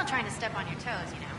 not trying to step on your toes, you know.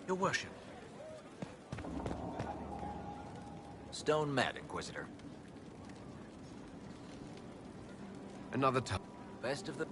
Your worship. Stone Mat, Inquisitor. Another time. Best of the...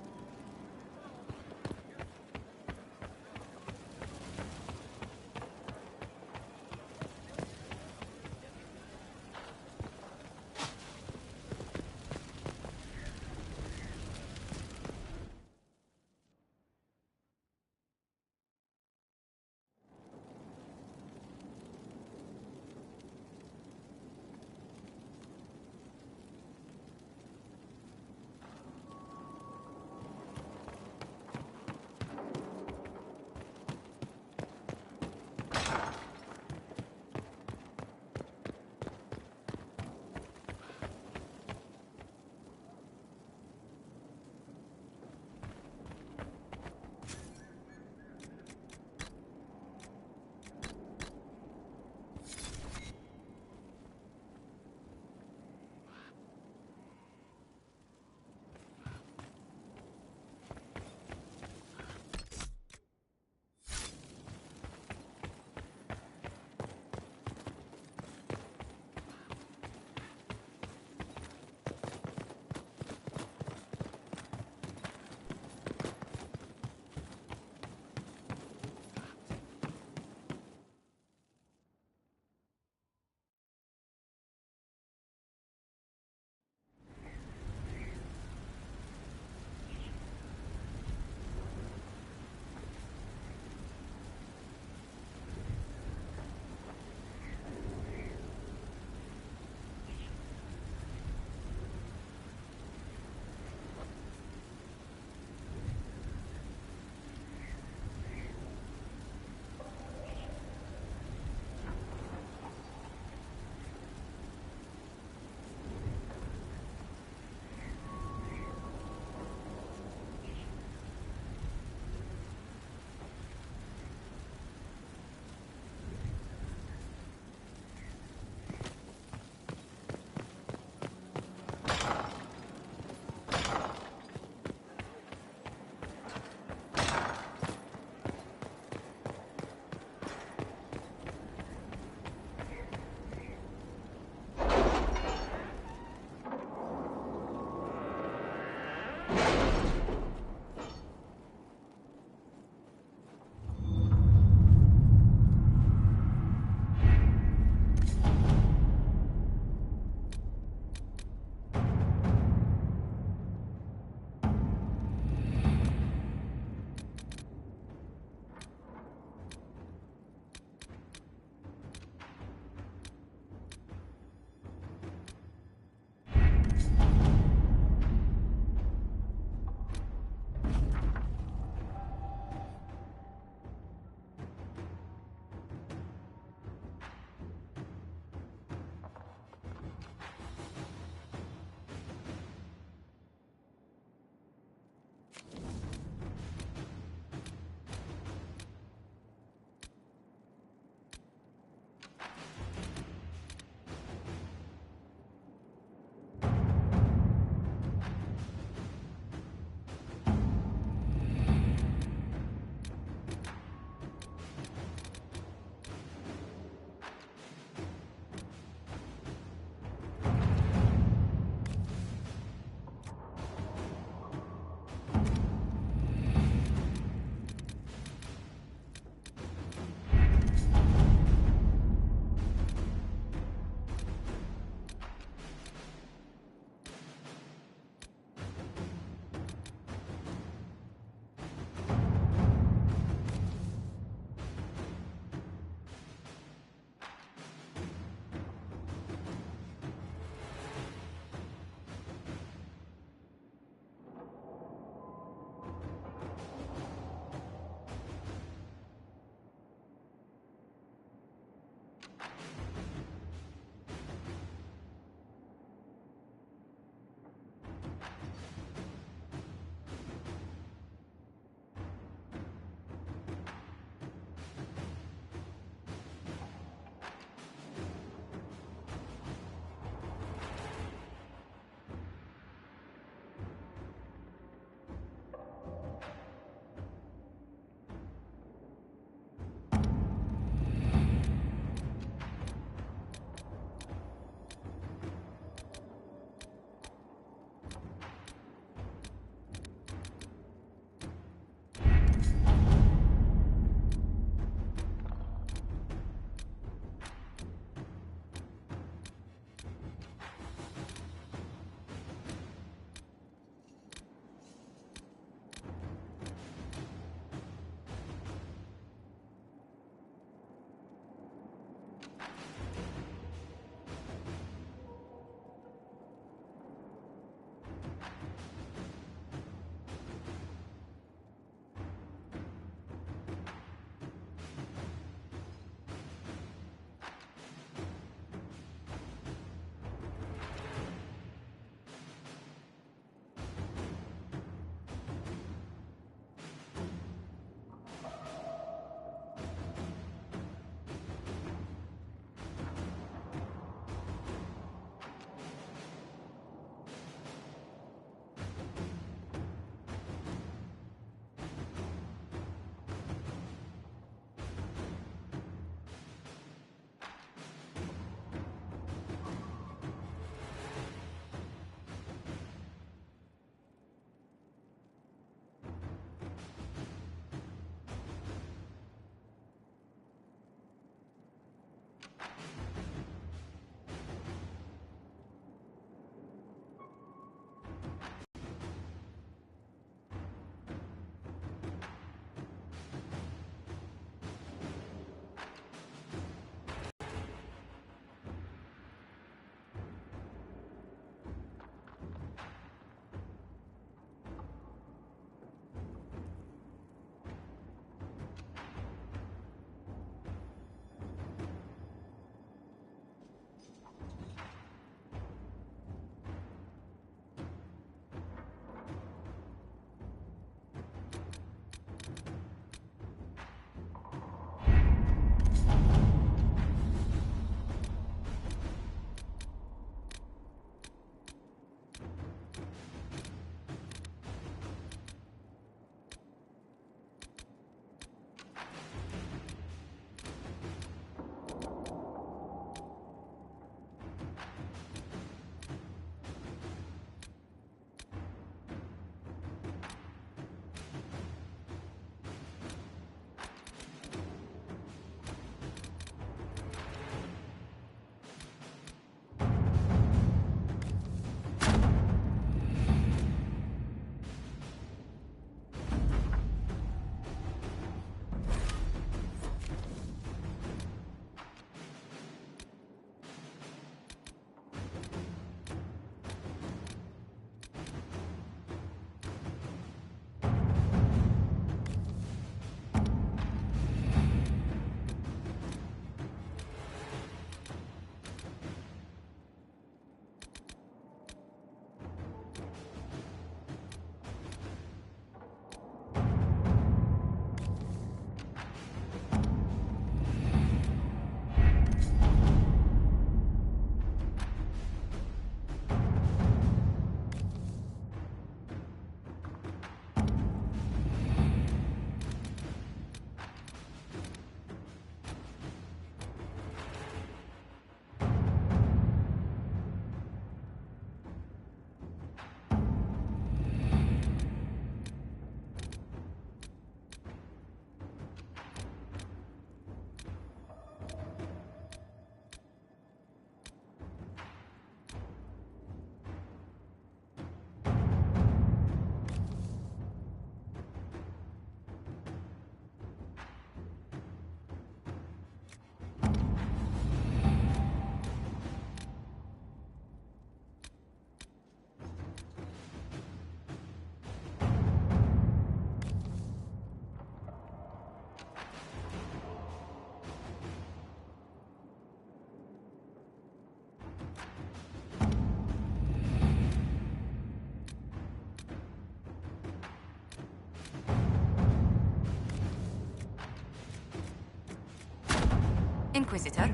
Inquisitor.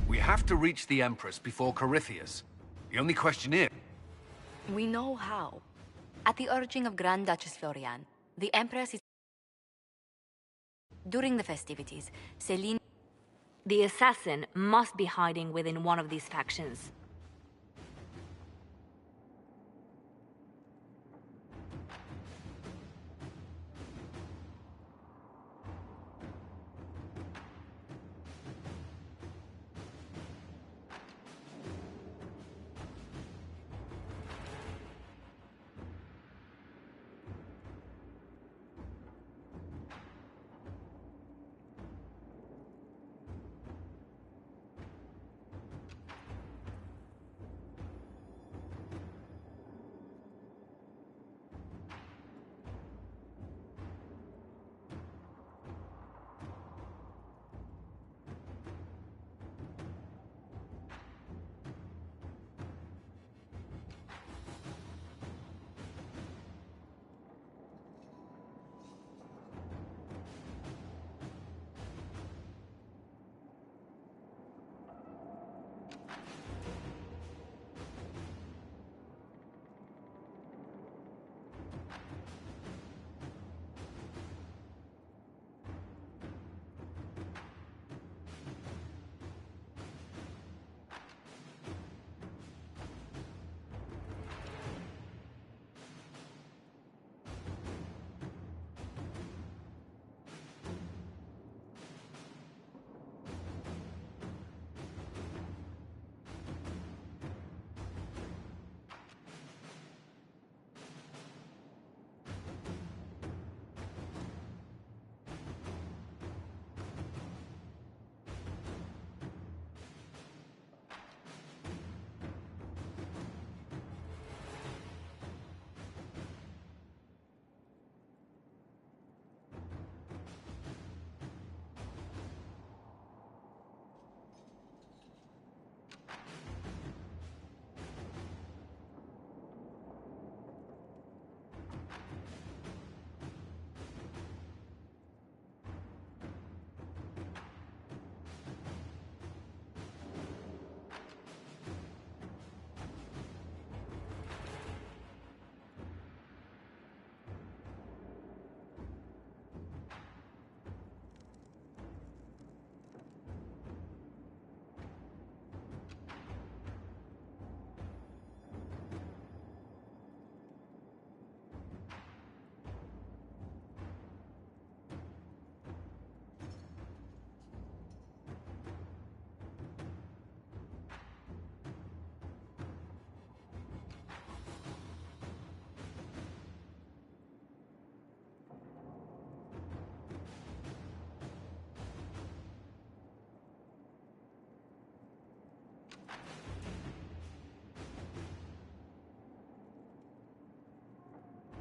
We have to reach the Empress before Corypheus. The only question is... We know how. At the urging of Grand Duchess Florian, the Empress is... During the festivities, Celine... The assassin must be hiding within one of these factions.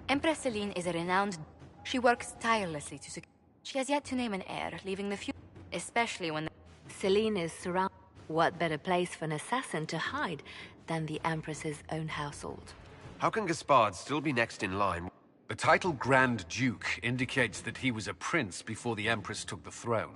Empress Celine is a renowned... She works tirelessly to secure... She has yet to name an heir, leaving the few... Especially when... Celine is surrounded. What better place for an assassin to hide than the Empress's own household? How can Gaspard still be next in line? The title Grand Duke indicates that he was a prince before the Empress took the throne.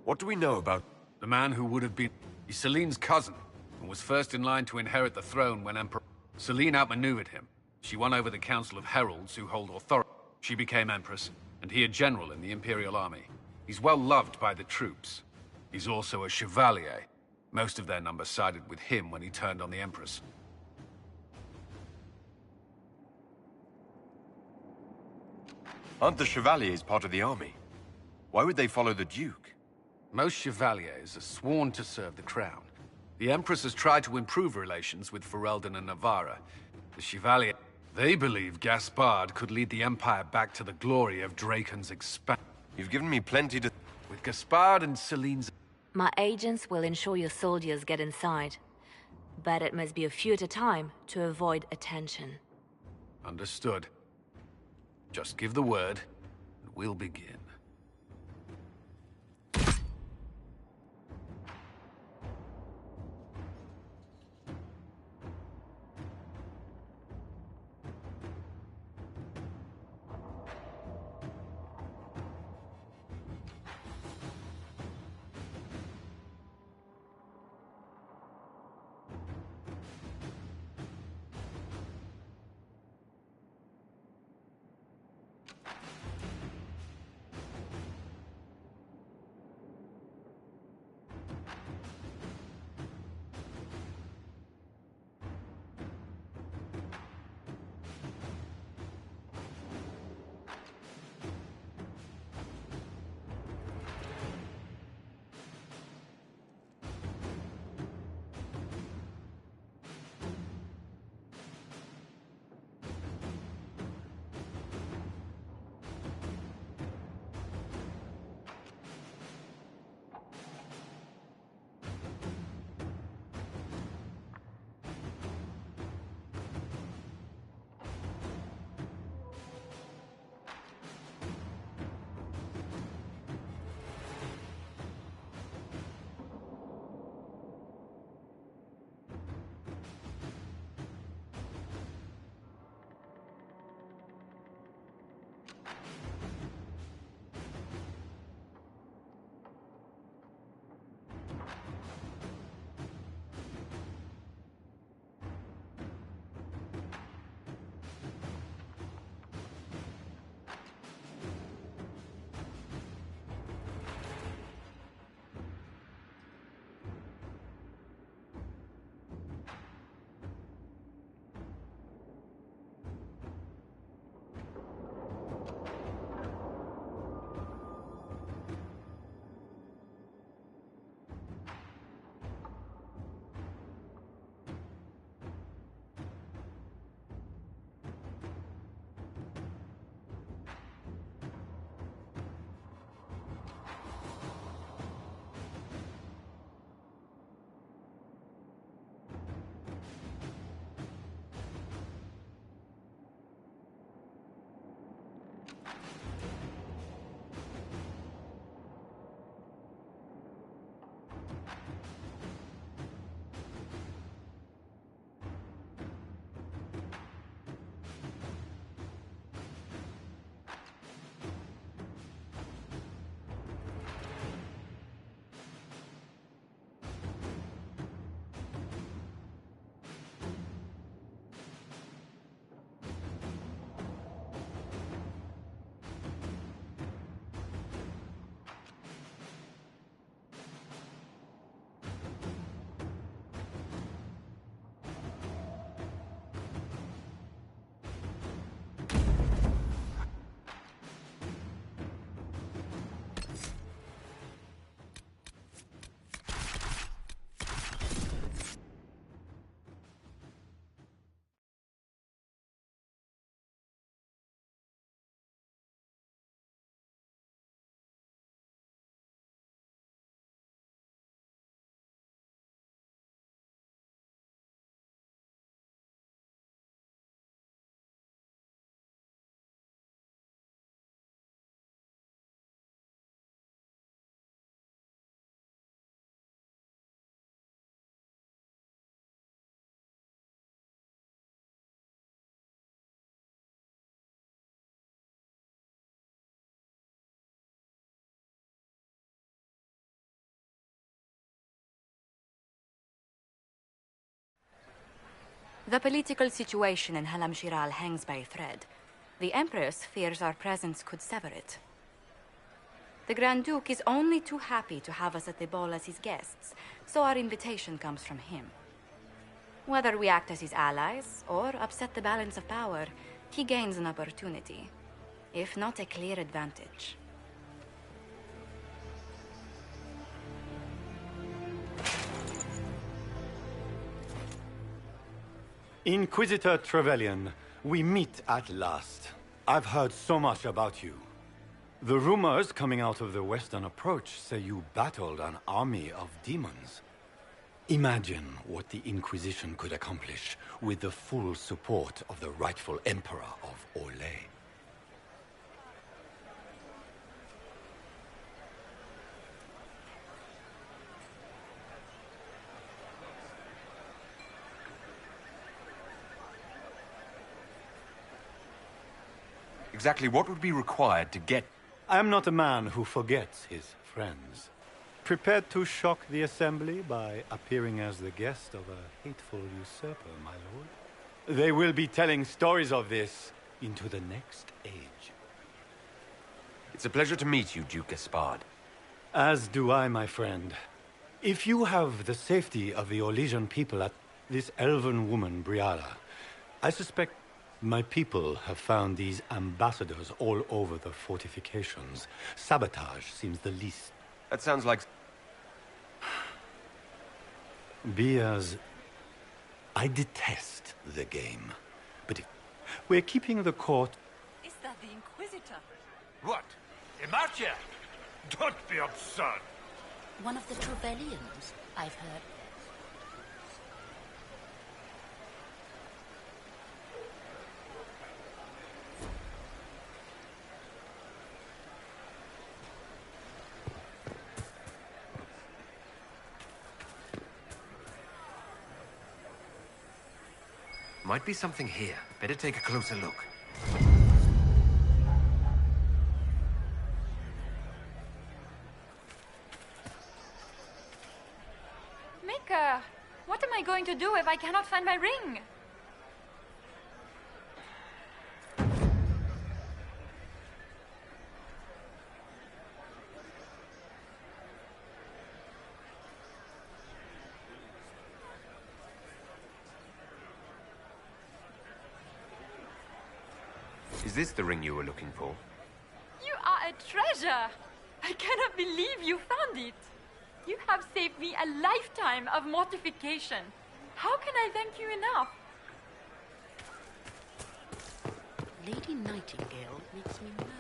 What do we know about the man who would have been Celine's cousin and was first in line to inherit the throne when Emperor... Celine outmaneuvered him. She won over the Council of Heralds who hold authority. She became Empress, and he a general in the Imperial Army. He's well loved by the troops. He's also a chevalier. Most of their number sided with him when he turned on the Empress. Aren't the chevaliers part of the army? Why would they follow the Duke? Most chevaliers are sworn to serve the crown. The Empress has tried to improve relations with Ferelden and Navarra. The chevalier... They believe Gaspard could lead the Empire back to the glory of Draken's expansion. You've given me plenty to... With Gaspard and Celine's... My agents will ensure your soldiers get inside. But it must be a few at a time to avoid attention. Understood. Just give the word, and we'll begin. The political situation in Halam Shiral hangs by a thread. The Empress fears our presence could sever it. The Grand Duke is only too happy to have us at the ball as his guests, so our invitation comes from him. Whether we act as his allies or upset the balance of power, he gains an opportunity, if not a clear advantage. Inquisitor Trevelyan, we meet at last. I've heard so much about you. The rumors coming out of the Western Approach say you battled an army of demons. Imagine what the Inquisition could accomplish with the full support of the rightful Emperor of Orlais. Exactly what would be required to get... I am not a man who forgets his friends. Prepared to shock the Assembly by appearing as the guest of a hateful usurper, my lord? They will be telling stories of this into the next age. It's a pleasure to meet you, Duke Gaspard. As do I, my friend. If you have the safety of the Orlesian people at this elven woman, Briala, I suspect my people have found these ambassadors all over the fortifications. Sabotage seems the least. That sounds like... Be as... I detest the game. But if we're keeping the court... Is that the Inquisitor? What? Imartia? Don't be absurd. One of the Trevellians, I've heard. Might be something here. Better take a closer look. Mika, what am I going to do if I cannot find my ring? Is this the ring you were looking for? You are a treasure! I cannot believe you found it! You have saved me a lifetime of mortification. How can I thank you enough? Lady Nightingale makes me nervous.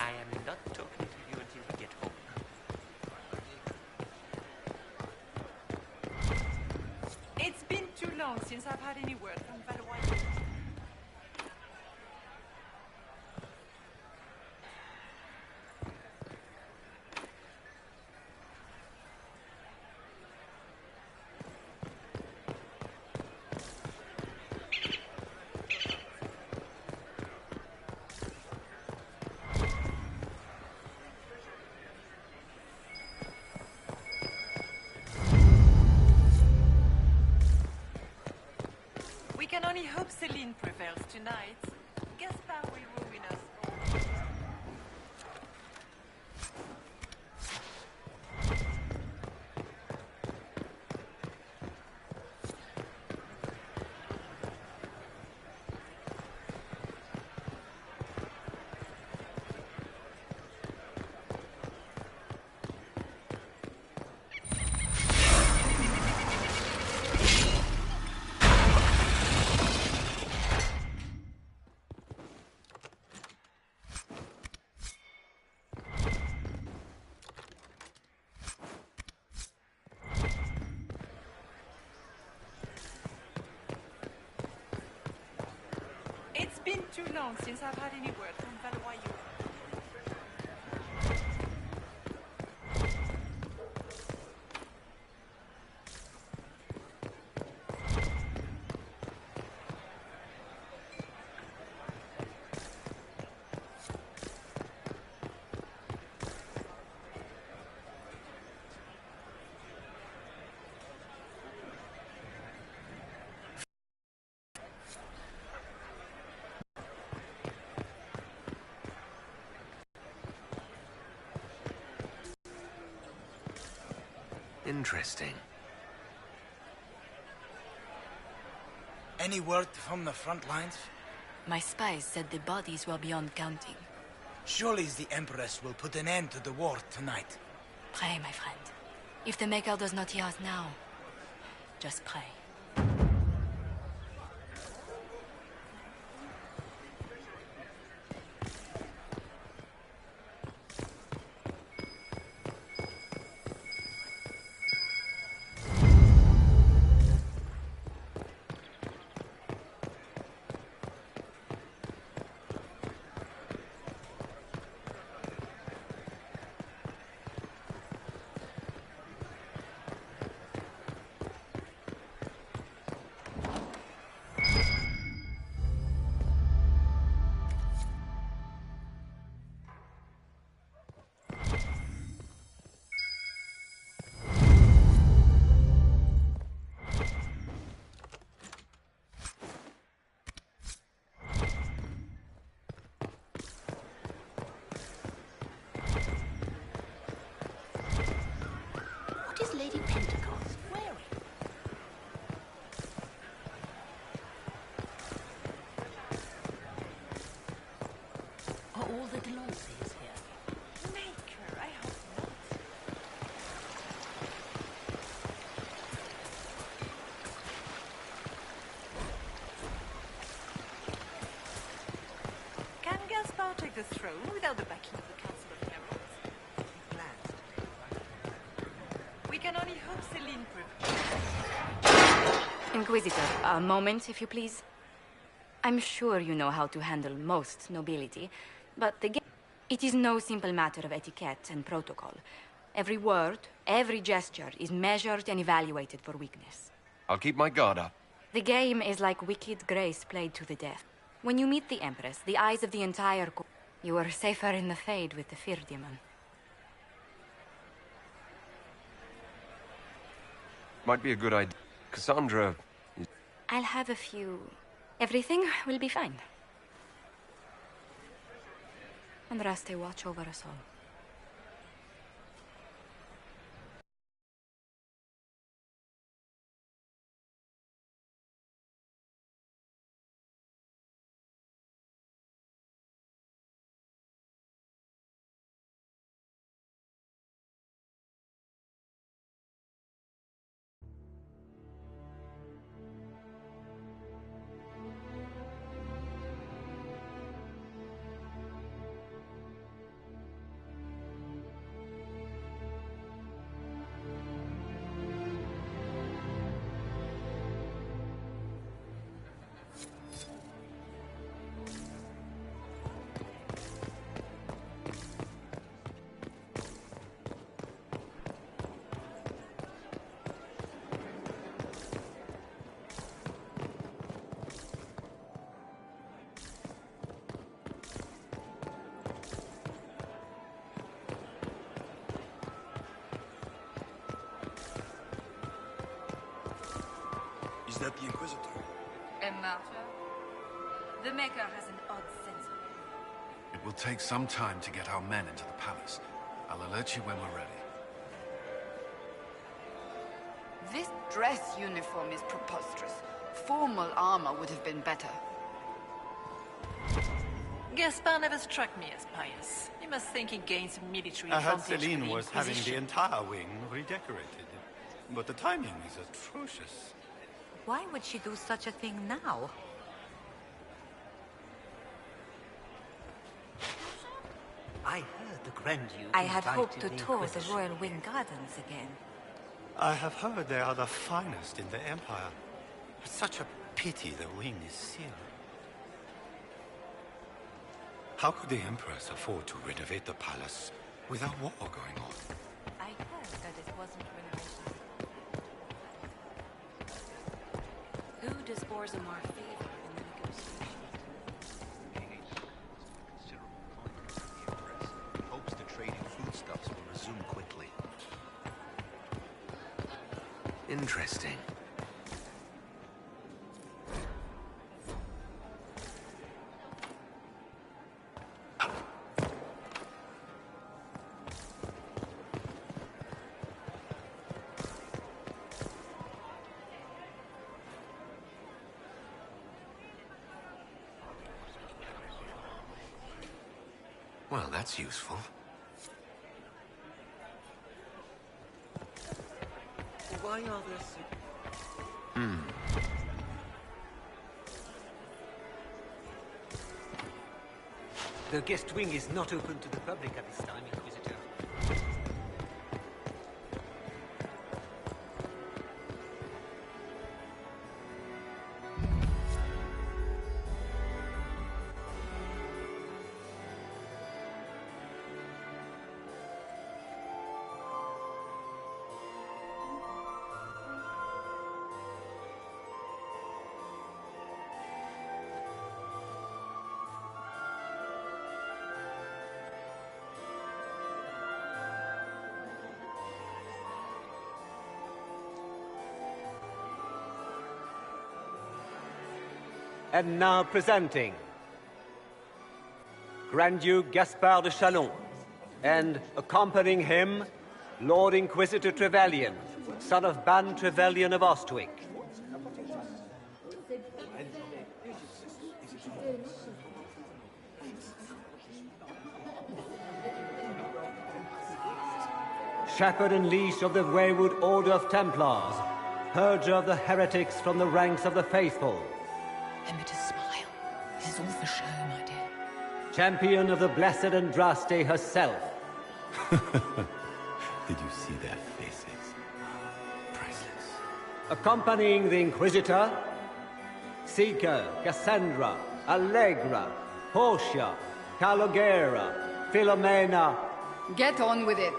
I am not talking to you until we get home. It's been too long since I've had any word from Valois. We can only hope Celine prevails tonight. Gaspard will ruin us. It's been too long since I've had any word from Valois. Interesting. Any word from the front lines? My spies said the bodies were beyond counting. Surely the Empress will put an end to the war tonight. Pray, my friend. If the Maker does not hear us now, just pray. Lady Pentecost wearing? Are all the Delancey's here? Maker, I hope not. Can Gaspar take the throne without the backing of the Council of Heralds? We can only hope Celine prevails. Inquisitor, a moment, if you please. I'm sure you know how to handle most nobility, but it is no simple matter of etiquette and protocol. Every word, every gesture is measured and evaluated for weakness. I'll keep my guard up. The game is like wicked grace played to the death. When you meet the Empress, the eyes of the entire court, you are safer in the Fade with the Fear Demon. Might be a good idea. Cassandra is... I'll have a few... Everything will be fine. And Raste watch over us all. Is that the Inquisitor? A martyr? The Maker has an odd sense of it. It will take some time to get our men into the palace. I'll alert you when we're ready. This dress uniform is preposterous. Formal armor would have been better. Gaspar never struck me as pious. You must think he gains military I heard advantage Celine with the was having the Inquisition. entire wing redecorated. But the timing is atrocious. Why would she do such a thing now? I heard the Grand Duke I had invited hoped to the tour the Inquisition. Royal Wing Gardens again. I have heard they are the finest in the Empire. It's such a pity the wing is sealed. How could the Empress afford to renovate the palace without war going on? I heard that it wasn't renovation. Who does Orzammar favor in the negotiations? Hopes the trade in foodstuffs will resume quickly. Interesting. Well, that's useful. Why are there so... The guest wing is not open to the public at this time, Inquisitor. And now presenting Grand Duke Gaspard de Chalon, and accompanying him, Lord Inquisitor Trevelyan, son of Ban Trevelyan of Ostwick. Shepherd and leash of the wayward Order of Templars, purger of the heretics from the ranks of the faithful. Remember to smile. This is all for show, my dear. Champion of the Blessed Andraste herself. Did you see their faces? Priceless. Accompanying the Inquisitor, Seeker, Cassandra, Allegra, Portia, Calogera, Philomena. Get on with it.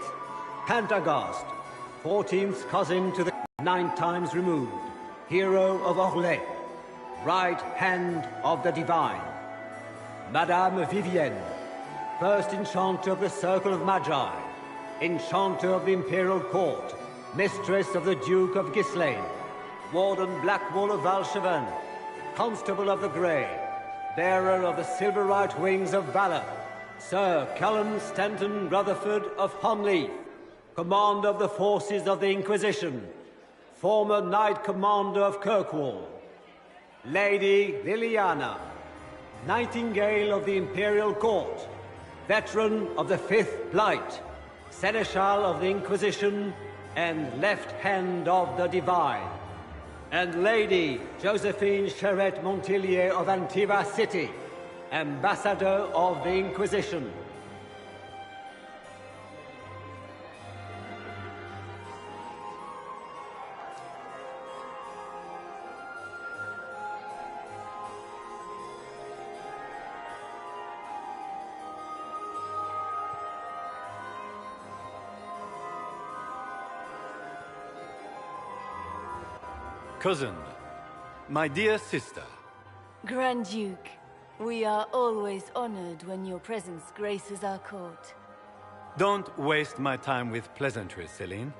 Pantagast, 14th cousin to the 9 times removed, hero of Orlais, right hand of the divine. Madame Vivienne, first enchanter of the Circle of Magi, enchanter of the Imperial Court, mistress of the Duke of Ghislaine, Warden Blackwall of Valchevan, constable of the Grey, bearer of the silver right wings of valor, Sir Callum Stanton Rutherford of Honleaf, commander of the forces of the Inquisition, former Knight Commander of Kirkwall, Lady Liliana, Nightingale of the Imperial Court, veteran of the Fifth Blight, Seneschal of the Inquisition, and Left Hand of the Divine, and Lady Josephine Charette Montillier of Antiva City, Ambassador of the Inquisition. Cousin, my dear sister. Grand Duke, we are always honored when your presence graces our court. Don't waste my time with pleasantries, Celine.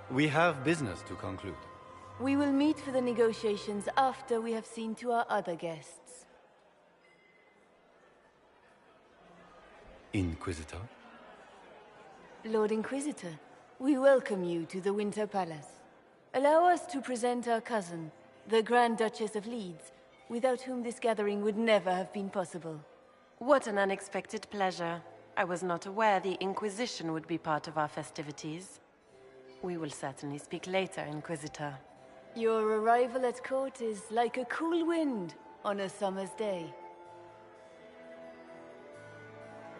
We have business to conclude. We will meet for the negotiations after we have seen to our other guests. Inquisitor? Lord Inquisitor, we welcome you to the Winter Palace. Allow us to present our cousin, the Grand Duchess of Leeds, without whom this gathering would never have been possible. What an unexpected pleasure. I was not aware the Inquisition would be part of our festivities. We will certainly speak later, Inquisitor. Your arrival at court is like a cool wind on a summer's day.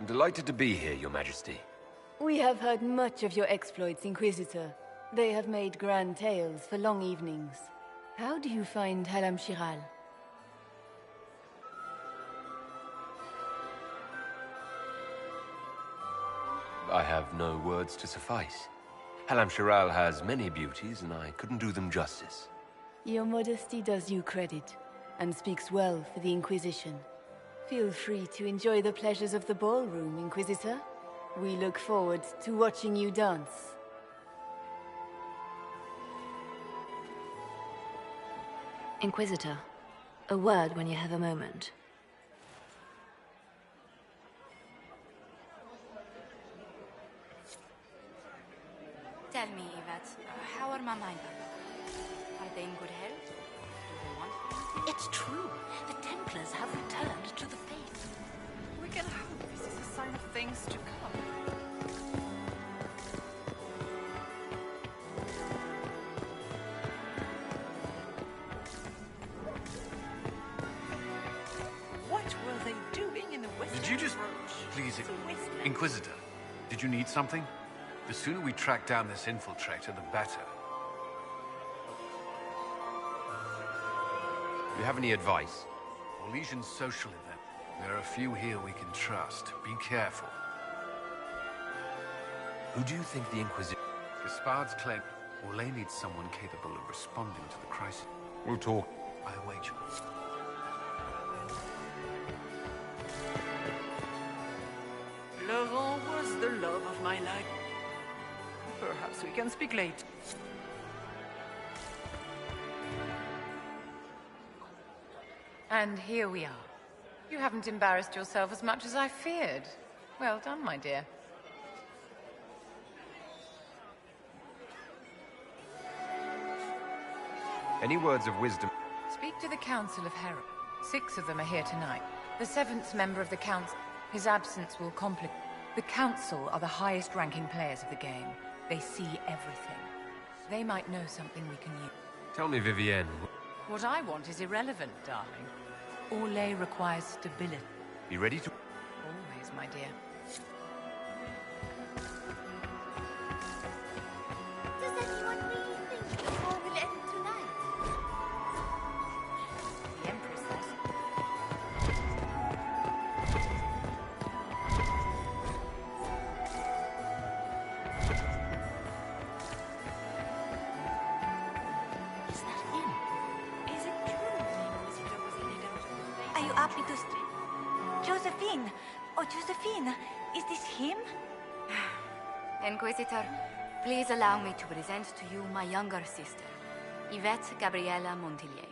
I'm delighted to be here, Your Majesty. We have heard much of your exploits, Inquisitor. They have made grand tales for long evenings. How do you find Halam Shiral? I have no words to suffice. Halam Shiral has many beauties, and I couldn't do them justice. Your modesty does you credit, and speaks well for the Inquisition. Feel free to enjoy the pleasures of the ballroom, Inquisitor. We look forward to watching you dance. Inquisitor, a word when you have a moment. Tell me, Yvette, how are my mind? Are they in good health? Do they want anything? It's true. The Templars have returned to the faith. We can hope this is a sign of things things to come. What were they doing in the Western Did you just... Please, Inquisitor, did you need something? The sooner we track down this infiltrator, the better. Do you have any advice? Orlesian's social event. There are a few here we can trust. Be careful. Who do you think the Inquisition... Gaspard's claim Orlais needs someone capable of responding to the crisis. We'll talk. I wager. Laurent was the love of my life. Perhaps we can speak later. And here we are. You haven't embarrassed yourself as much as I feared. Well done, my dear. Any words of wisdom? Speak to the Council of Herald. 6 of them are here tonight. The 7th member of the Council. His absence will complicate. The Council are the highest-ranking players of the game. They see everything. They might know something we can use. Tell me, Vivienne. What I want is irrelevant, darling. Orlais requires stability. Be ready to... Always, my dear. Does anyone really think the war will end tonight? The Empress says. Is that him? Is it true the Inquisitor was in it? Are you happy to Josephine! Oh, Josephine! Is this him? Inquisitor, please allow me to present to you my younger sister, Yvette Gabriella Montillier.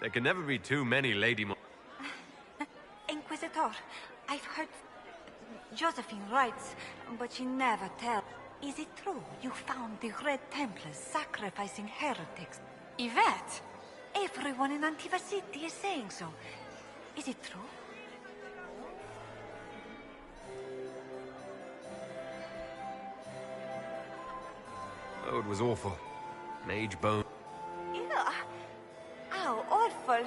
There can never be too many Lady Inquisitor, I've heard Josephine writes, but she never tells. Is it true you found the Red Templars sacrificing heretics? Yvette! Everyone in Antiva City is saying so. Is it true? Oh, it was awful. Mage bone. Ew. How awful.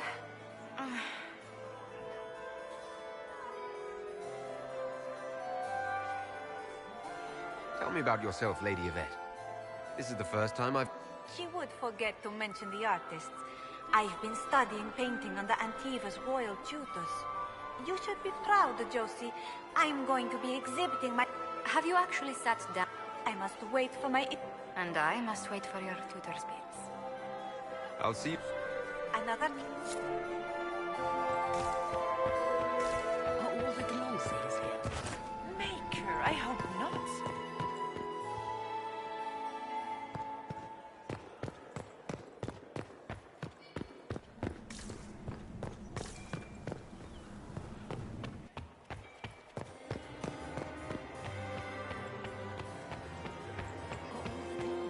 Tell me about yourself, Lady Yvette. This is the first time I've... She would forget to mention the artists. I've been studying painting under Antiva's royal tutors. You should be proud, Josie. I'm going to be exhibiting my... Have you actually sat down? I must wait for my... And I must wait for your tutor's bits. I'll see you... Another... Are all the glow seals here? Maker, I hope not.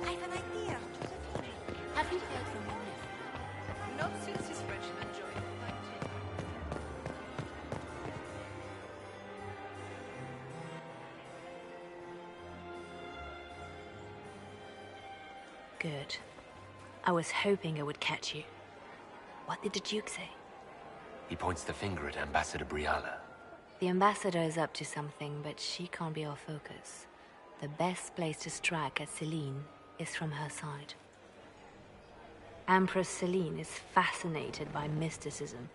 I've an idea, Josephine. Have you heard from your nephew? Not since his regiment joined the fight. Good. I was hoping I would catch you. What did the Duke say? He points the finger at Ambassador Briala. The ambassador is up to something, but she can't be our focus. The best place to strike at Celine is from her side. Empress Celine is fascinated by mysticism,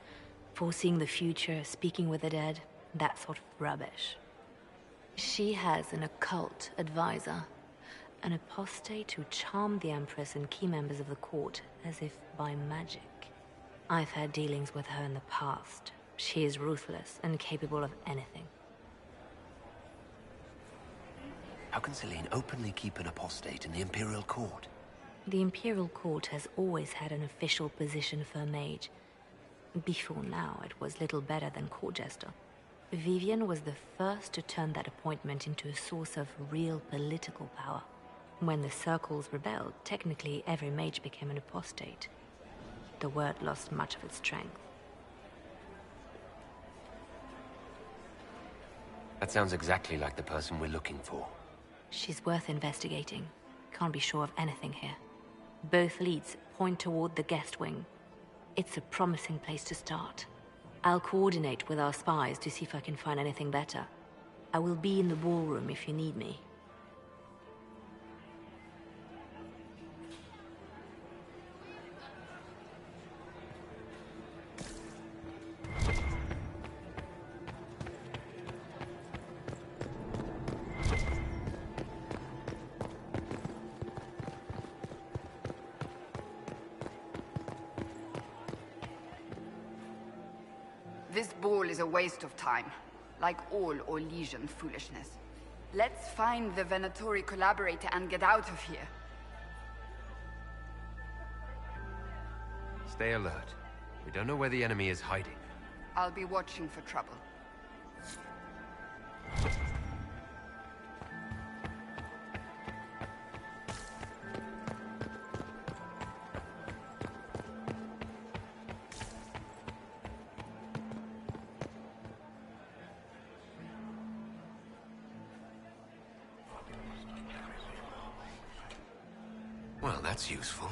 foreseeing the future, speaking with the dead, that sort of rubbish. She has an occult advisor, an apostate who charmed the Empress and key members of the court as if by magic. I've had dealings with her in the past. She is ruthless and capable of anything. How can Celine openly keep an apostate in the Imperial Court? The Imperial Court has always had an official position for a mage. Before now, it was little better than court jester. Vivian was the first to turn that appointment into a source of real political power. When the circles rebelled, technically every mage became an apostate. The word lost much of its strength. That sounds exactly like the person we're looking for. She's worth investigating. Can't be sure of anything here. Both leads point toward the guest wing. It's a promising place to start. I'll coordinate with our spies to see if I can find anything better. I will be in the ballroom if you need me. This ball is a waste of time, like all Orlesian foolishness. Let's find the Venatori collaborator and get out of here. Stay alert. We don't know where the enemy is hiding. I'll be watching for trouble. Well, that's useful.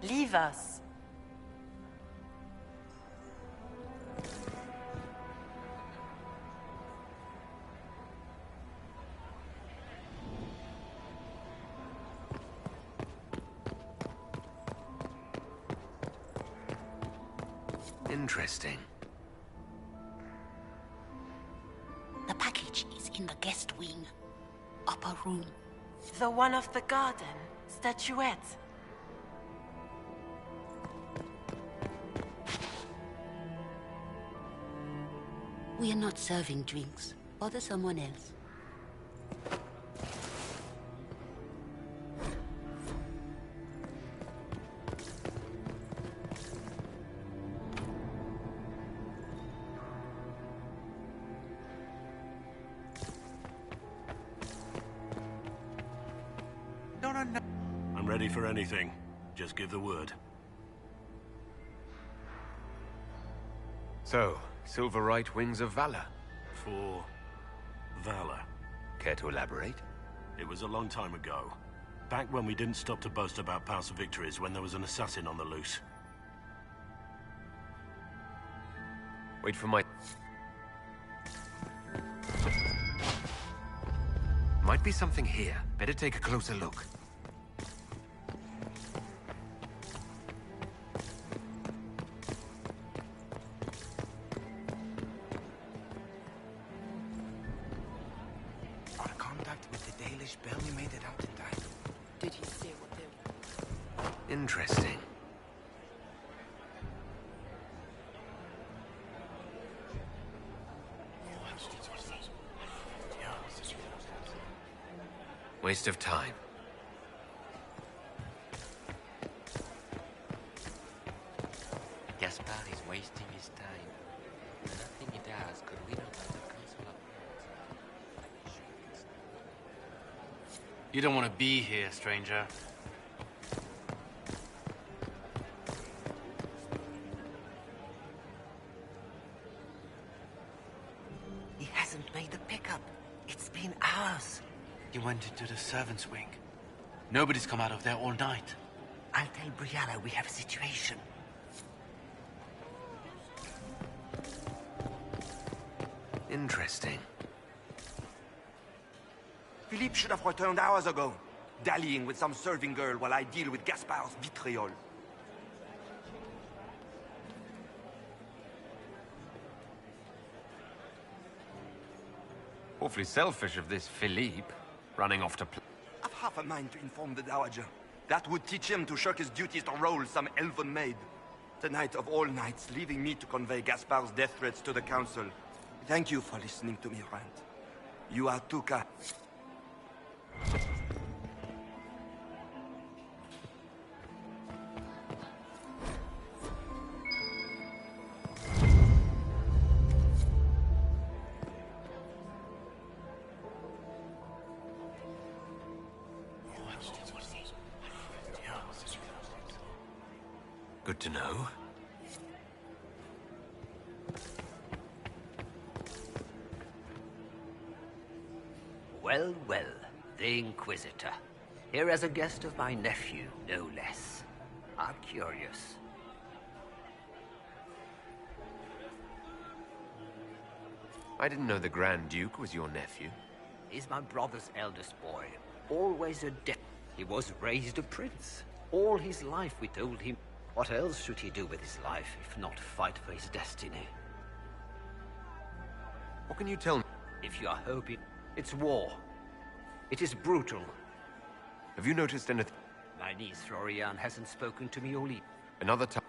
Leave us. Interesting. The package is in the guest wing. Upper room. The one of the garden. Statuette. We are not serving drinks. Bother someone else. No. I'm ready for anything. Just give the word. So, Silverite Wings of Valor. For Valor. Care to elaborate? It was a long time ago. Back when we didn't stop to boast about past victories when there was an assassin on the loose. Wait for my... Might be something here. Better take a closer look. Our contact with the Dalish barely made it out in time. Did he say what they were? Interesting. Waste of time. Gaspar is wasting his time. Nothing he does could win over the Council of Lords. You don't want to be here, stranger. He hasn't made been hours. He went into the servants' wing. Nobody's come out of there all night. I'll tell Brianna we have a situation. Interesting. Philippe should have returned hours ago, dallying with some serving girl while I deal with Gaspard's vitriol. Awfully selfish of this Philippe, running off to I've half a mind to inform the Dowager. That would teach him to shirk his duties to roll some elven maid. Tonight of all nights, leaving me to convey Gaspard's death threats to the Council. Thank you for listening to me rant. You are too kind. Good to know. Well, well, the Inquisitor. Here as a guest of my nephew, no less. I'm curious. I didn't know the Grand Duke was your nephew. He's my brother's eldest boy. Always a He was raised a prince. All his life we told him. What else should he do with his life, if not fight for his destiny? What can you tell me? If you are hoping, it's war. It is brutal. Have you noticed anything? My niece Florian hasn't spoken to me all evening. Another time.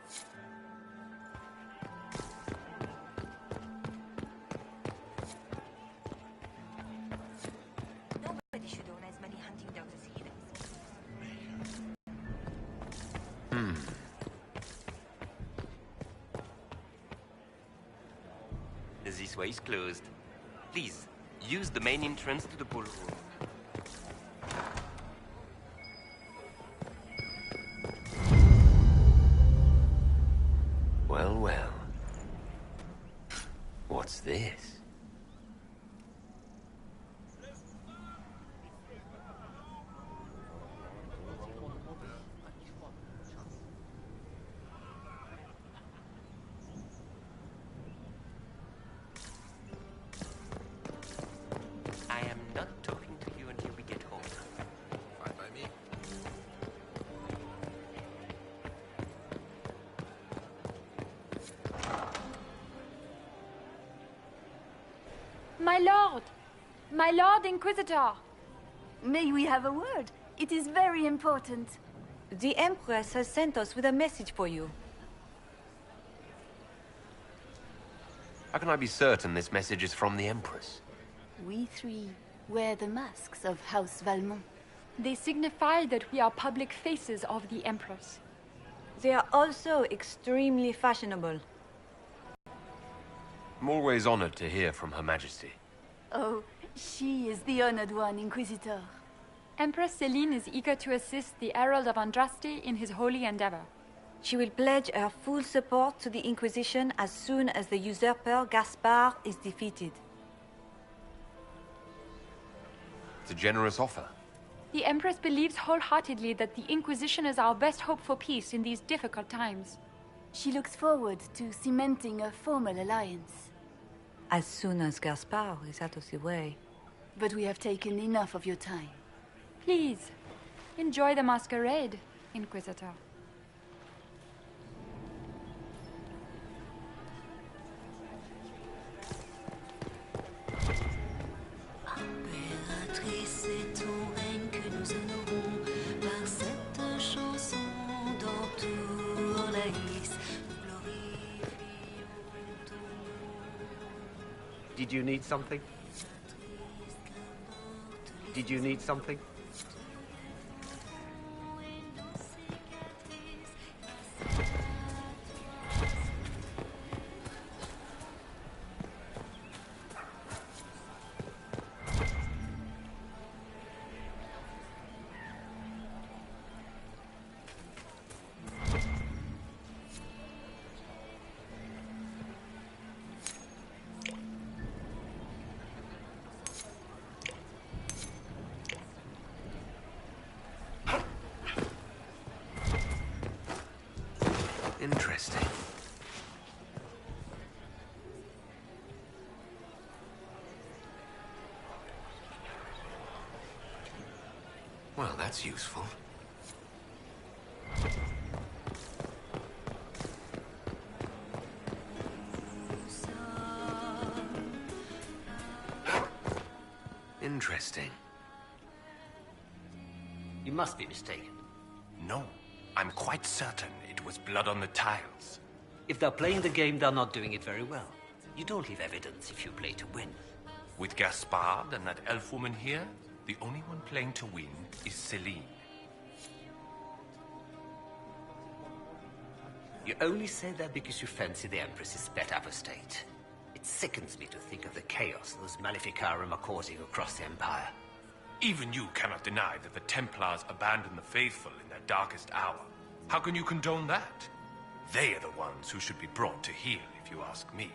Nobody should own as many hunting dogs as he does. This way is closed. Please, use the main entrance to the ballroom. Well, well. What's this? I am not talking to you until we get home. Fine by me. My lord! My lord Inquisitor! May we have a word? It is very important. The Empress has sent us with a message for you. How can I be certain this message is from the Empress? We three wear the masks of House Valmont. They signify that we are public faces of the Empress. They are also extremely fashionable. I'm always honored to hear from Her Majesty. Oh, she is the honored one, Inquisitor. Empress Celine is eager to assist the Herald of Andraste in his holy endeavor. She will pledge her full support to the Inquisition as soon as the usurper Gaspard is defeated. It's a generous offer. The Empress believes wholeheartedly that the Inquisition is our best hope for peace in these difficult times. She looks forward to cementing a formal alliance. As soon as Gaspard is out of the way. But we have taken enough of your time. Please, enjoy the masquerade, Inquisitor. Impératrice, c'est ton règne que nous honorons par cette chanson d'entour la glisse. Nous glorifions ton nom. Did you need something? Did you need something? Well, that's useful. Interesting. You must be mistaken. No, I'm quite certain it was blood on the tiles. If they're playing the game, they're not doing it very well. You don't leave evidence if you play to win. With Gaspard and that elf woman here, the only one playing to win is Celine. You only say that because you fancy the Empress's pet apostate. It sickens me to think of the chaos those Maleficarum are causing across the Empire. Even you cannot deny that the Templars abandoned the faithful in their darkest hour. How can you condone that? They are the ones who should be brought to heel, if you ask me.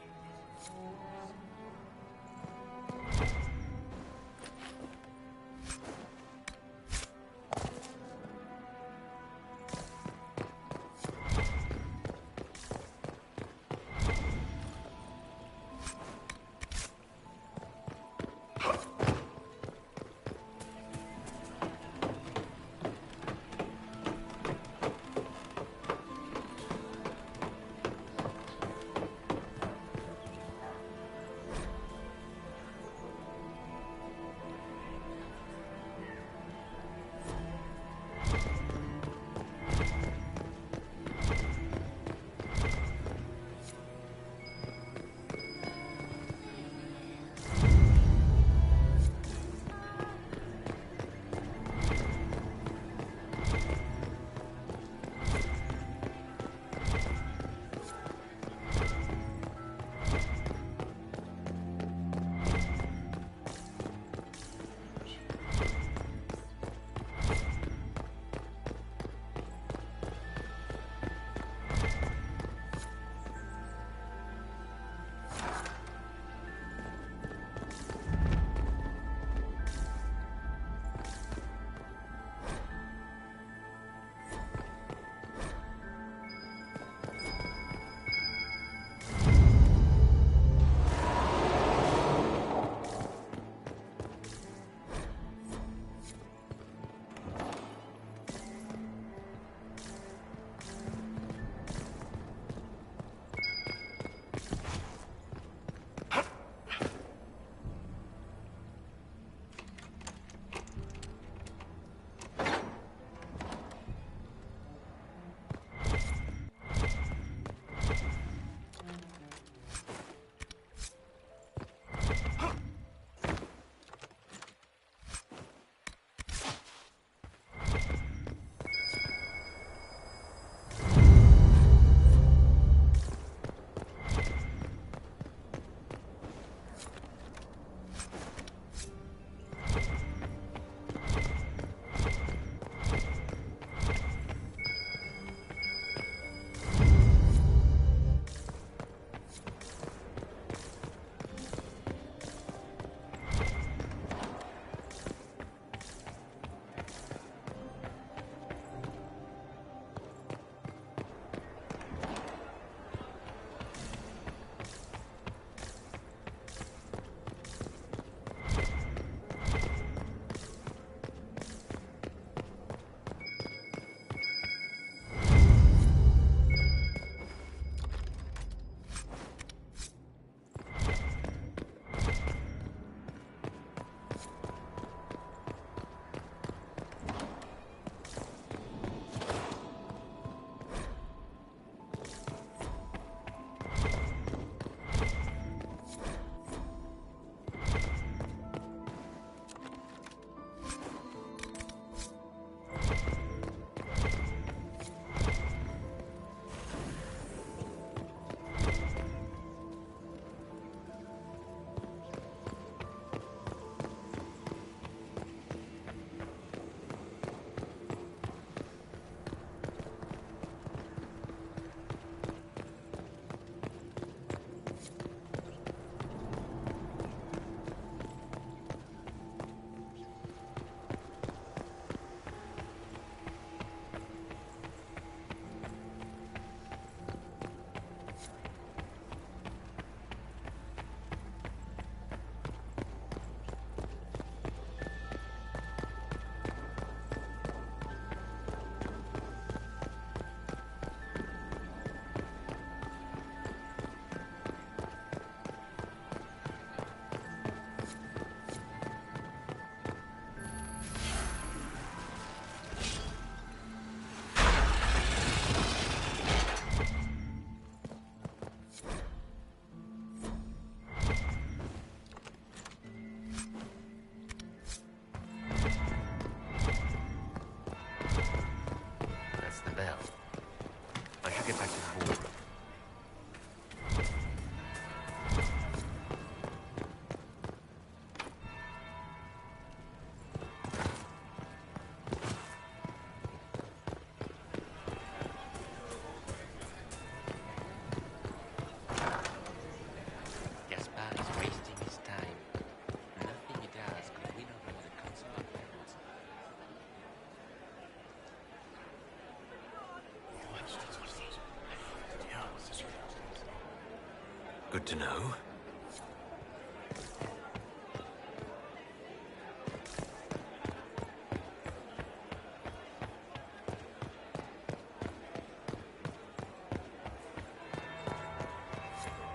Good to know.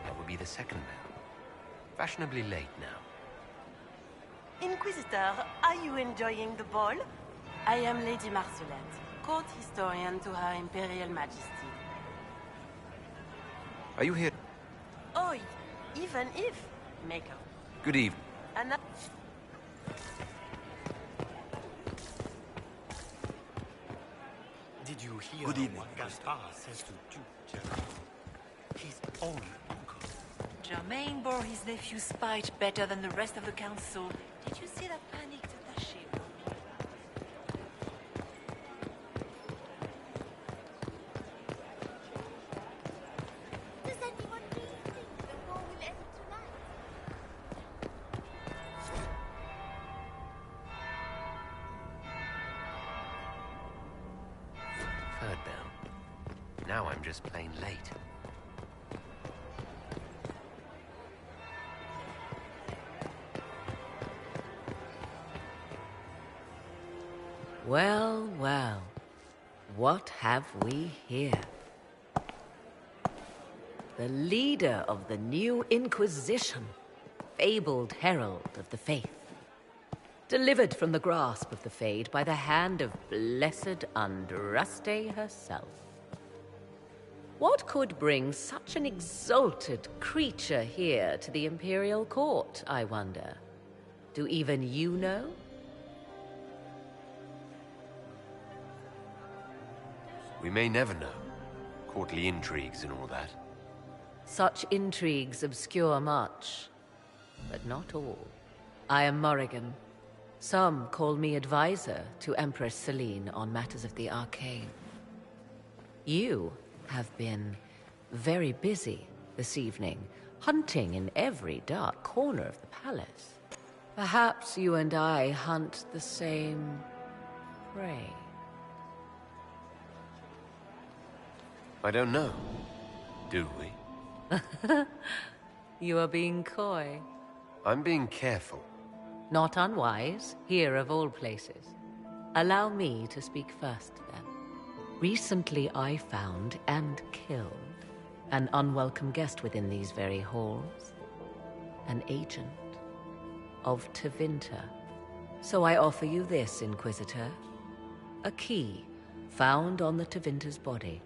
That would be the second bell. Fashionably late now. Inquisitor, are you enjoying the ball? I am Lady Marcelette, court historian to Her Imperial Majesty. Are you here? Oh, even if, Maker. Good evening. And Did you hear Good evening, what Gaspar says to Duke Germain? His own uncle. Germain bore his nephew's spite better than the rest of the council. Did you see that panicked attaché? Does anyone really think the war will end tonight? Third bell. Now I'm just plain late. Well, well. What have we here? The leader of the new Inquisition, fabled herald of the faith. Delivered from the grasp of the Fade by the hand of blessed Andraste herself. What could bring such an exalted creature here to the Imperial Court, I wonder? Do even you know? We may never know. Courtly intrigues and all that. Such intrigues obscure much, but not all. I am Morrigan. Some call me advisor to Empress Celine on matters of the arcane. You have been very busy this evening, hunting in every dark corner of the palace. Perhaps you and I hunt the same prey. I don't know. Do we? You are being coy. I'm being careful. Not unwise, here of all places. Allow me to speak first, then. Recently I found and killed an unwelcome guest within these very halls. An agent of Tevinter. So I offer you this, Inquisitor. A key found on the Tevinter's body.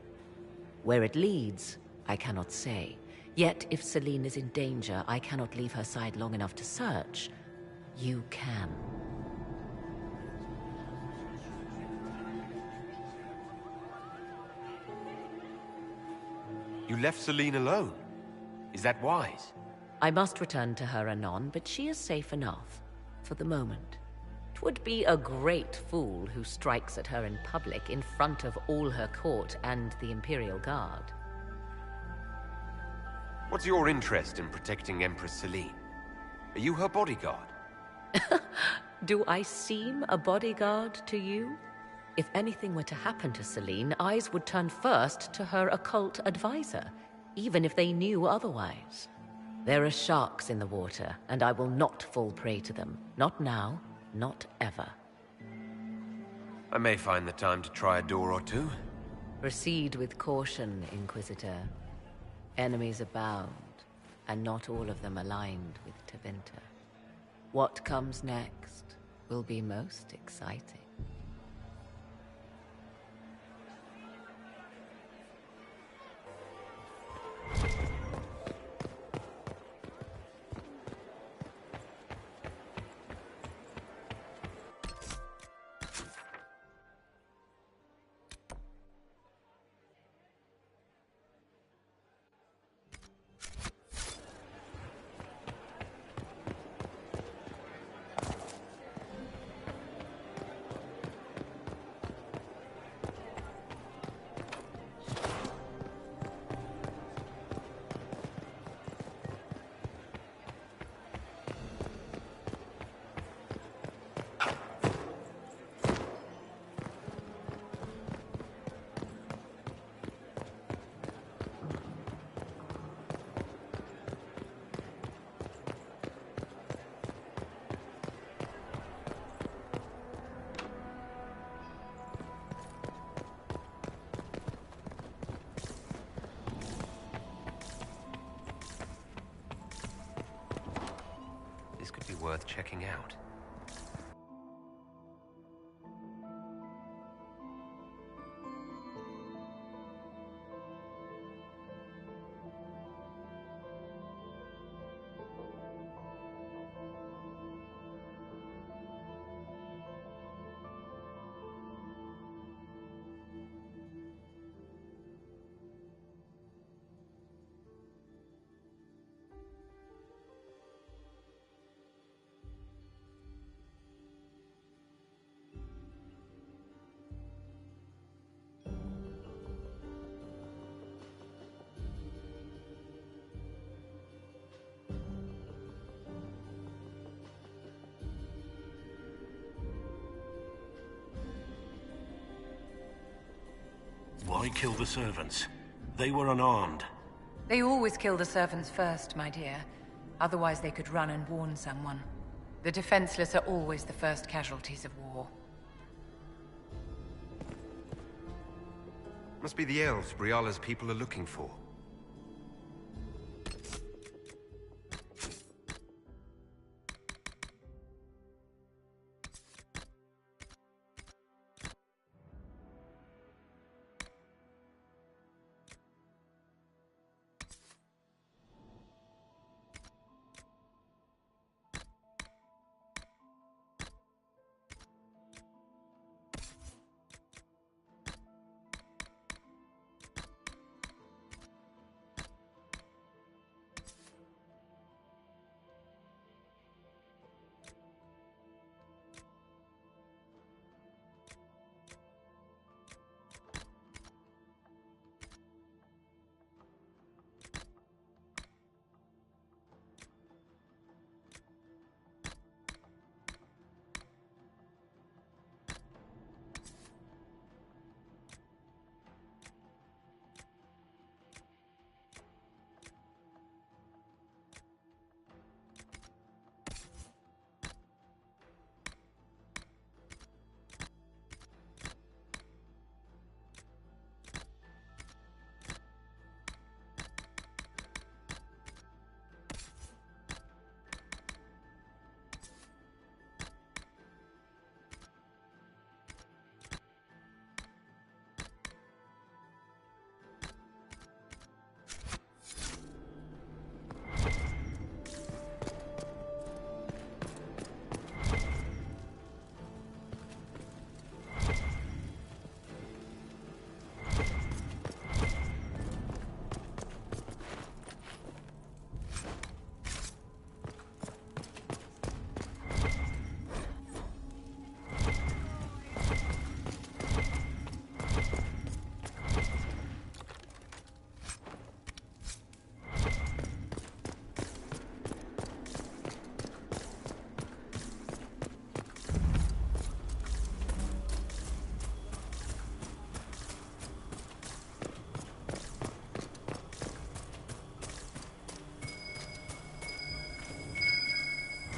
Where it leads, I cannot say. Yet, if Celine is in danger, I cannot leave her side long enough to search. You can. You left Celine alone. Is that wise? I must return to her anon, but she is safe enough. For the moment. 'Twould be a great fool who strikes at her in public in front of all her court and the Imperial Guard. What's your interest in protecting Empress Celine? Are you her bodyguard? Do I seem a bodyguard to you? If anything were to happen to Celine, eyes would turn first to her occult advisor, even if they knew otherwise. There are sharks in the water, and I will not fall prey to them. Not now, not ever. I may find the time to try a door or two. Proceed with caution, Inquisitor. Enemies abound, and not all of them aligned with Tevinter. What comes next will be most exciting. could be worth checking out. Why kill the servants? They were unarmed. They always kill the servants first, my dear. Otherwise they could run and warn someone. The defenseless are always the first casualties of war. Must be the elves Briala's people are looking for.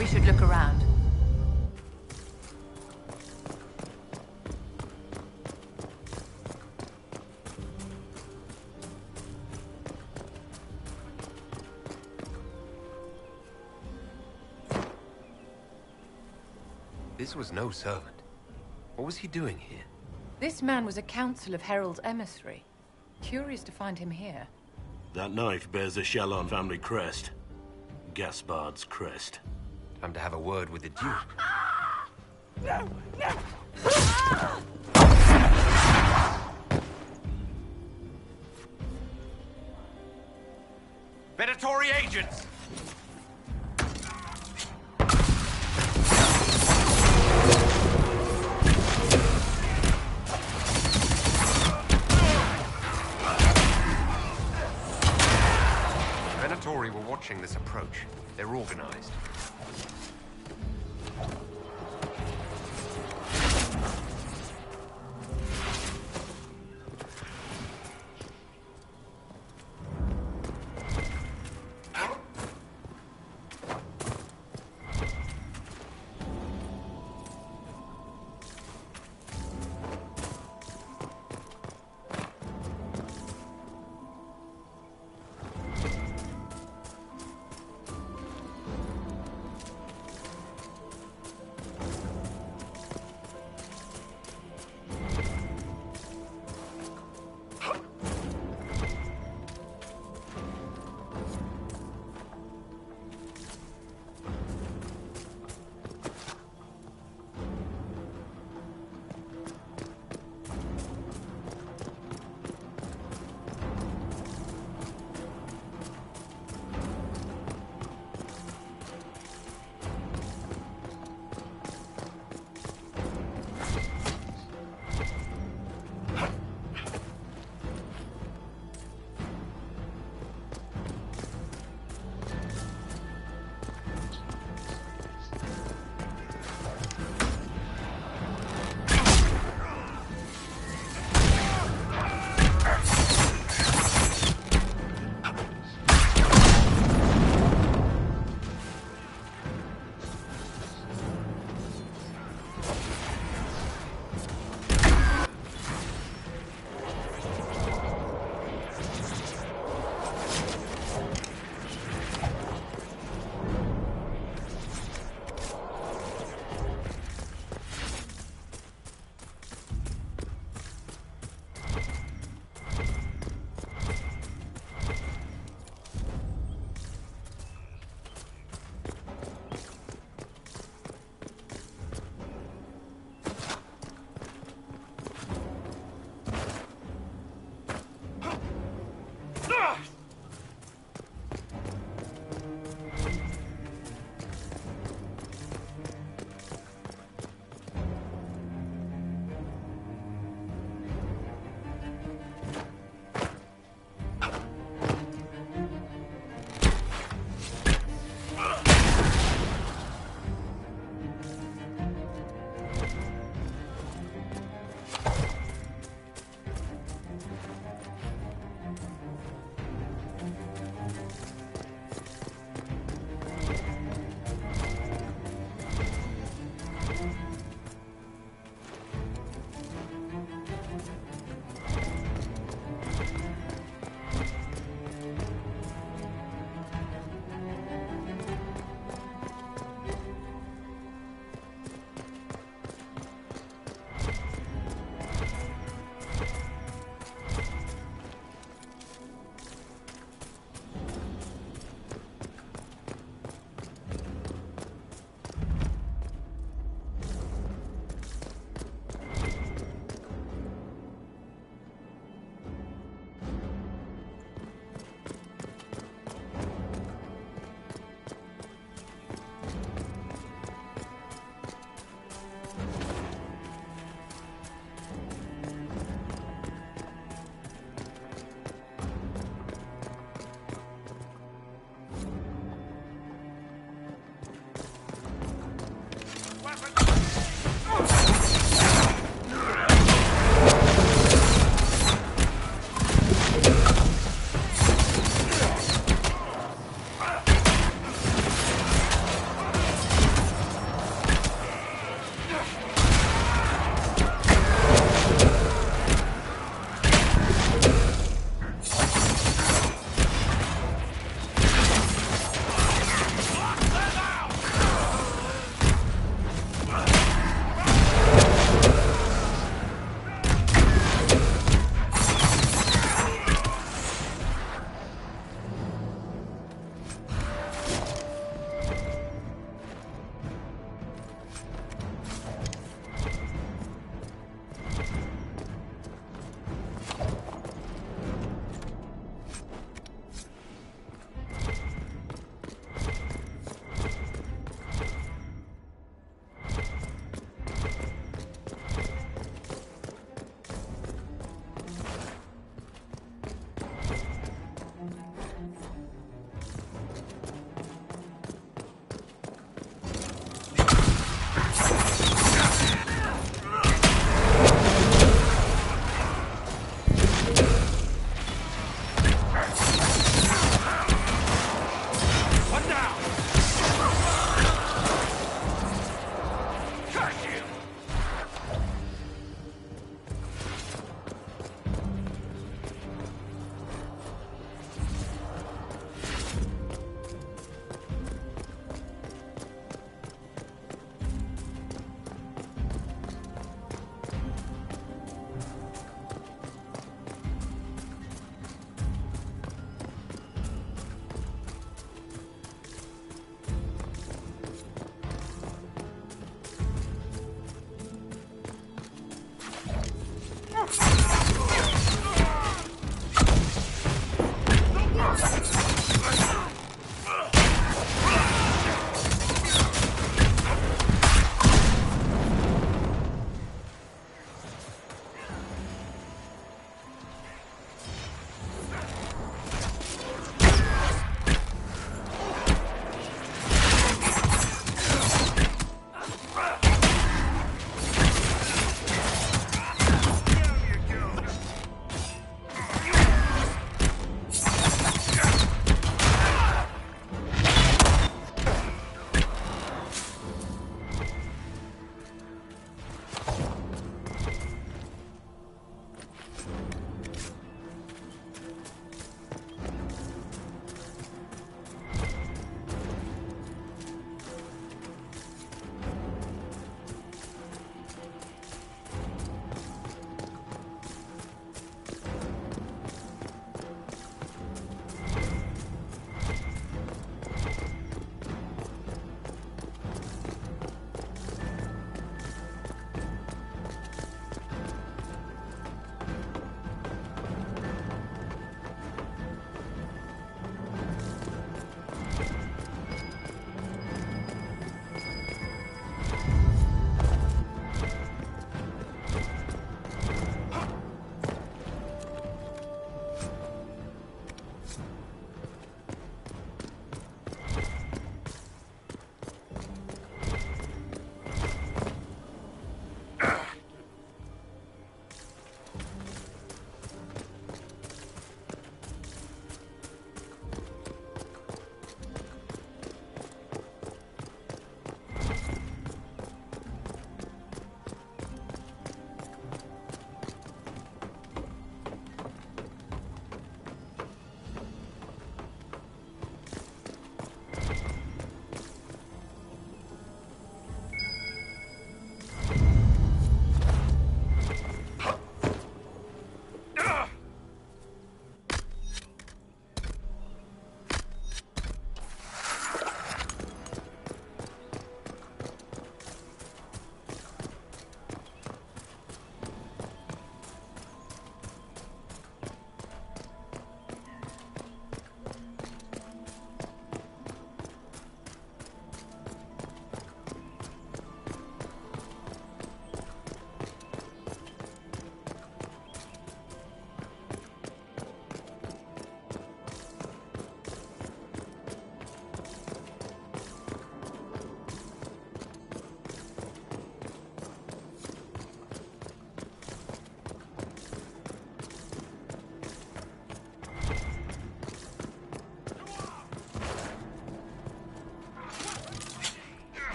We should look around. This was no servant. What was he doing here? This man was a council of Herald's emissary. Curious to find him here. That knife bears a Shalon family crest. Gaspard's crest. Time to have a word with the Duke. No! No! Venatori agents! Venatori were watching this approach. They're organized.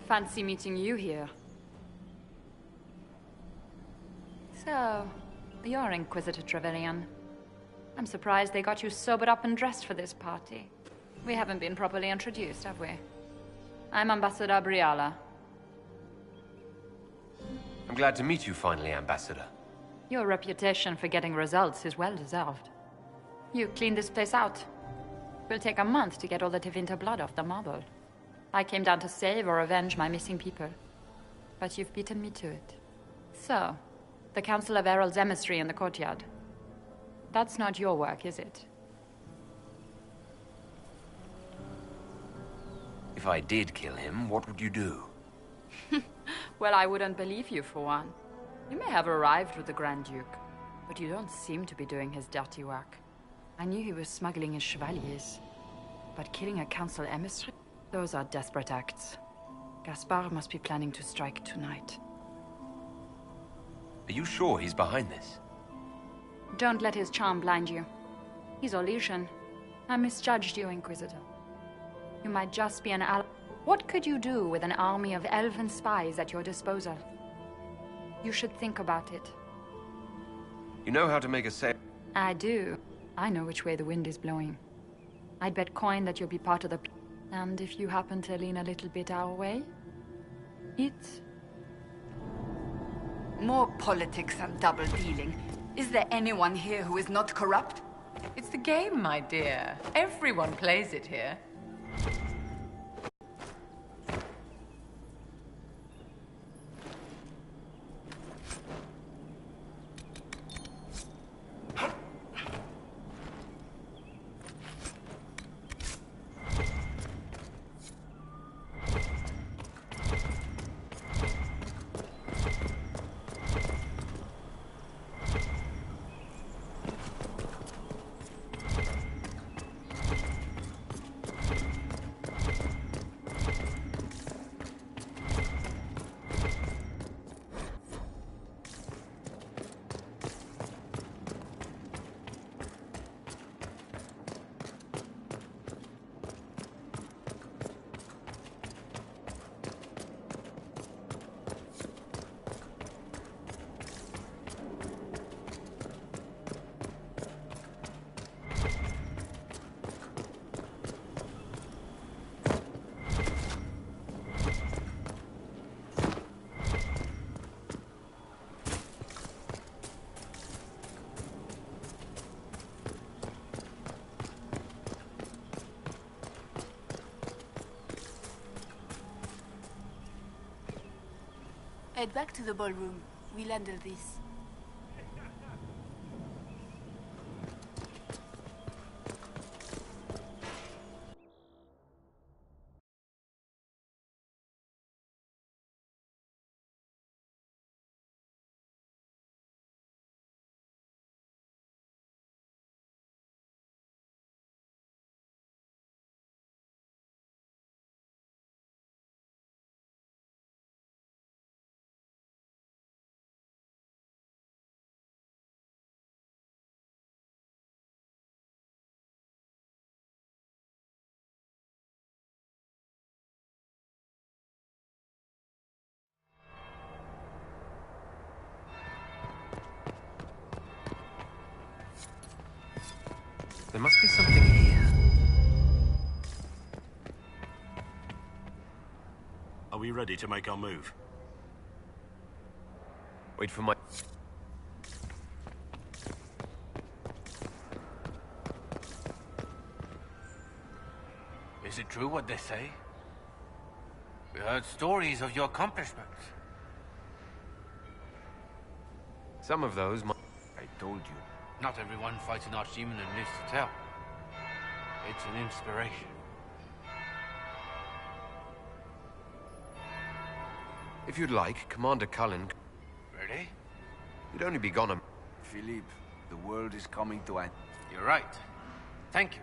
Fancy meeting you here. So, you're Inquisitor Trevelyan. I'm surprised they got you sobered up and dressed for this party. We haven't been properly introduced, have we? I'm Ambassador Briala. I'm glad to meet you finally, Ambassador. Your reputation for getting results is well deserved. You cleaned this place out. Will take a month to get all the Tevinter blood off the marble. I came down to save or avenge my missing people. But you've beaten me to it. So, the Council of Herald's emissary in the courtyard. That's not your work, is it? If I did kill him, what would you do? Well, I wouldn't believe you, for one. You may have arrived with the Grand Duke, but you don't seem to be doing his dirty work. I knew he was smuggling his chevaliers. But killing a council emissary? Those are desperate acts. Gaspard must be planning to strike tonight. Are you sure he's behind this? Don't let his charm blind you. He's Orlesian. I misjudged you, Inquisitor. You might just be an ally. What could you do with an army of elven spies at your disposal? You should think about it. You know how to make a sail? I do. I know which way the wind is blowing. I'd bet coin that you'll be part of the... And if you happen to lean a little bit our way, it's... More politics and double-dealing. Is there anyone here who is not corrupt? It's the game, my dear. Everyone plays it here. Head back to the ballroom. We'll handle this. There must be something here. Are we ready to make our move? Wait for my... Is it true what they say? We heard stories of your accomplishments. Some of those might... I told you. Not everyone fights an archdemon and lives to tell. It's an inspiration. If you'd like, Commander Cullen... Ready? You'd only be gone a... Philippe, the world is coming to an... You're right. Thank you,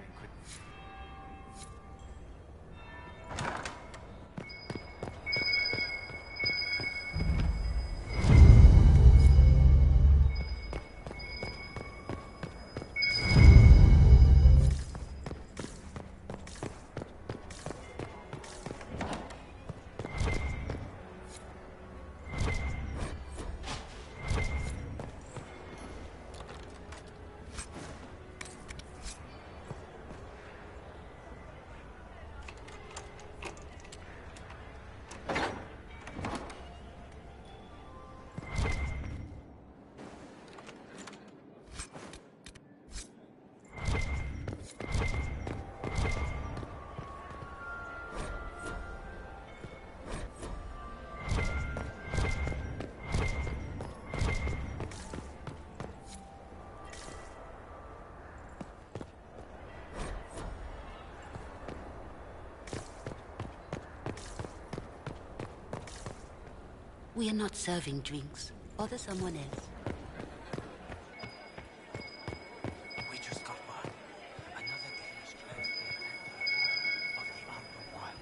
We are not serving drinks. Bother someone else. We just got word. Another Danish transfer of the Outer Wild.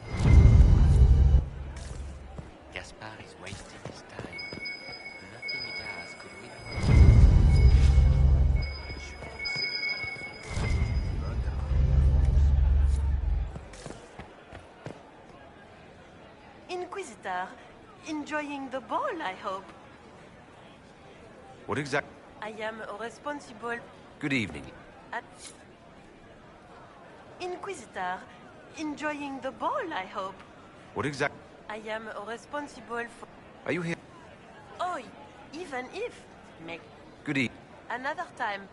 Gaspar is wasting his time. Nothing he does could win. Inquisitor, enjoying the ball, I hope. What exact? I am responsible Good evening. at... Inquisitor, enjoying the ball, I hope. What exact? I am responsible for... Are you here? Oh, even if... Make... Good evening. Another time.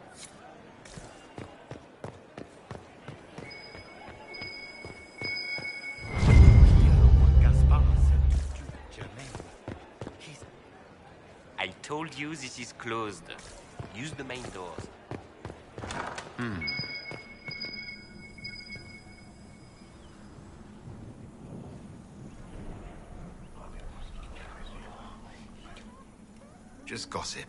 I told you this is closed. Use the main doors. Just gossip.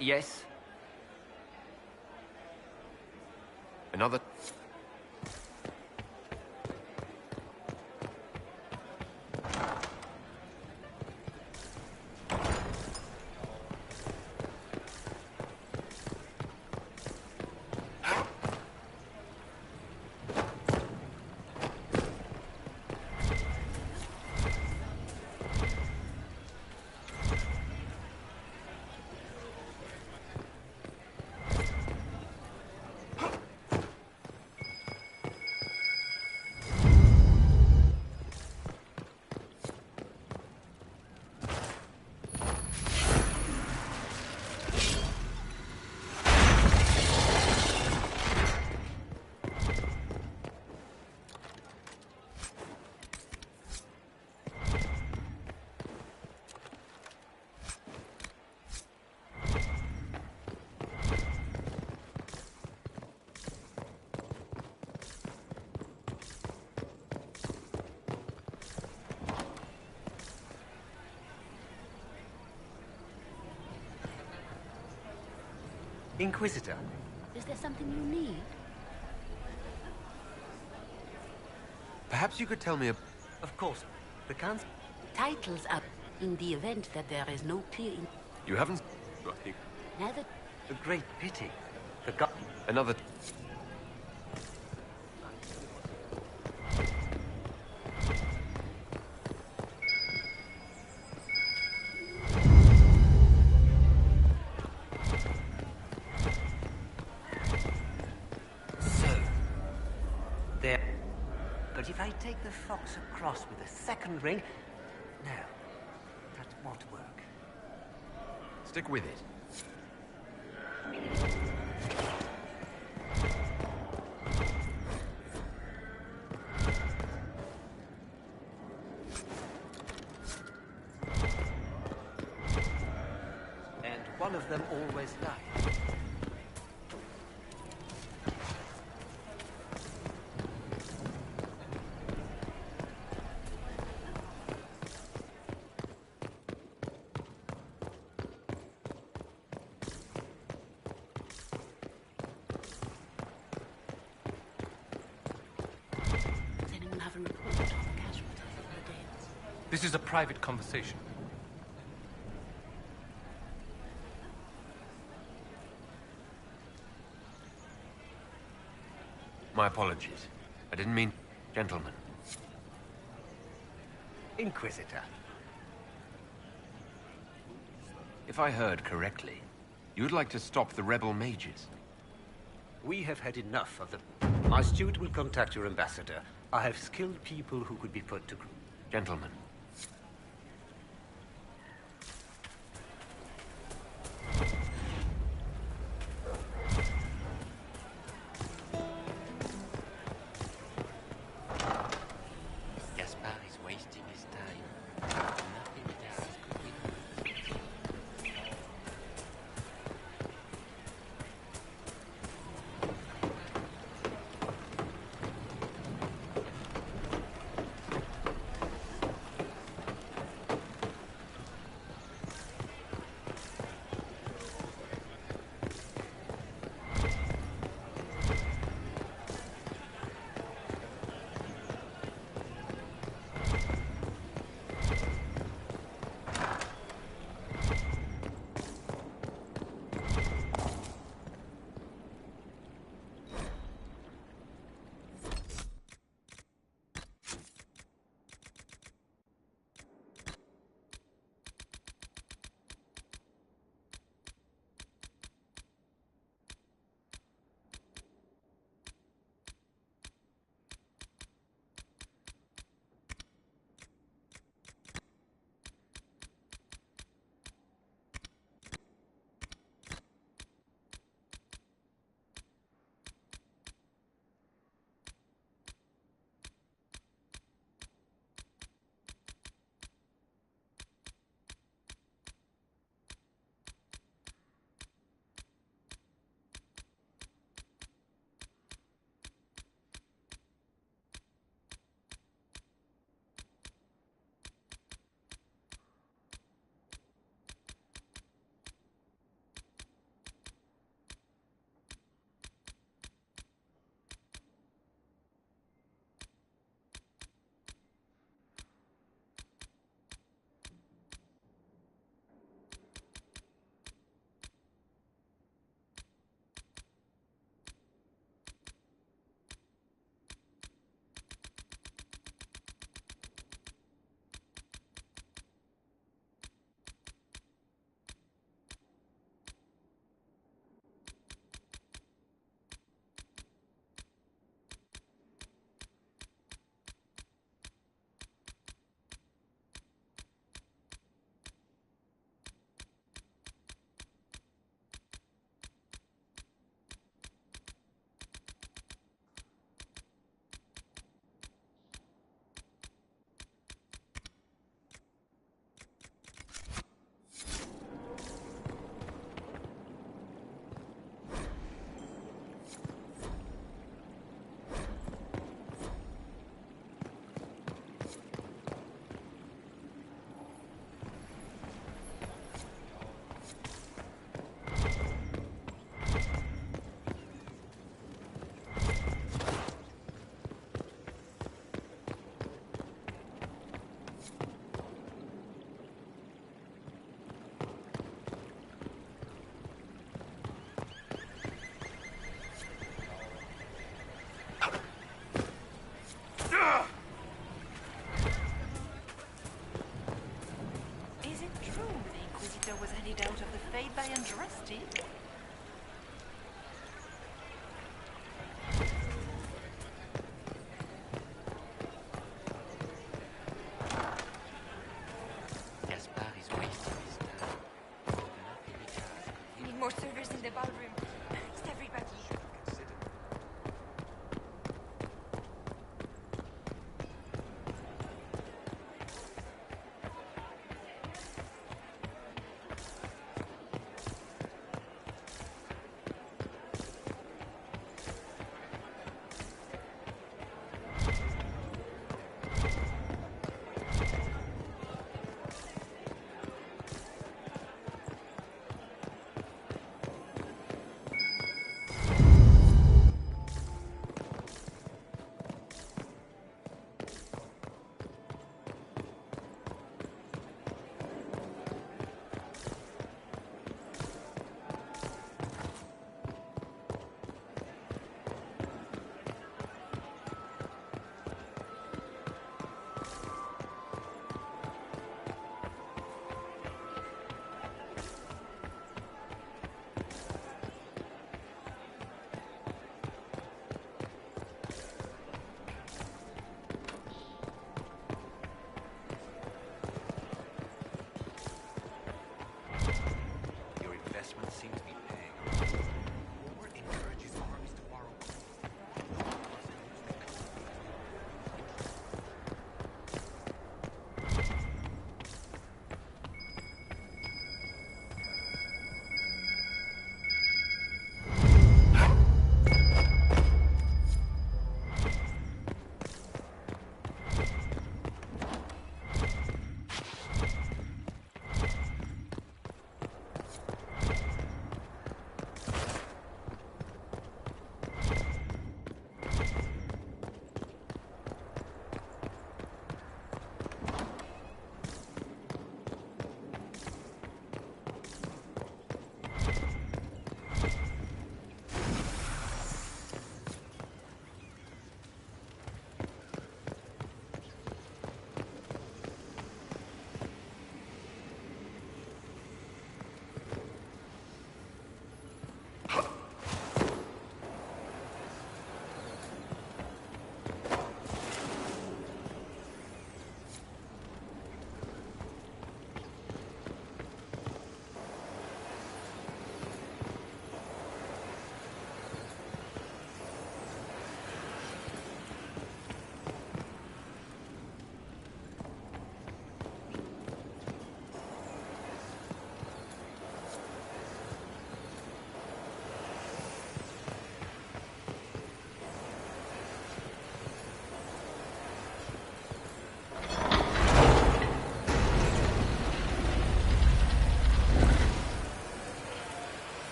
Yes? Another... Inquisitor. Is there something you need? Perhaps you could tell me a... Of course. The council... Titles up in the event that there is no clear... You haven't... Neither... A great pity. The god... Another... There. But if I take the fox across with a second ring... No. That won't work. Stick with it. And one of them always lies. This is a private conversation. My apologies. I didn't mean... Gentlemen. Inquisitor. If I heard correctly, you'd like to stop the rebel mages. We have had enough of them. My steward will contact your ambassador. I have skilled people who could be put to... Gentlemen. Gaspar is wasting his time. Nothing he does could win. More servers in the ballroom. It's everybody.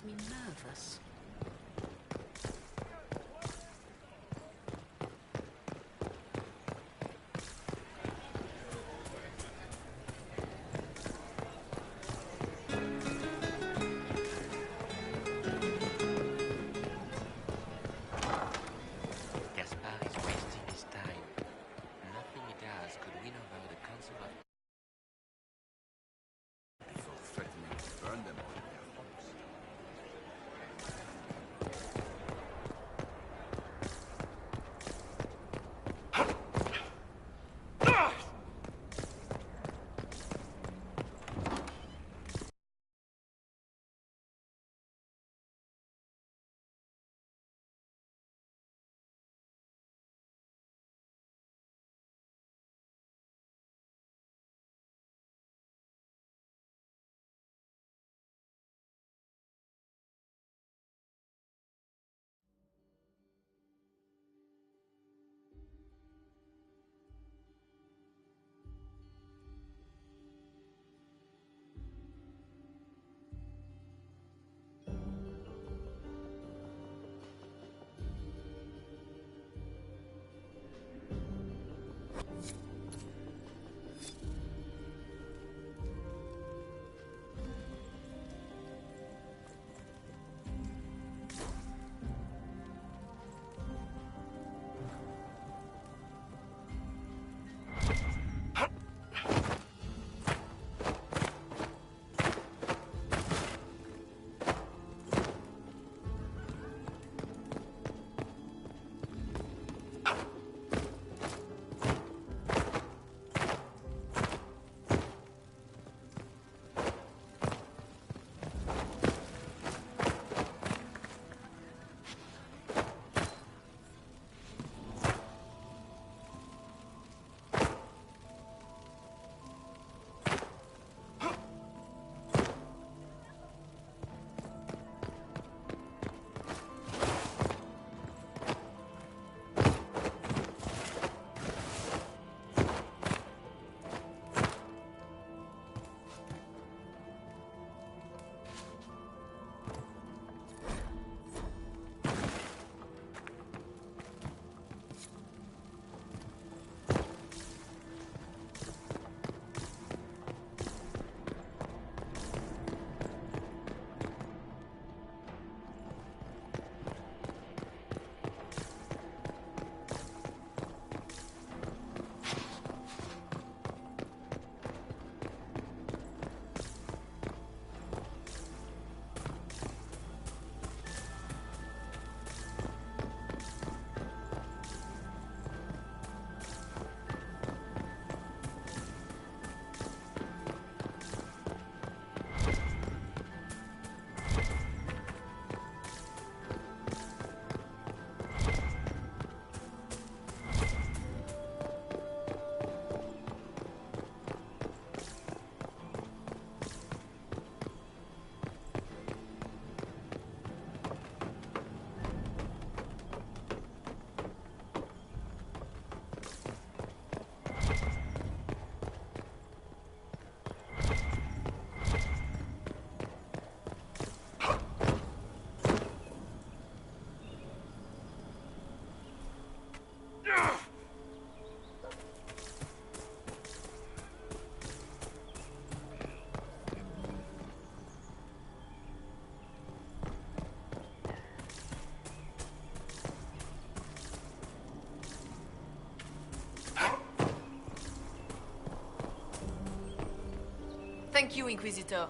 makes me nervous. Thank you, Inquisitor.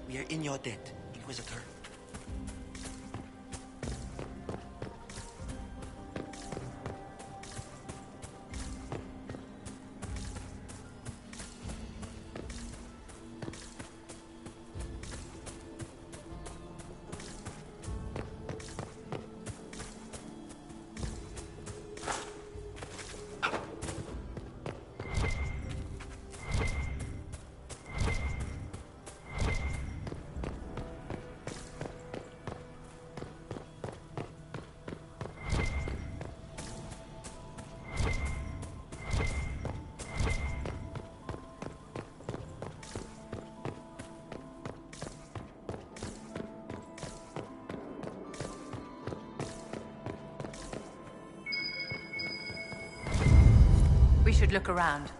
We are in your debt, Inquisitor. should look around.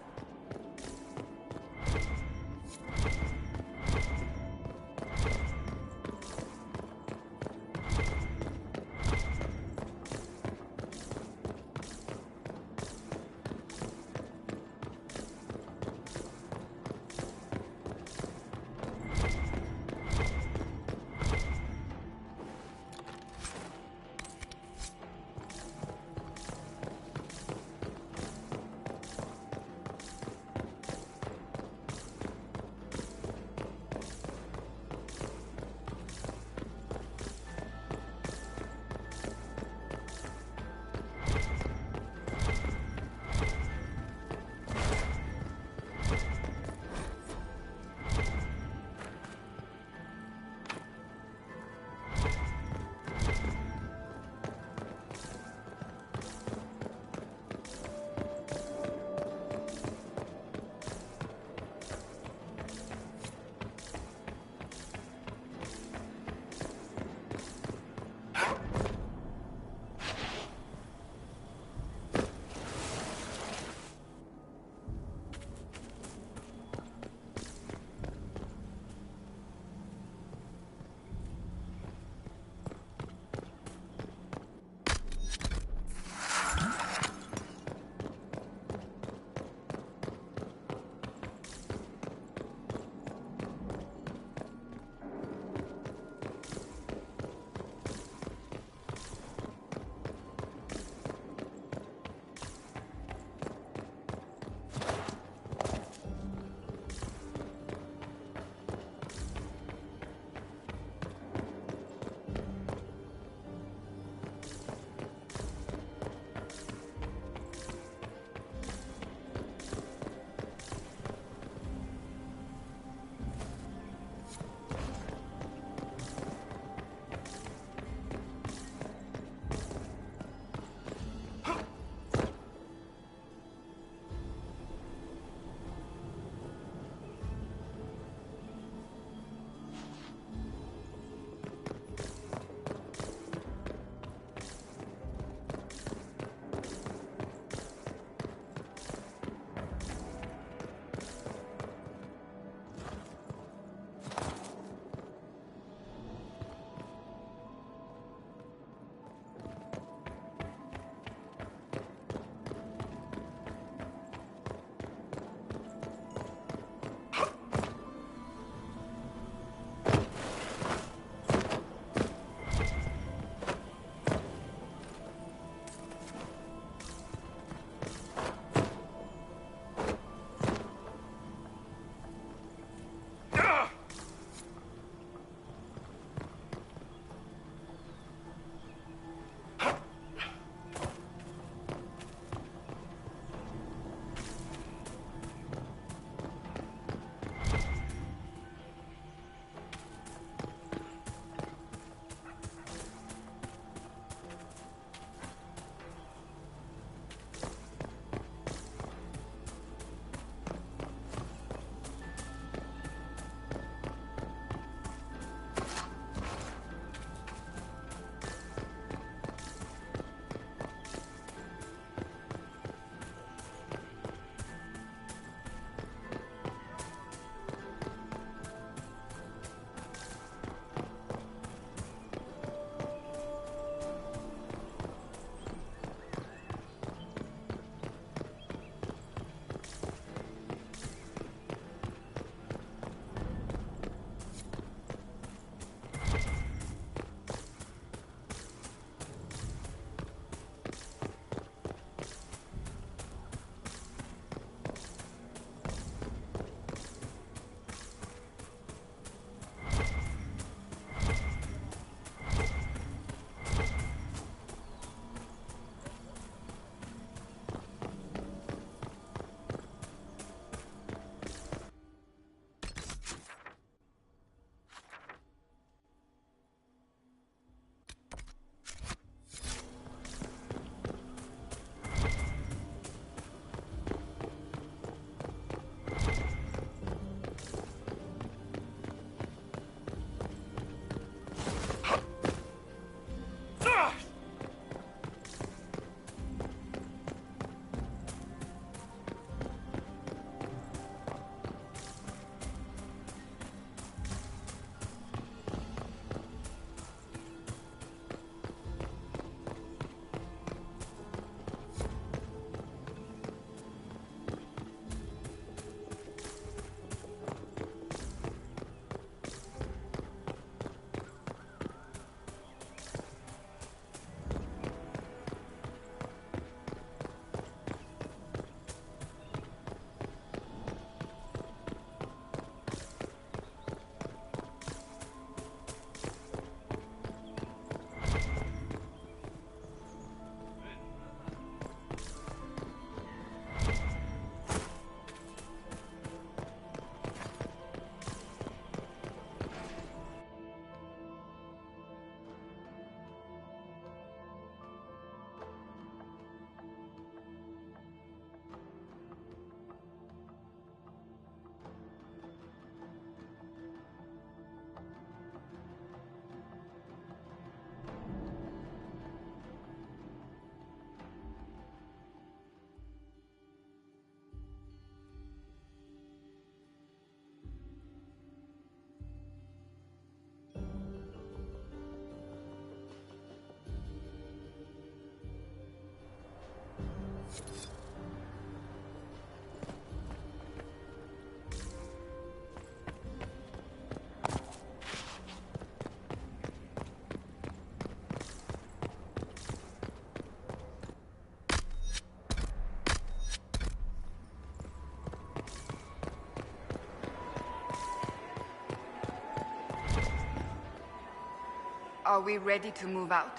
Are we ready to move out?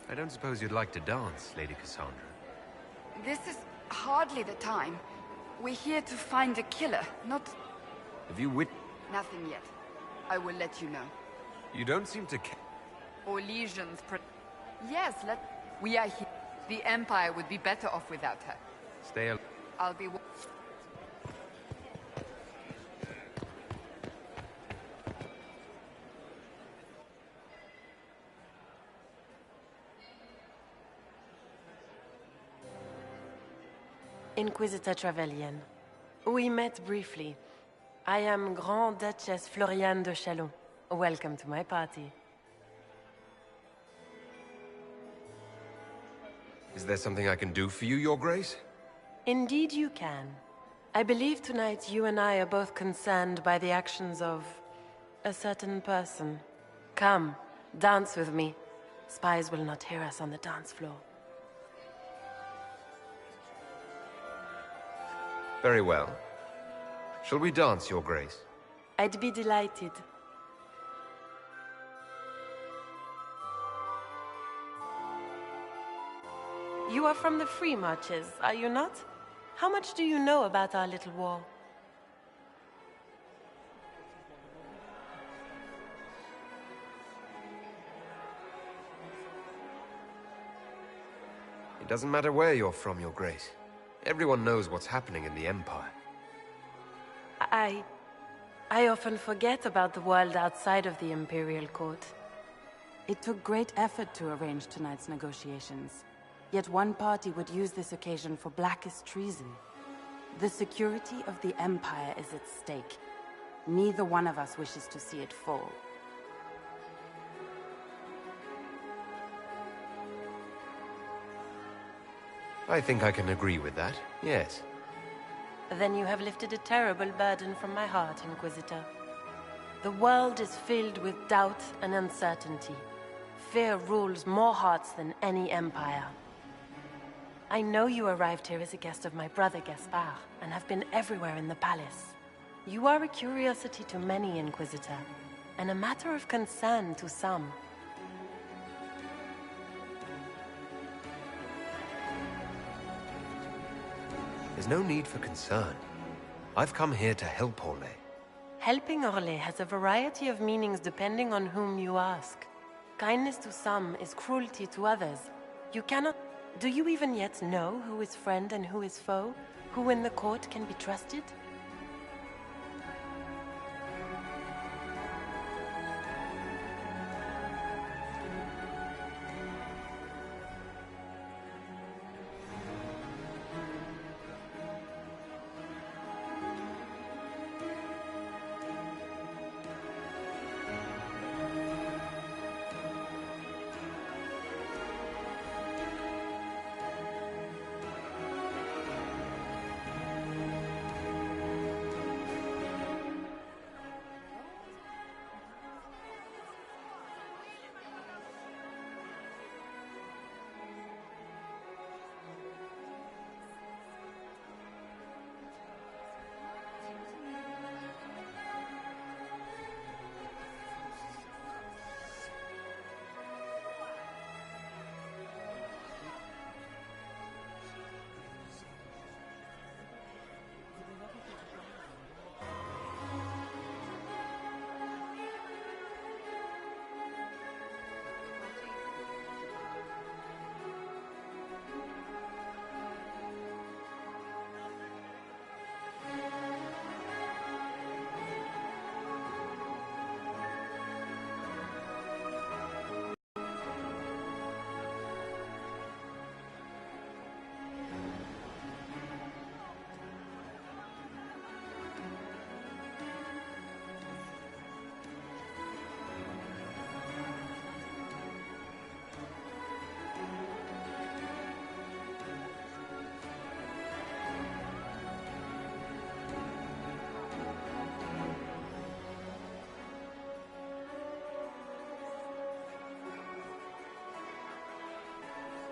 I don't suppose you'd like to dance, Lady Cassandra. This is hardly the time. We're here to find a killer, not... Have you Nothing yet. I will let you know. You don't seem to Or legions Yes, we are here. The Empire would be better off without her. Stay I'll be... Inquisitor Trevelyan. We met briefly. I am Grand Duchess Floriane de Chalon. Welcome to my party. Is there something I can do for you, Your Grace? Indeed you can. I believe tonight you and I are both concerned by the actions of a certain person. Come, dance with me. Spies will not hear us on the dance floor. Very well. Shall we dance, Your Grace? I'd be delighted. You are from the Free Marches, are you not? How much do you know about our little war? It doesn't matter where you're from, Your Grace. Everyone knows what's happening in the Empire. I often forget about the world outside of the Imperial Court. It took great effort to arrange tonight's negotiations. Yet one party would use this occasion for blackest treason. The security of the Empire is at stake. Neither one of us wishes to see it fall. I think I can agree with that, yes. Then you have lifted a terrible burden from my heart, Inquisitor. The world is filled with doubt and uncertainty. Fear rules more hearts than any empire. I know you arrived here as a guest of my brother Gaspard, and have been everywhere in the palace. You are a curiosity to many, Inquisitor, and a matter of concern to some. There's no need for concern. I've come here to help Orlais. Helping Orlais has a variety of meanings depending on whom you ask. Kindness to some is cruelty to others. You cannot... Do you even yet know who is friend and who is foe? Who in the court can be trusted?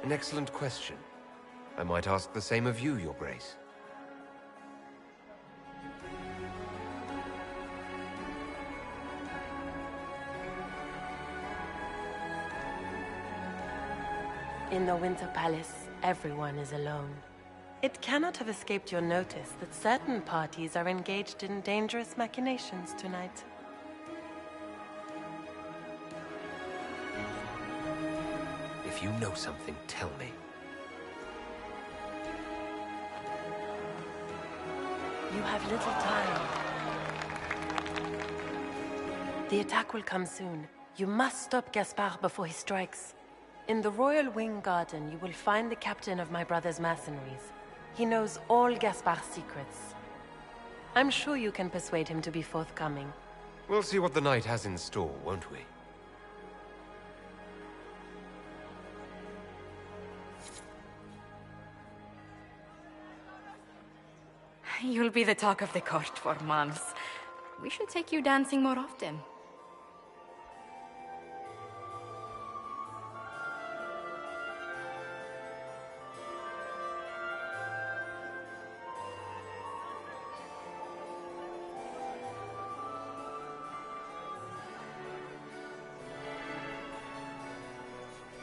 An excellent question. I might ask the same of you, Your Grace. In the Winter Palace, everyone is alone. It cannot have escaped your notice that certain parties are engaged in dangerous machinations tonight. If you know something, tell me. You have little time. The attack will come soon. You must stop Gaspard before he strikes. In the Royal Wing Garden, you will find the captain of my brother's mercenaries. He knows all Gaspard's secrets. I'm sure you can persuade him to be forthcoming. We'll see what the night has in store, won't we? You'll be the talk of the court for months. We should take you dancing more often.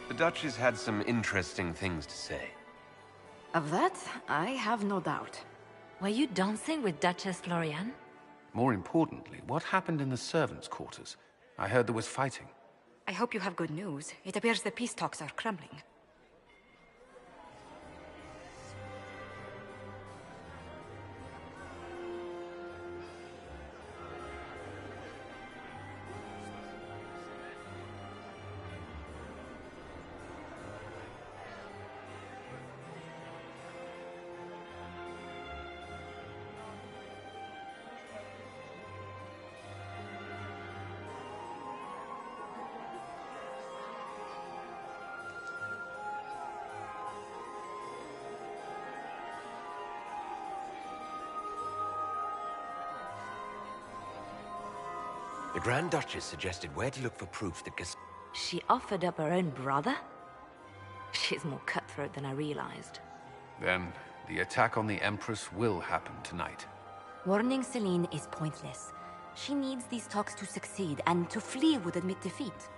The Duchess had some interesting things to say. Of that, I have no doubt. Were you dancing with Duchess Florian? More importantly, what happened in the servants' quarters? I heard there was fighting. I hope you have good news. It appears the peace talks are crumbling. The Grand Duchess suggested where to look for proof that She offered up her own brother? She's more cutthroat than I realized. Then, the attack on the Empress will happen tonight. Warning Celine is pointless. She needs these talks to succeed, and to flee would admit defeat.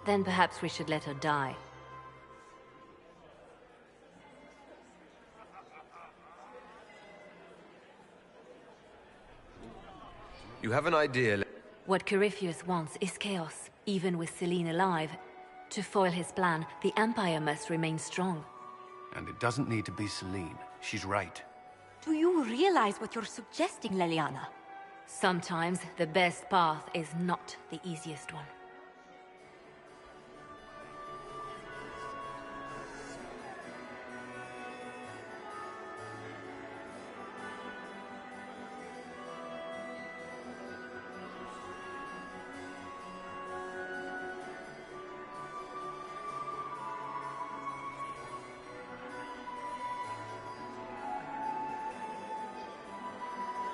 Then perhaps we should let her die. You have an idea? What Corypheus wants is chaos, even with Celine alive. To foil his plan, the Empire must remain strong. And it doesn't need to be Celine. She's right. Do you realize what you're suggesting, Leliana? Sometimes the best path is not the easiest one.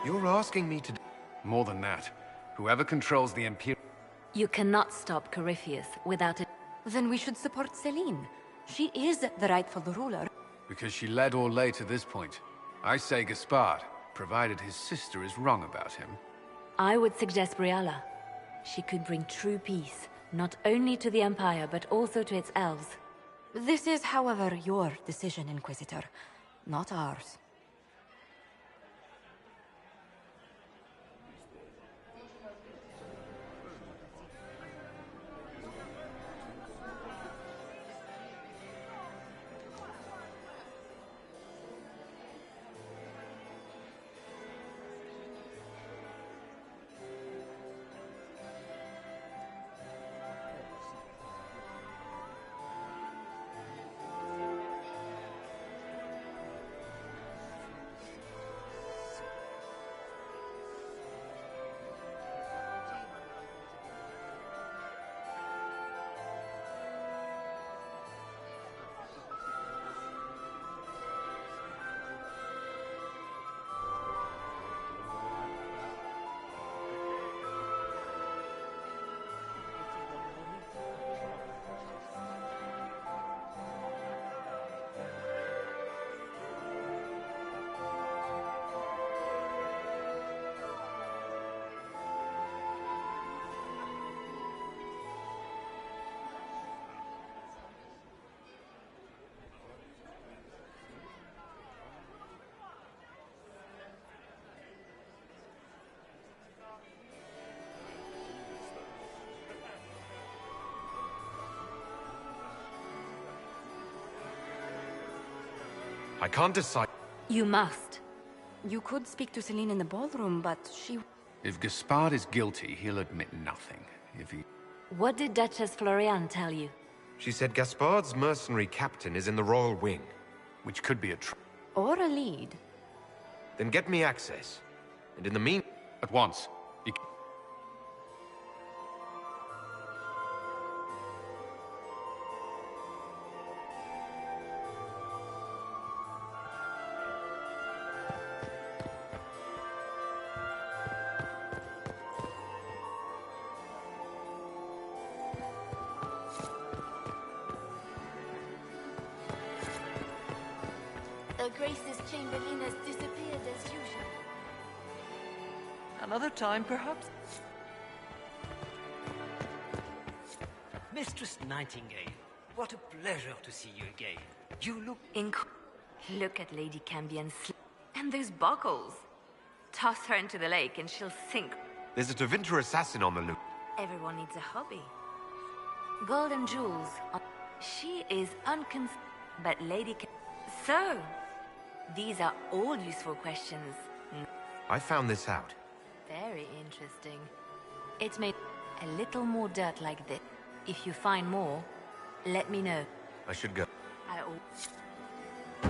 You're asking me to... More than that. Whoever controls the Imperial... You cannot stop Corypheus without it. Then we should support Celine. She is the rightful ruler. Because she led Orlais to this point. I say Gaspard, provided his sister is wrong about him. I would suggest Briala. She could bring true peace, not only to the Empire, but also to its elves. This is, however, your decision, Inquisitor, not ours. I can't decide. You must. You could speak to Celine in the ballroom, but she... If Gaspard is guilty, he'll admit nothing. If he... What did Duchess Floriane tell you? She said Gaspard's mercenary captain is in the Royal Wing. Which could be a Or a lead. Then get me access. And in the mean... At once. Her Grace's Chamberlain has disappeared as usual. Another time, perhaps? Mistress Nightingale, what a pleasure to see you again. You look... Look at Lady Cambion and those buckles. Toss her into the lake and she'll sink. There's a Tevinter assassin on the loose. Everyone needs a hobby. Gold and jewels. She is but Lady So, these are all useful questions. I found this out. Very interesting. It's made a little more dirt like this. If you find more, let me know. I should go. Does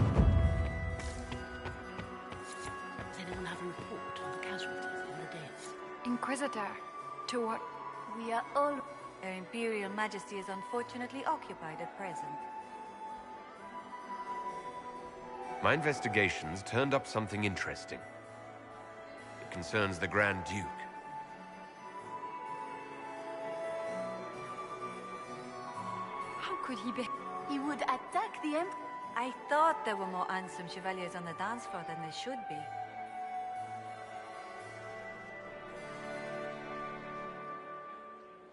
anyone have a report on the casualties in the dales? Inquisitor, to what? We are all... Her Imperial Majesty is unfortunately occupied at present. My investigations turned up something interesting. It concerns the Grand Duke. How could he be? He would attack the Emperor. I thought there were more handsome chevaliers on the dance floor than there should be.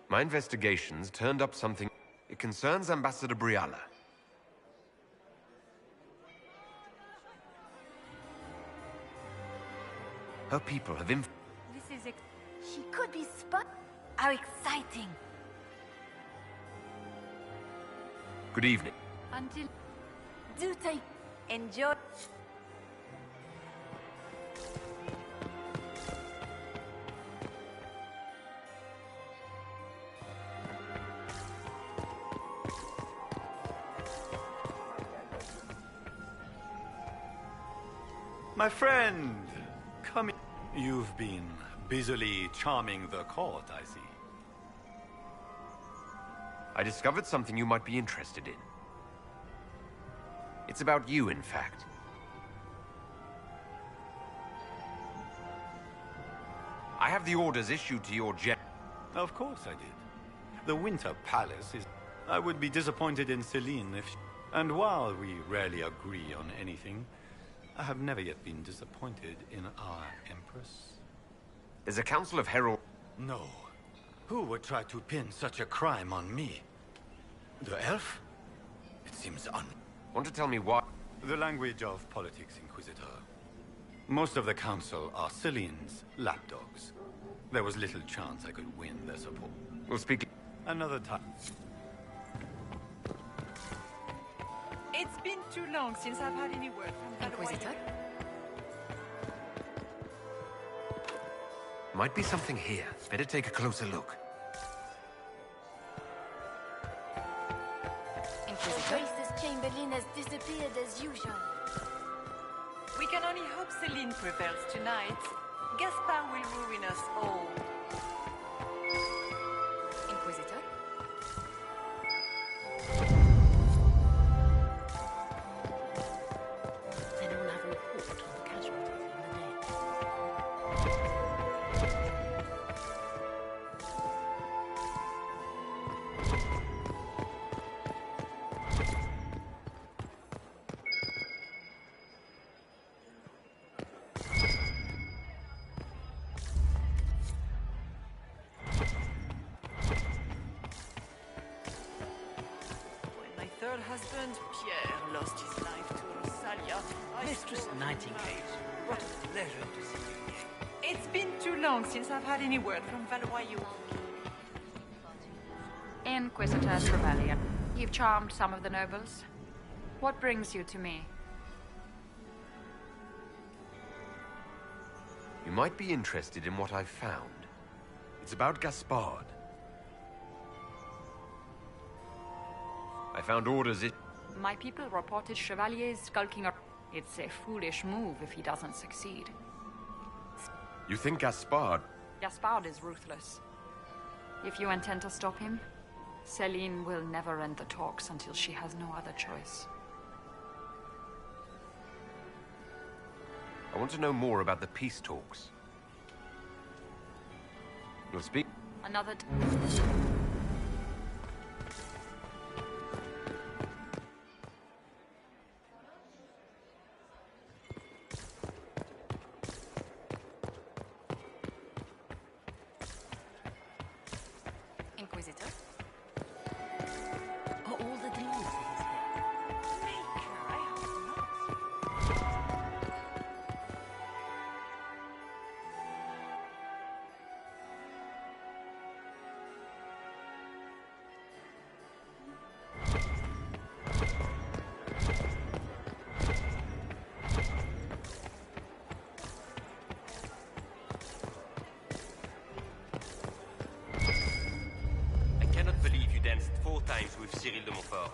My investigations turned up something. It concerns Ambassador Briala. Her people have This is She could be spot. How exciting! Good evening. Until... Do take... Enjoy... My friend, come in. You've been busily charming the court, I see. I discovered something you might be interested in. It's about you, in fact. I have the orders issued to your gen... Of course I did. The Winter Palace is... I would be disappointed in Celine if... And while we rarely agree on anything, I have never yet been disappointed in our Empress. There's a Council of Herald... No. Who would try to pin such a crime on me? The elf? It seems Want to tell me what? The language of politics, Inquisitor. Most of the Council are Celine's lapdogs. There was little chance I could win their support. We'll speak... Another time. It's been too long since I've had any word from Inquisitor? Might be something here. Better take a closer look. Grace's Chamberlain has disappeared as usual. We can only hope Celine prevails tonight. Gaspard will ruin us all. Inquisitor? Does anyone have a report on the casualties in the dales? My third husband, Pierre, lost his life to Rosalia. Mistress Nightingale, what a pleasure to see you again. It's been too long since I've had any word from Valois. Inquisitor Trevelyan, you've charmed some of the nobles. What brings you to me? You might be interested in what I've found. It's about Gaspard. I found orders it... My people reported Chevalier's skulking up. It's a foolish move if he doesn't succeed. You think Gaspard... Gaspard is ruthless. If you intend to stop him, Celine will never end the talks until she has no other choice. I want to know more about the peace talks. You'll speak... Another... Inquisitor? Are all the demons Maker, I hope not. I cannot believe you danced 4 times with Cyril de Montfort.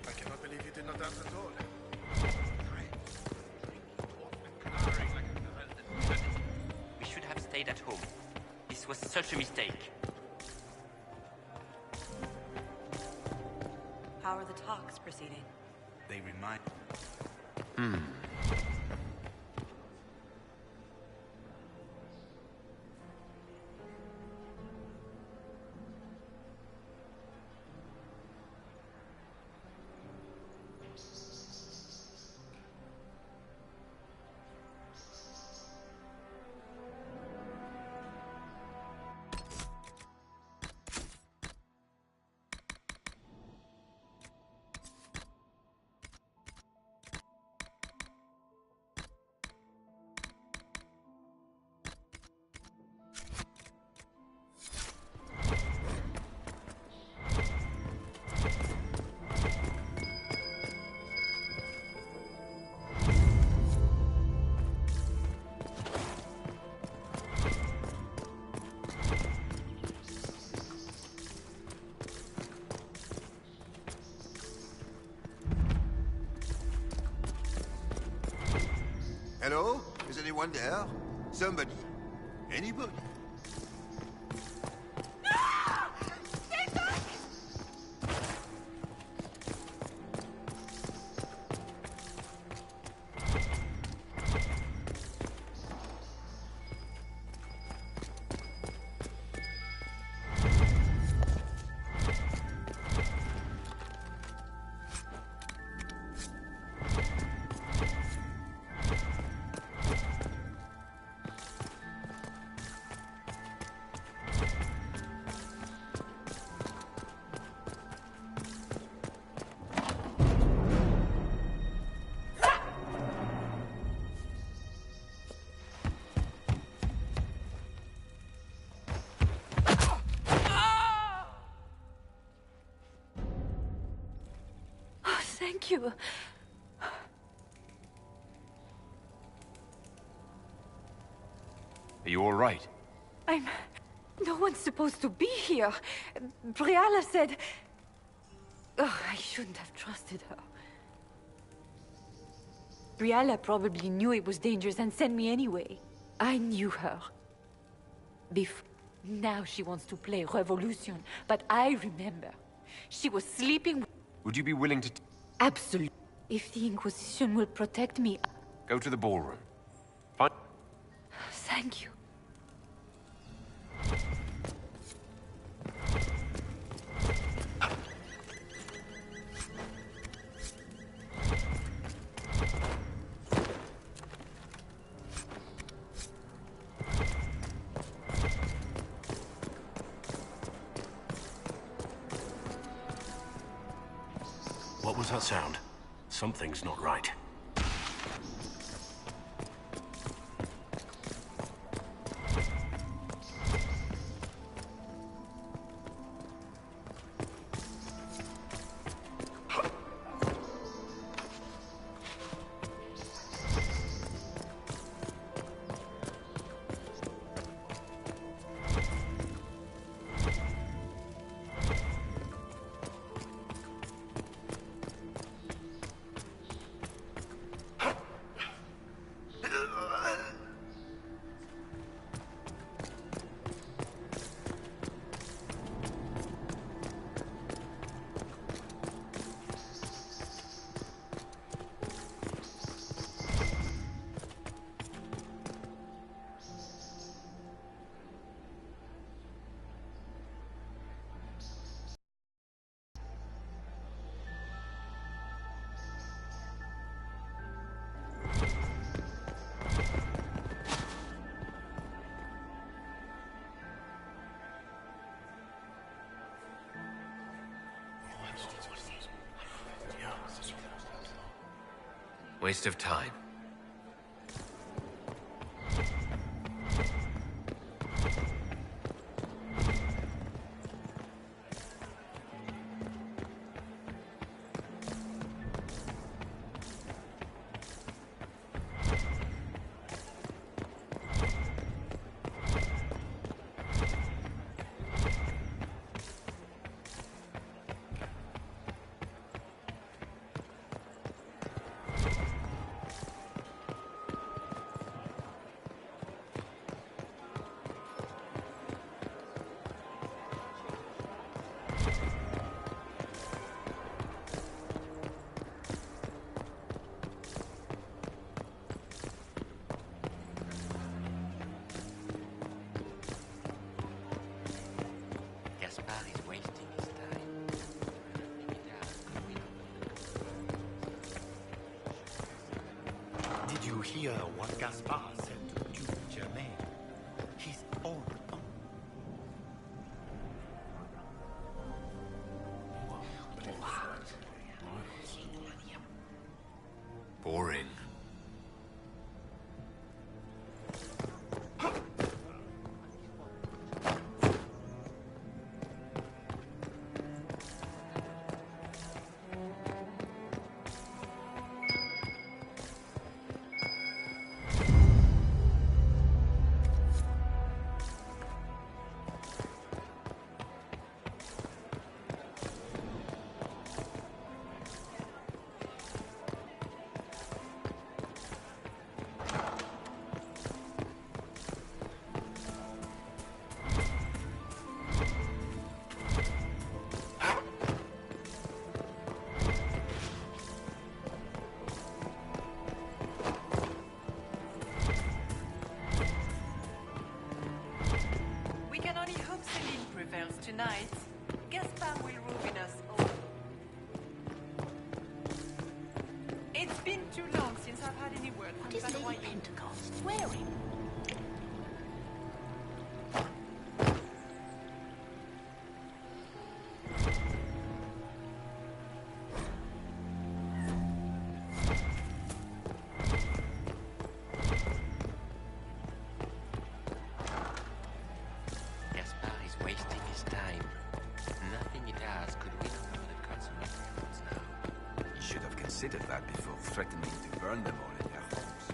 I cannot believe you did not dance at all. We should have stayed at home. This was such a mistake. How are the talks proceeding? They remind... Hello? Is anyone there? Somebody? Anybody? Thank you. Are you all right? No one's supposed to be here. Briala said... Oh, I shouldn't have trusted her. Briala probably knew it was dangerous and sent me anyway. I knew her. Now she wants to play revolution, but I remember. She was sleeping... Would you be willing to... Absolutely. If the Inquisition will protect me... Go to the ballroom. Find... Thank you. What was that sound? Something's not right. Waste of time. Gaspard is wasting his time. Did you hear what Gaspard said to Duke Germain? His own uncle. Boring. We can only hope Celine prevails tonight. Gaspard will ruin us all. It's been too long since I've had any word What from is Lady Valois. Pentecost wearing? Gaspard is wasting his time. Nothing he does could win over the Consummate now. You should have considered that before threatening to burn them all in their homes.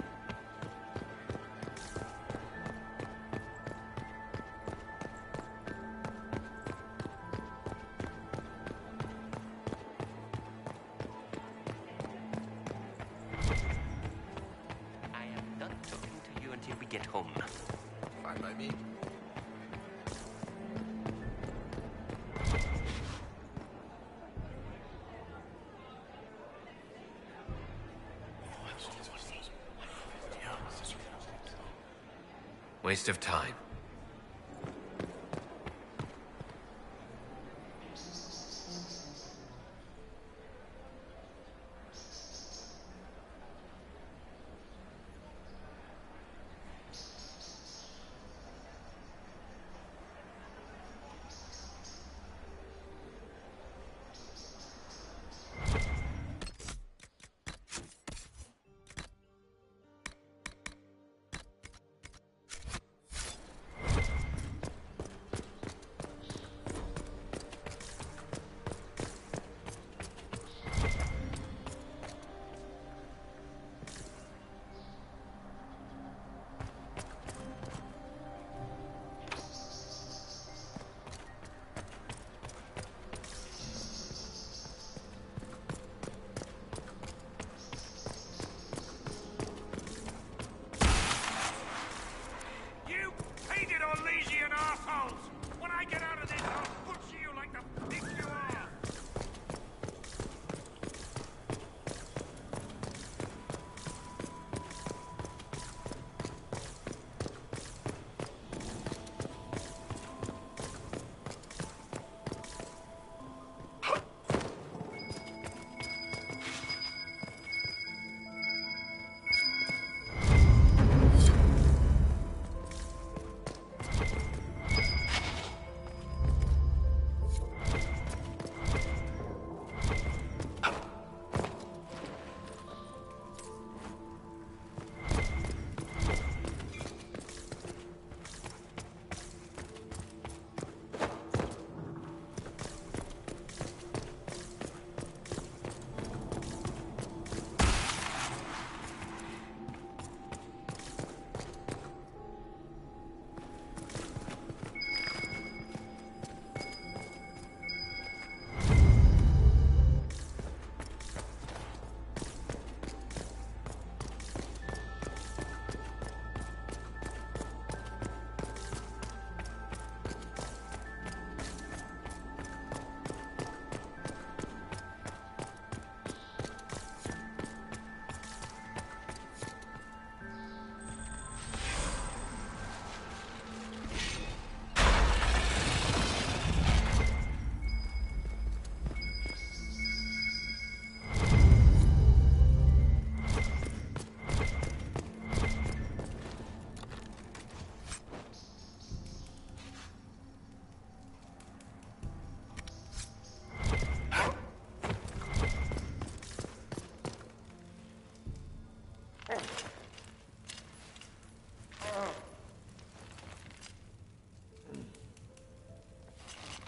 I am not talking to you until we get home. Fine by me. Waste of time.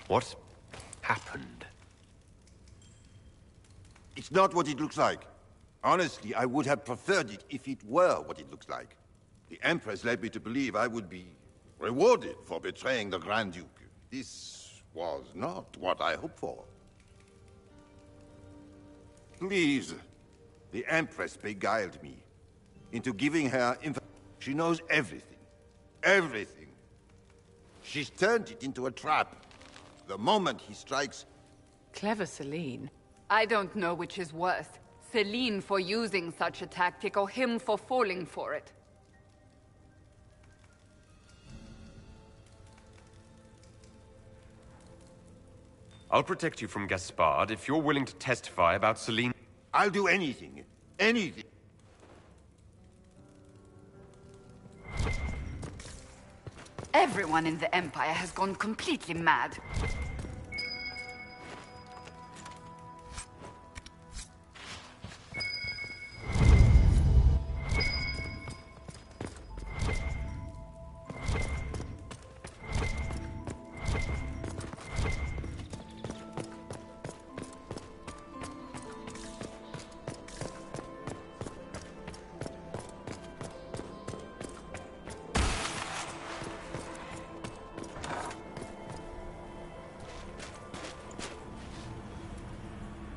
What happened? It's not what it looks like. Honestly, I would have preferred it if it were what it looks like. The Empress led me to believe I would be rewarded for betraying the Grand Duke. This was not what I hoped for. Please. The Empress beguiled me into giving her information. She knows everything. Everything. She's turned it into a trap. The moment he strikes... Clever Celine. I don't know which is worse. Celine for using such a tactic, or him for falling for it. I'll protect you from Gaspard if you're willing to testify about Celine. I'll do anything. Anything. Everyone in the Empire has gone completely mad.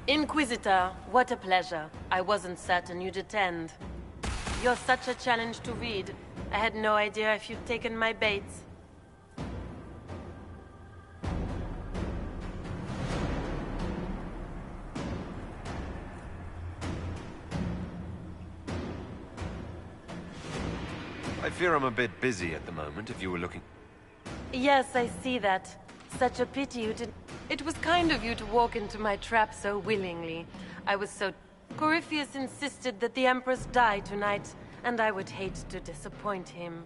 Inquisitor, what a pleasure. I wasn't certain you'd attend. You're such a challenge to read. I had no idea if you'd taken my bait. I fear I'm a bit busy at the moment, if you were looking... Yes, I see that. Such a pity you didn't... It was kind of you to walk into my trap so willingly. I was so... Corypheus insisted that the Empress die tonight, and I would hate to disappoint him.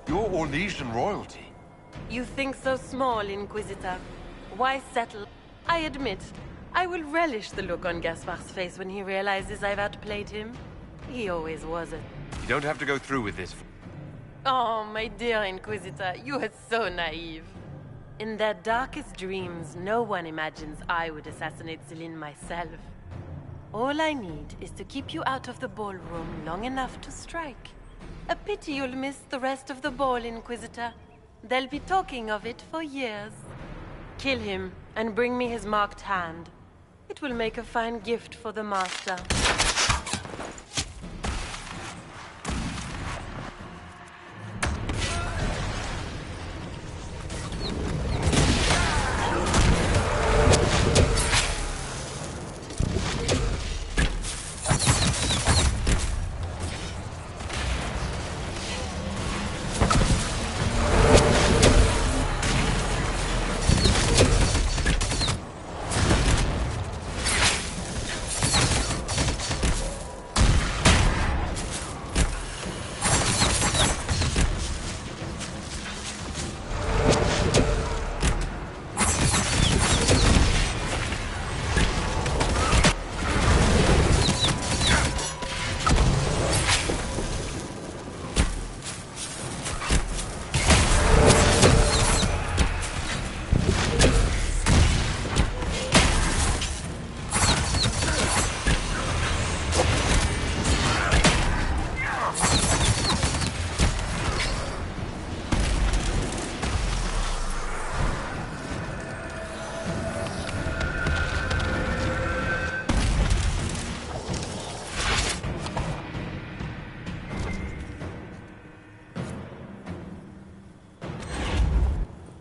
You're Orlesian royalty. You think so small, Inquisitor. Why settle? I admit, I will relish the look on Gaspard's face when he realizes I've outplayed him. He always was a... You don't have to go through with this. Oh, my dear Inquisitor, you are so naive. In their darkest dreams, no one imagines I would assassinate Celine myself. All I need is to keep you out of the ballroom long enough to strike. A pity you'll miss the rest of the ball, Inquisitor. They'll be talking of it for years. Kill him, and bring me his marked hand. It will make a fine gift for the Master.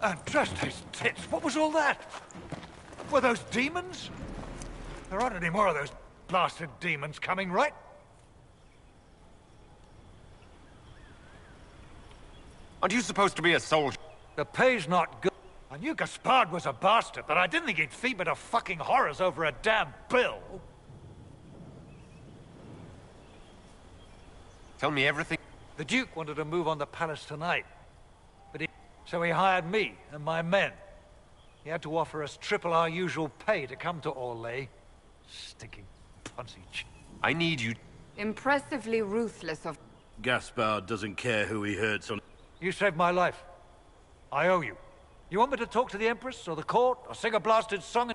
And trust his tits, what was all that? Were those demons? There aren't any more of those blasted demons coming, right? Aren't you supposed to be a soldier? The pay's not good. I knew Gaspard was a bastard, but I didn't think he'd feed me to fucking horrors over a damn bill. Tell me everything. The Duke wanted to move on the palace tonight. So he hired me and my men. He had to offer us triple our usual pay to come to Orlais. Stinking punsy. I need you. Impressively ruthless of... Gaspard doesn't care who he hurts on... You saved my life. I owe you. You want me to talk to the Empress, or the court, or sing a blasted song?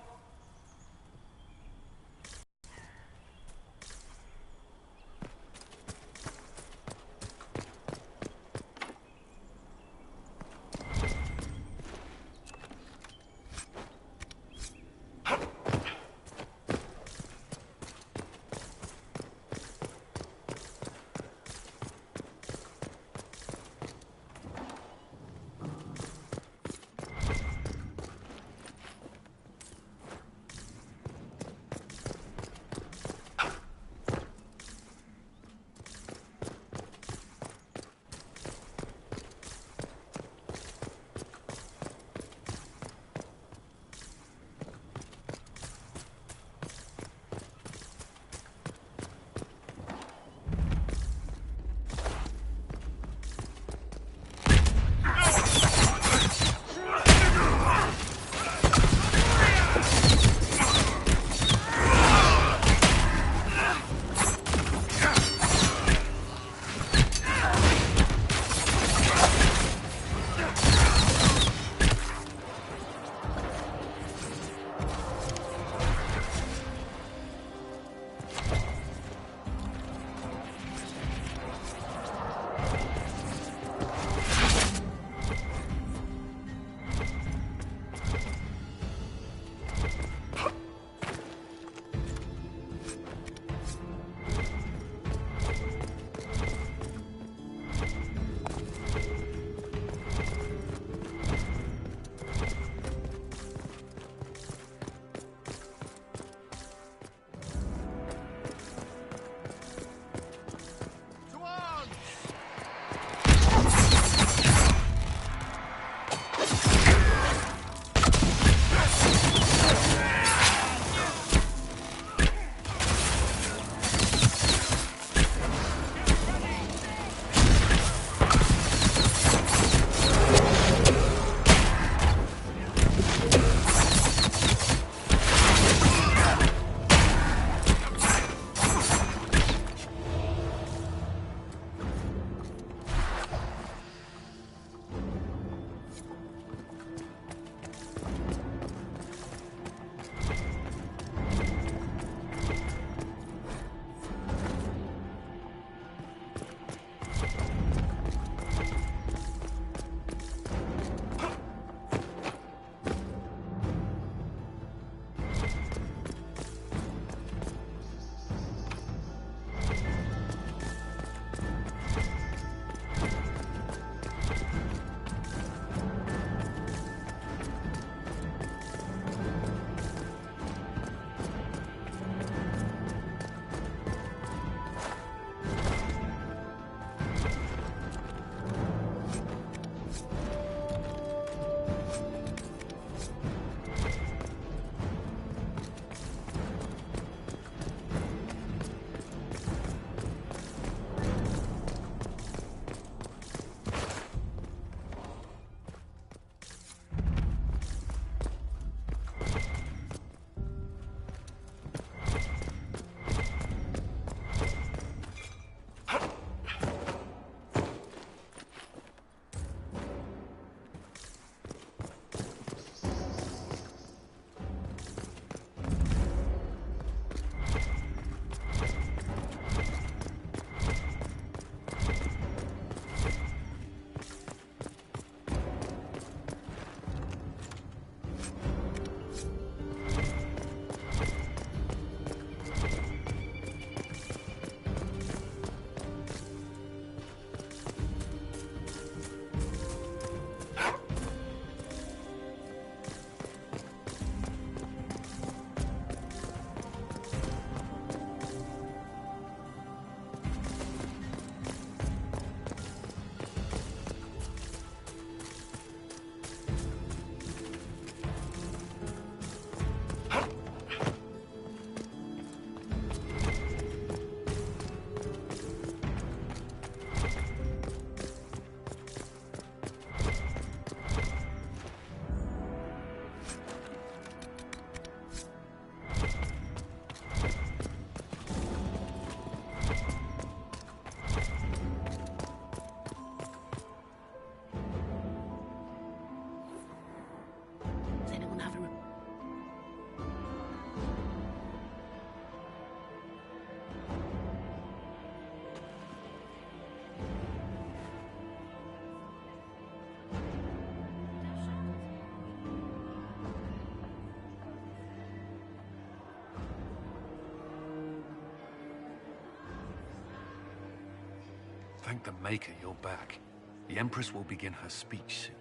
Thank the Maker you're back. The Empress will begin her speech soon.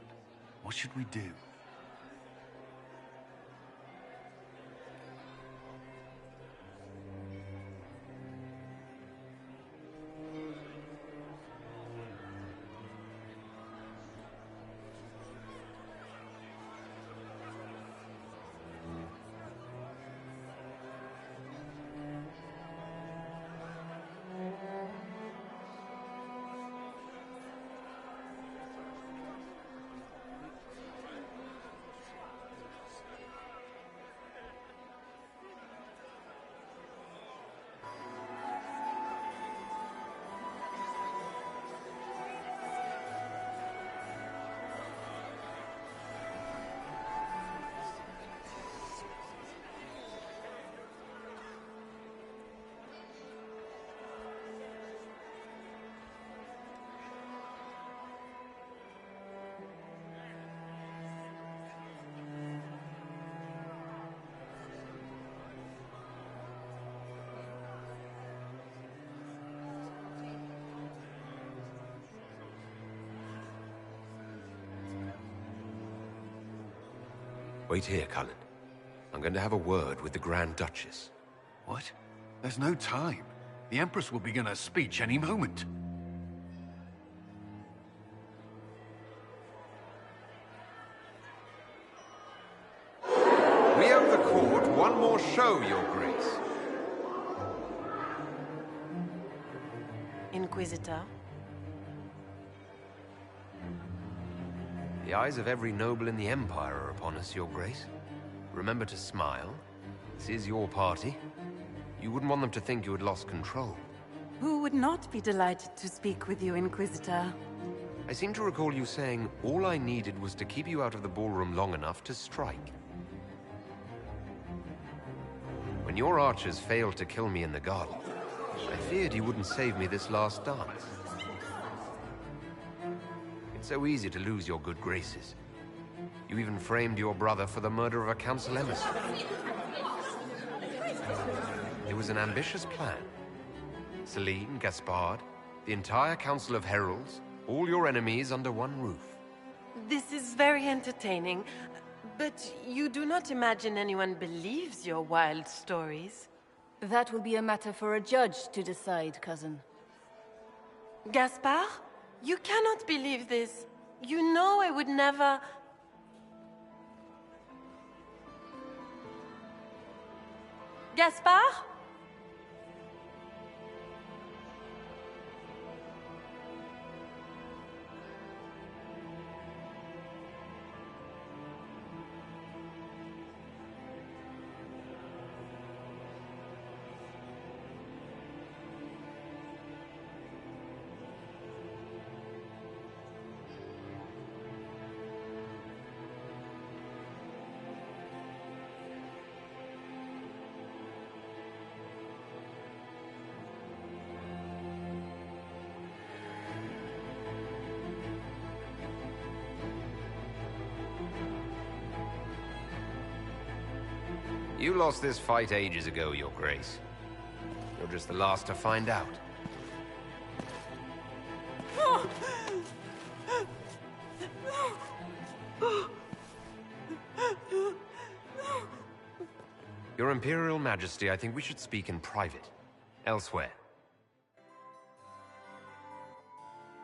What should we do? Wait here, Cullen. I'm going to have a word with the Grand Duchess. What? There's no time. The Empress will begin her speech any moment. We owe the court one more show, Your Grace. Inquisitor. The eyes of every noble in the Empire are upon us, Your Grace. Remember to smile. This is your party. You wouldn't want them to think you had lost control. Who would not be delighted to speak with you, Inquisitor? I seem to recall you saying all I needed was to keep you out of the ballroom long enough to strike. When your archers failed to kill me in the garden, I feared you wouldn't save me this last dance. It's so easy to lose your good graces. You even framed your brother for the murder of a council emissary. It was an ambitious plan. Celine, Gaspard, the entire Council of Heralds, all your enemies under one roof. This is very entertaining, but you do not imagine anyone believes your wild stories? That will be a matter for a judge to decide, cousin. Gaspard? You cannot believe this. You know I would never... Gaspard? You lost this fight ages ago, Your Grace. You're just the last to find out. Your Imperial Majesty, I think we should speak in private. Elsewhere.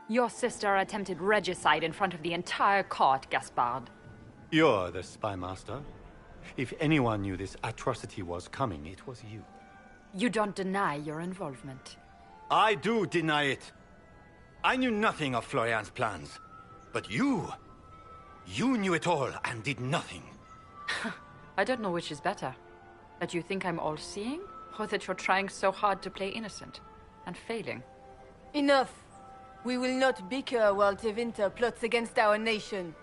Your sister attempted regicide in front of the entire court, Gaspard. You're the spy master. If anyone knew this atrocity was coming, it was you. You don't deny your involvement. I do deny it. I knew nothing of Florian's plans. But you knew it all and did nothing. I don't know which is better. That you think I'm all-seeing, or that you're trying so hard to play innocent and failing? Enough! We will not bicker while Tevinter plots against our nation.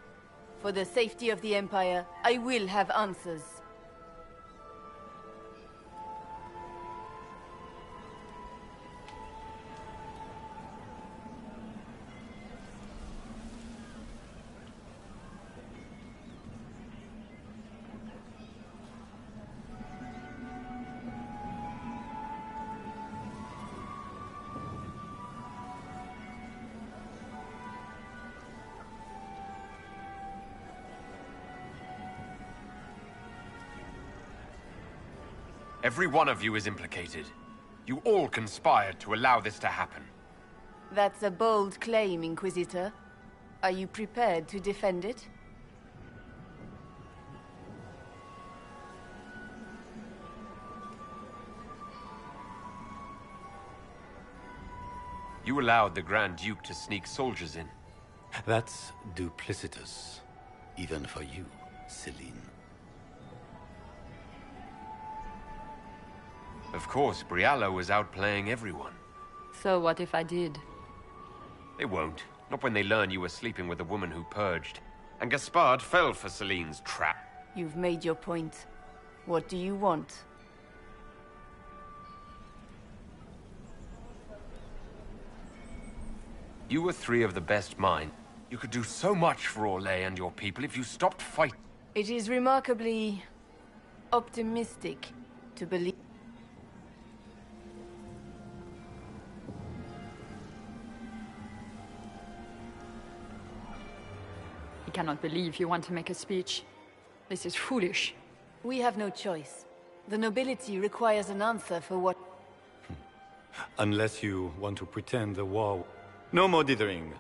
For the safety of the Empire, I will have answers. Every one of you is implicated. You all conspired to allow this to happen. That's a bold claim, Inquisitor. Are you prepared to defend it? You allowed the Grand Duke to sneak soldiers in. That's duplicitous. Even for you, Celine. Of course, Brialla was outplaying everyone. So what if I did? They won't. Not when they learn you were sleeping with a woman who purged. And Gaspard fell for Celine's trap. You've made your point. What do you want? You were three of the best minds. You could do so much for Orlais and your people if you stopped fighting. It is remarkably optimistic to believe. I cannot believe you want to make a speech. This is foolish. We have no choice. The nobility requires an answer for what... Unless you want to pretend the war... No more dithering.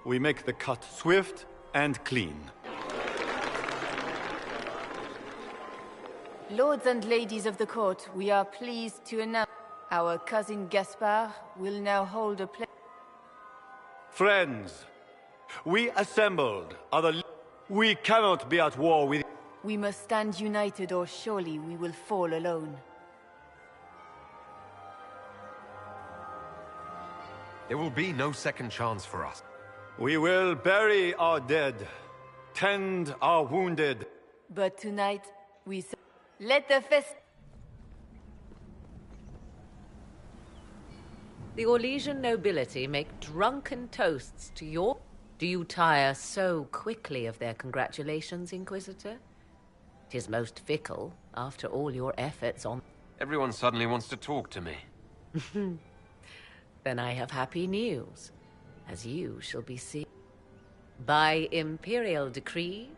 We make the cut swift and clean. Lords and ladies of the court, we are pleased to announce our cousin Gaspard will now hold a place. Friends, we assembled are the... We cannot be at war with... We must stand united or surely we will fall alone. There will be no second chance for us. We will bury our dead, tend our wounded. But tonight, we... Let the fest... The Orlesian nobility make drunken toasts to your... Do you tire so quickly of their congratulations, Inquisitor? 'Tis most fickle, after all your efforts on... Everyone suddenly wants to talk to me. Then I have happy news, as you shall be seen. By imperial decree,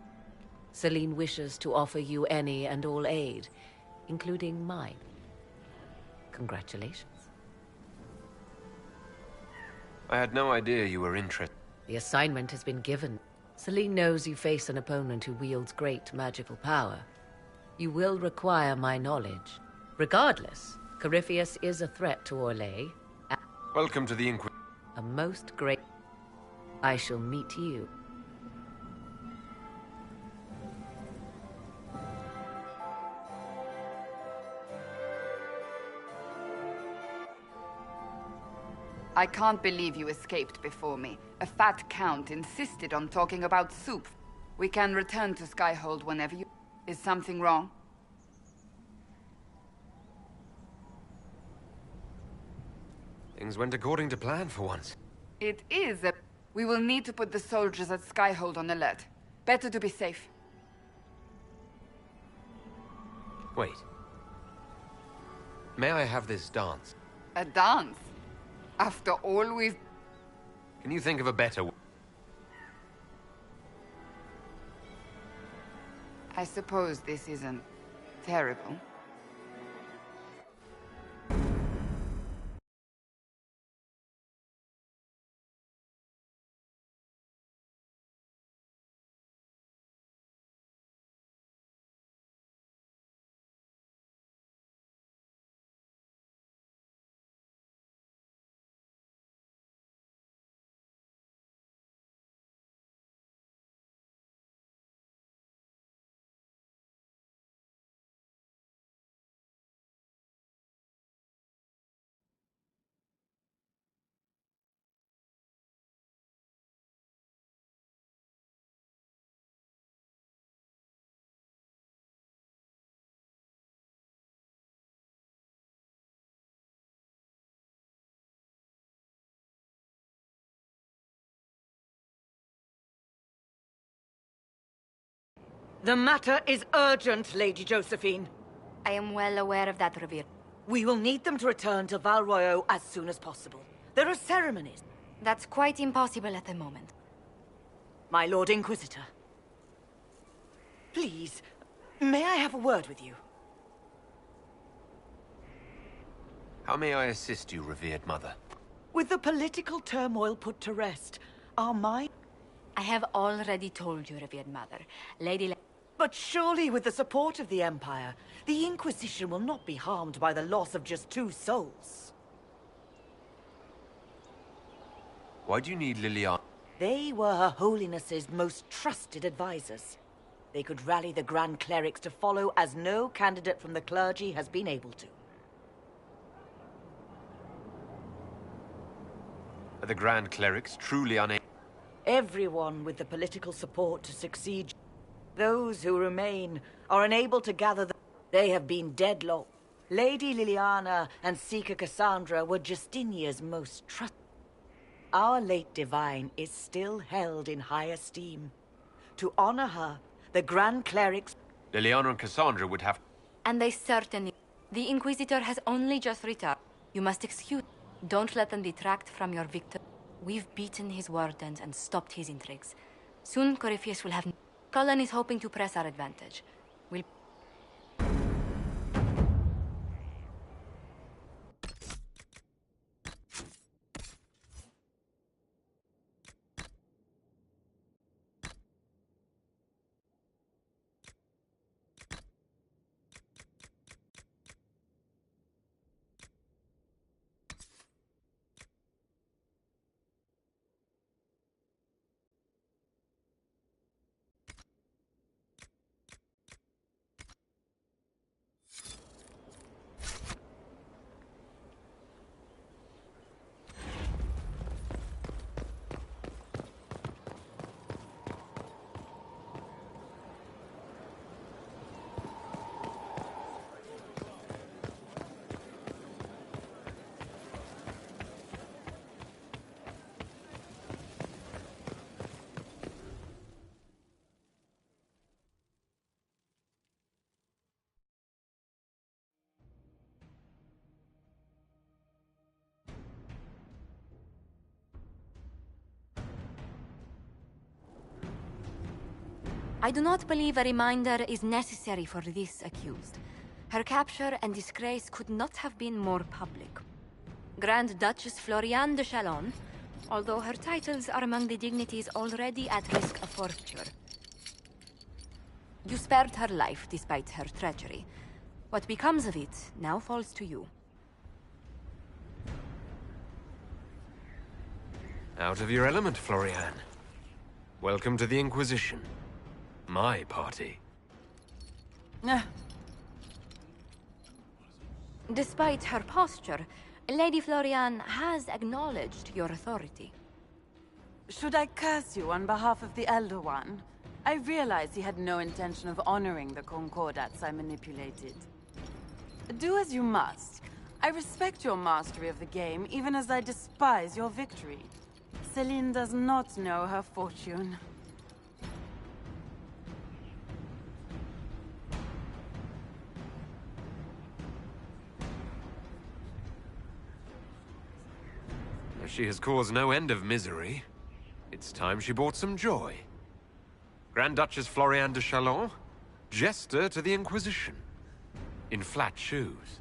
Celine wishes to offer you any and all aid, including mine. Congratulations. I had no idea you were interested. The assignment has been given. Celine knows you face an opponent who wields great magical power. You will require my knowledge. Regardless, Corypheus is a threat to Orlais. Welcome to the Inquisition. A most great... I shall meet you. I can't believe you escaped before me. A fat count insisted on talking about soup. We can return to Skyhold whenever you... Is something wrong? Things went according to plan for once. It is a... We will need to put the soldiers at Skyhold on alert. Better to be safe. Wait. May I have this dance? A dance? After all we've... Can you think of a better... I suppose this isn't terrible. The matter is urgent, Lady Josephine. I am well aware of that, Revere. We will need them to return to Val Royeaux as soon as possible. There are ceremonies. That's quite impossible at the moment. My Lord Inquisitor. Please, may I have a word with you? How may I assist you, revered mother? With the political turmoil put to rest, our mind... I have already told you, revered mother. Lady... But surely with the support of the Empire, the Inquisition will not be harmed by the loss of just 2 souls. Why do you need Liliana? They were Her Holiness's most trusted advisors. They could rally the Grand Clerics to follow as no candidate from the clergy has been able to. Are the Grand Clerics truly unable? Everyone with the political support to succeed. Those who remain are unable to gather They have been deadlocked. Lady Liliana and Seeker Cassandra were Justinia's most trusted. Our late divine is still held in high esteem. To honor her, the Grand Clerics... Liliana and Cassandra would have... And they certainly... The Inquisitor has only just returned. You must excuse... Don't let them detract from your victor. We've beaten his wardens and stopped his intrigues. Soon Corypheus will have... Cullen is hoping to press our advantage. We'll... I do not believe a reminder is necessary for this accused. Her capture and disgrace could not have been more public. Grand Duchess Floriane de Chalon, although her titles are among the dignities already at risk of forfeiture. You spared her life despite her treachery. What becomes of it now falls to you. Out of your element, Floriane. Welcome to the Inquisition. My party. Despite her posture, Lady Floriane has acknowledged your authority. Should I curse you on behalf of the Elder One? I realize he had no intention of honoring the concordats I manipulated. Do as you must. I respect your mastery of the game, even as I despise your victory. Celine does not know her fortune. She has caused no end of misery. It's time she brought some joy. Grand Duchess Floriane de Chalon, jester to the Inquisition. In flat shoes.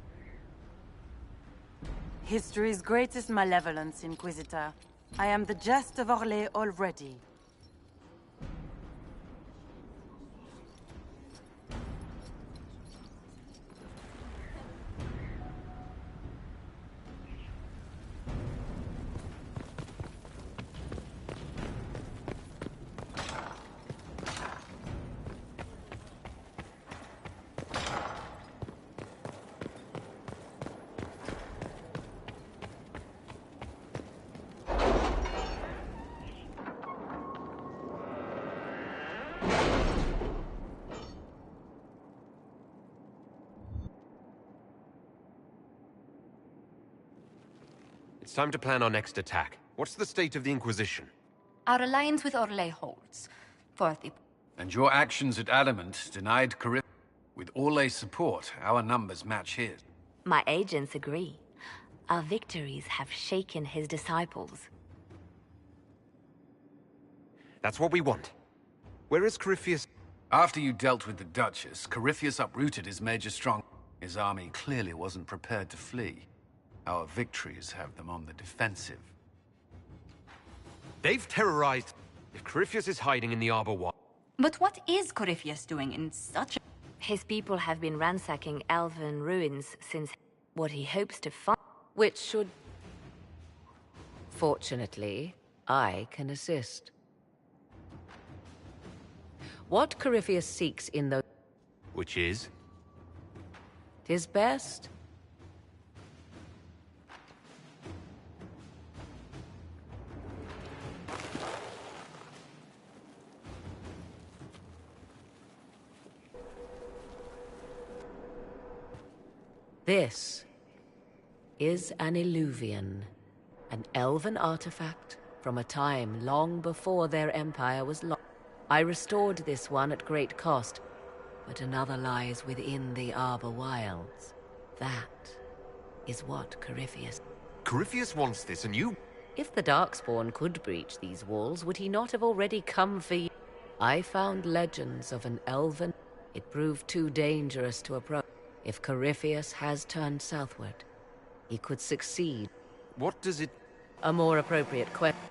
History's greatest malevolence, Inquisitor. I am the jest of Orlais already. It's time to plan our next attack. What's the state of the Inquisition? Our alliance with Orlais holds. For the... And your actions at Adamant denied Corypheus. With Orlais' support, our numbers match his. My agents agree. Our victories have shaken his disciples. That's what we want. Where is Corypheus? After you dealt with the Duchess, Corypheus uprooted his major strong. His army clearly wasn't prepared to flee. Our victories have them on the defensive. They've terrorized... If Corypheus is hiding in the Arbor Wild... But what is Corypheus doing in such a... His people have been ransacking elven ruins since what he hopes to find... Which should... Fortunately, I can assist. What Corypheus seeks in those... Which is? 'Tis best. This is an illuvian, an elven artifact from a time long before their empire was lost. I restored this one at great cost, but another lies within the Arbor Wilds. That is what Corypheus... Corypheus wants this, and you... If the Darkspawn could breach these walls, would he not have already come for you? I found legends of an elven... It proved too dangerous to approach. If Corypheus has turned southward, he could succeed. What does it... A more appropriate question.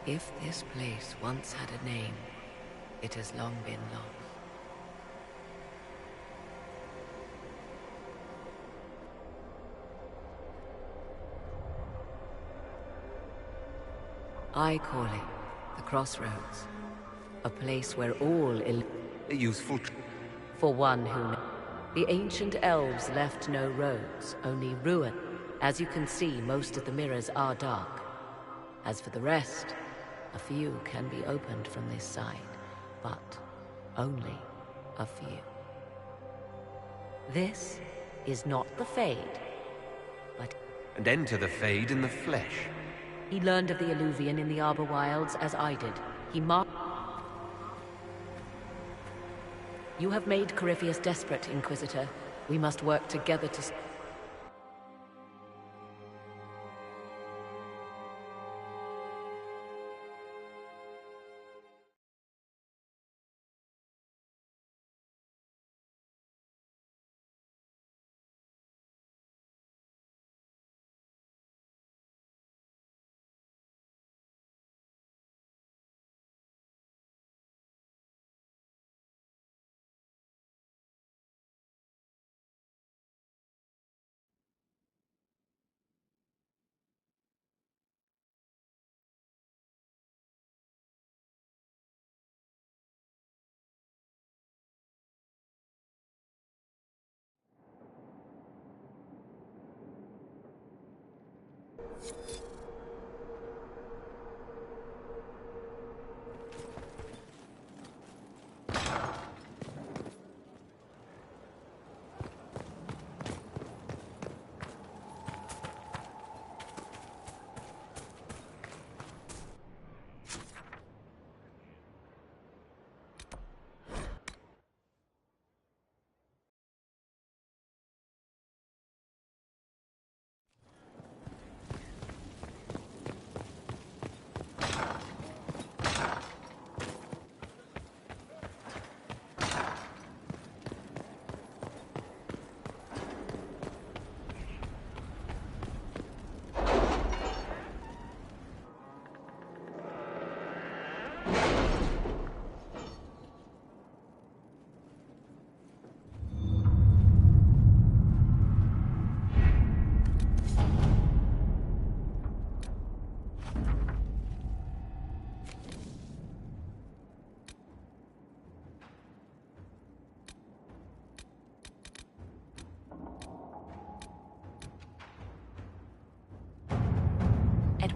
If this place once had a name, it has long been lost. I call it the Crossroads, a place where all A useful... For one who... The ancient elves left no roads, only ruin. As you can see, most of the mirrors are dark. As for the rest, a few can be opened from this side, but only a few. This is not the Fade, but... And enter the Fade in the flesh. He learned of the Illuvian in the Arbor Wilds as I did. He marked... You have made Corypheus desperate, Inquisitor. We must work together to...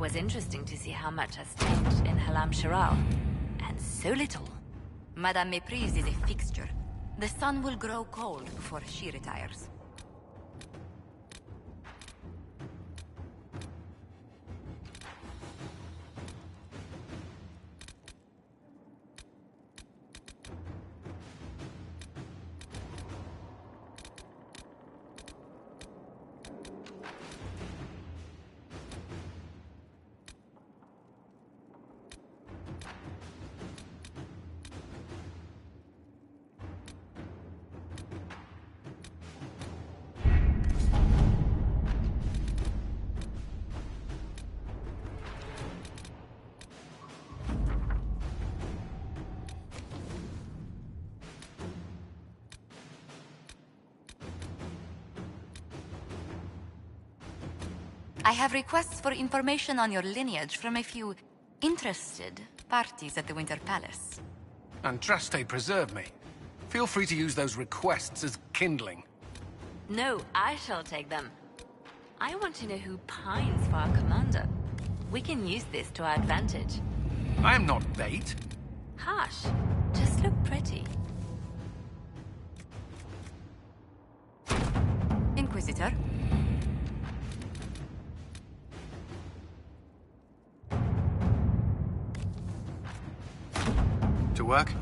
was interesting to see how much has changed in Halam Shiral. And so little. Madame Méprise is a fixture. The sun will grow cold before she retires. I have requests for information on your lineage from a few interested parties at the Winter Palace. Andraste preserve me. Feel free to use those requests as kindling. No, I shall take them. I want to know who pines for our commander. We can use this to our advantage. I am not bait. Hush. Just look pretty. Inquisitor? To work?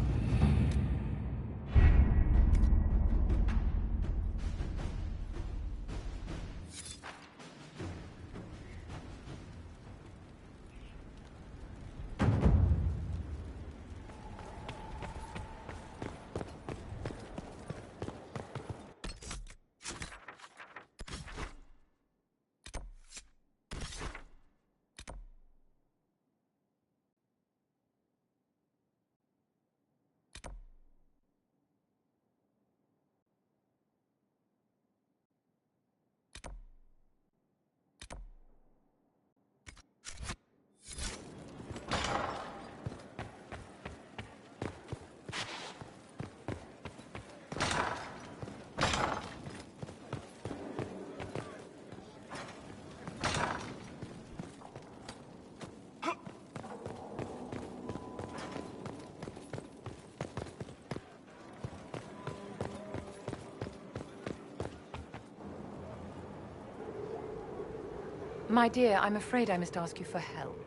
My dear, I'm afraid I must ask you for help.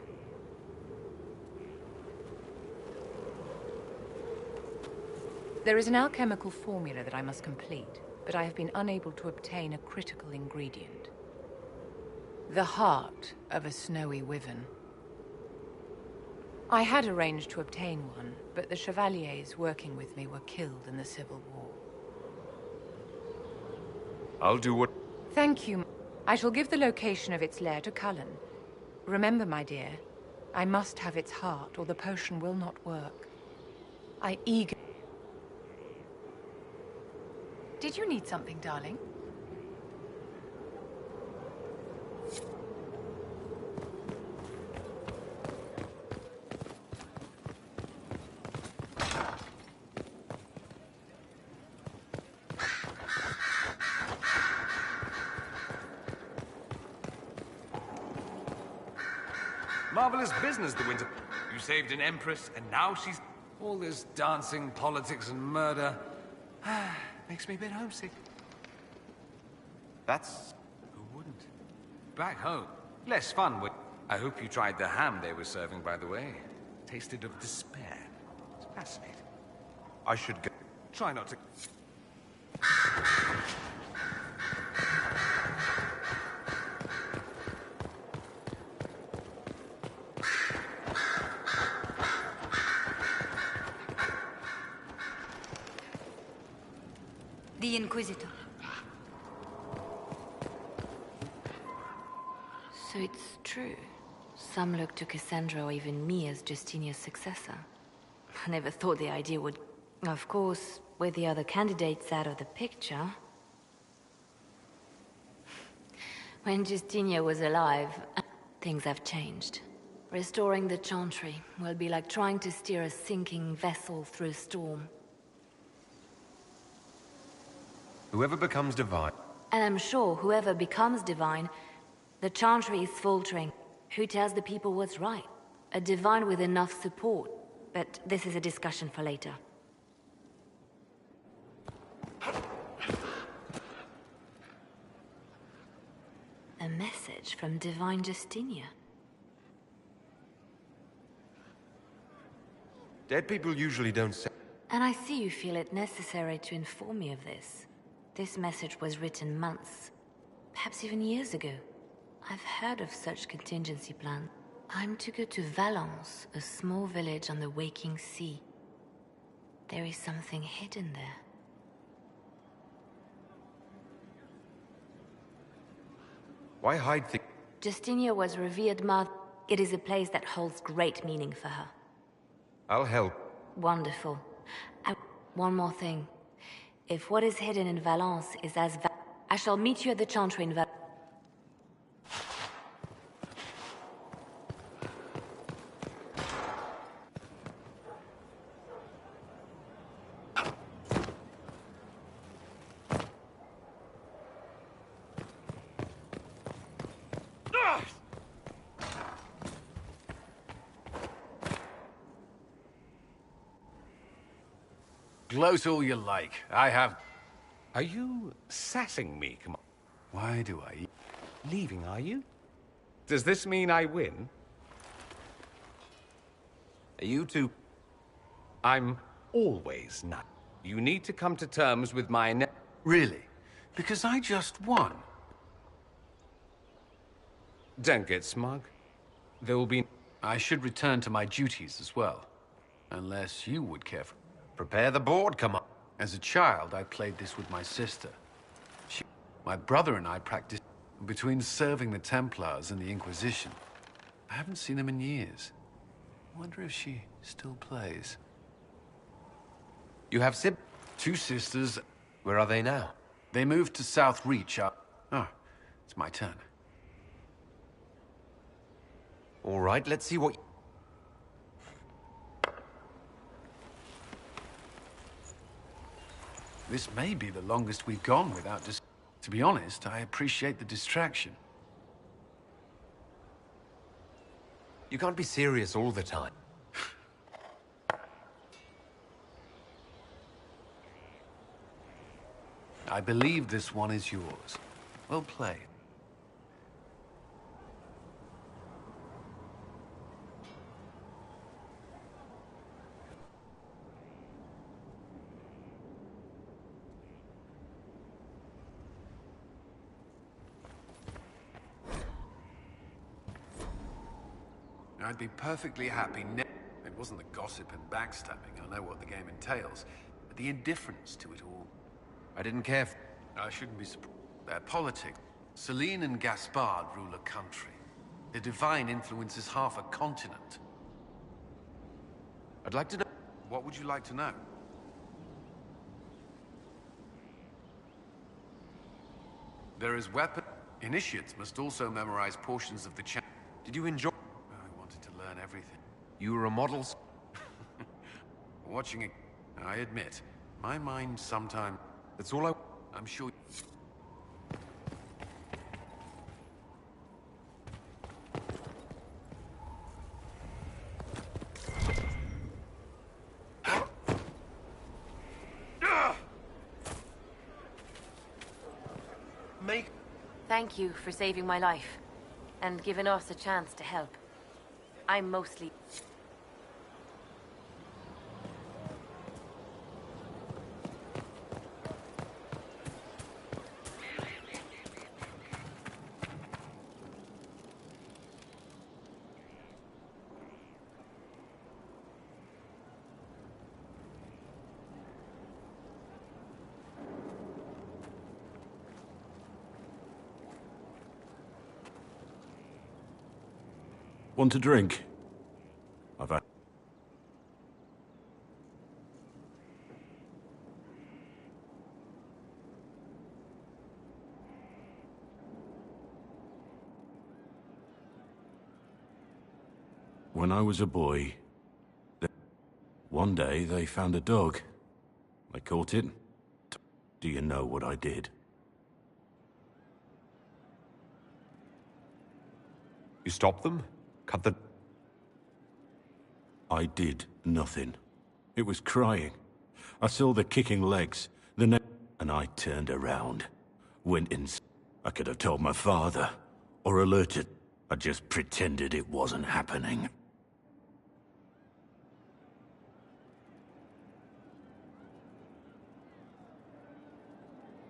There is an alchemical formula that I must complete, but I have been unable to obtain a critical ingredient. The heart of a snowy wyvern. I had arranged to obtain one, but the chevaliers working with me were killed in the Civil War. I'll do what... Thank you. I shall give the location of its lair to Cullen. Remember, my dear, I must have its heart, or the potion will not work. I eager... Did you need something, darling? Marvelous business, the Winter... You saved an empress, and now she's... All this dancing, politics, and murder... makes me a bit homesick. That's... who wouldn't? Back home. Less fun with... I hope you tried the ham they were serving, by the way. Tasted of despair. It's fascinating. I should go. Try not to... The Inquisitor. So it's true. Some look to Cassandra or even me as Justinia's successor. I never thought the idea would... Of course, with the other candidates out of the picture... When Justinia was alive, things have changed. Restoring the Chantry will be like trying to steer a sinking vessel through a storm. Whoever becomes divine... And I'm sure whoever becomes divine, the Chantry is faltering. Who tells the people what's right? A divine with enough support. But this is a discussion for later. A message from Divine Justinia. Dead people usually don't say... And I see you feel it necessary to inform me of this. This message was written months, perhaps even years ago. I've heard of such contingency plans. I'm to go to Valence, a small village on the waking sea. There is something hidden there. Why hide things? Justinia was revered mother. It is a place that holds great meaning for her. I'll help. Wonderful. And one more thing. If what is hidden in Valence is as I shall meet you at the Chantry in Valence. Gloat all you like. I have... Are you sassing me? Come on. Why do I... Leaving, are you? Does this mean I win? Are you two... I'm always not. You need to come to terms with my... Really? Because I just won. Don't get smug. There will be... I should return to my duties as well. Unless you would care for... Prepare the board, come on. As a child, I played this with my sister. My brother and I practiced between serving the Templars and the Inquisition. I haven't seen them in years. I wonder if she still plays. You have two sisters. Where are they now? They moved to South Reach. Oh, it's my turn. All right, let's see what... This may be the longest we've gone without dis... To be honest, I appreciate the distraction. You can't be serious all the time. I believe this one is yours. Well played. I'd be perfectly happy It wasn't the gossip and backstabbing, I know what the game entails, but the indifference to it all. I didn't care I shouldn't be surprised. Their politics. Celine and Gaspard rule a country. The divine influences half a continent. I'd like to know... What would you like to know? There is weapon... Initiates must also memorize portions of the Did you enjoy... I wanted to learn everything. You were a model... Watching it, I admit, my mind sometimes... That's all I'm sure... Thank you for saving my life, and giving us a chance to help. I'm mostly... Want a drink? I've had... When I was a boy, one day they found a dog. They caught it. Do you know what I did? You stopped them? Cut the... I did nothing. It was crying. I saw the kicking legs, the neck, and I turned around. Went in. I could have told my father, or alerted. I just pretended it wasn't happening.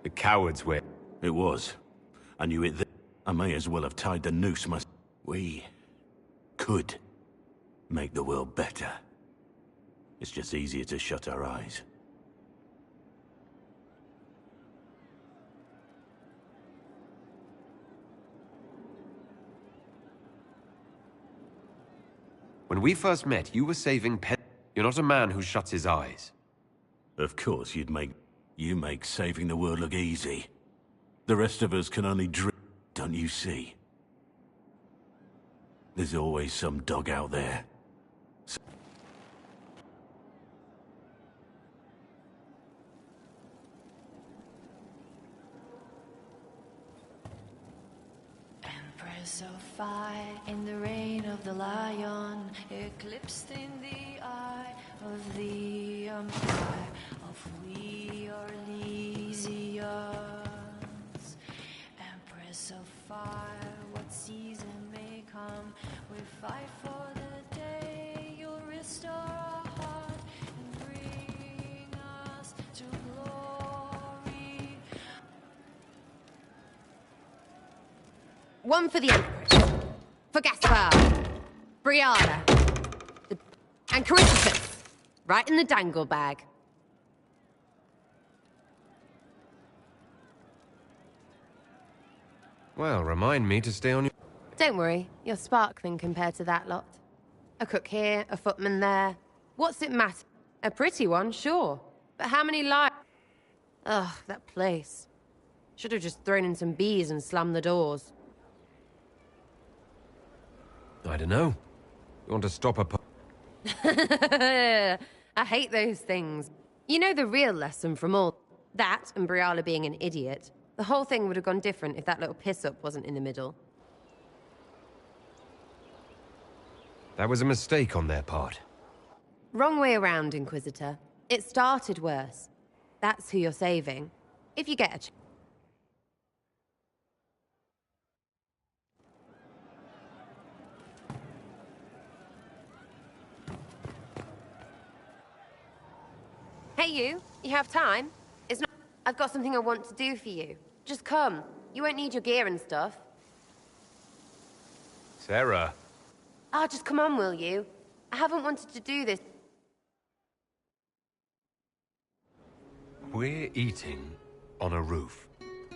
The cowards were... It was. I knew it then. I may as well have tied the noose myself. We could make the world better. It's just easier to shut our eyes. When we first met, you were saving pet... You're not a man who shuts his eyes. Of course you make saving the world look easy. The rest of us can only dream, don't you see? There's always some dog out there. Empress of fire in the reign of the lion, eclipsed in the eye of the empire of we Orlesians. Empress of fire, what season may come, we fight for the day you'll restore our heart and bring us to glory. One for the Empress, for Gaspar, Brianna, and Crucifix, right in the dangle bag. Well, remind me to stay on your... Don't worry, you're sparkling compared to that lot. A cook here, a footman there. What's it matter? A pretty one, sure. But how many lives? Ugh, that place. Should have just thrown in some bees and slammed the doors. I don't know. You want to stop a... I hate those things. You know the real lesson from all that and Briala being an idiot? The whole thing would have gone different if that little piss-up wasn't in the middle. That was a mistake on their part. Wrong way around, Inquisitor. It started worse. That's who you're saving. If you get a chance. Hey you have time? It's not... I've got something I want to do for you. Just come. You won't need your gear and stuff. Sarah. Ah, just come on, will you? I haven't wanted to do this. We're eating on a roof.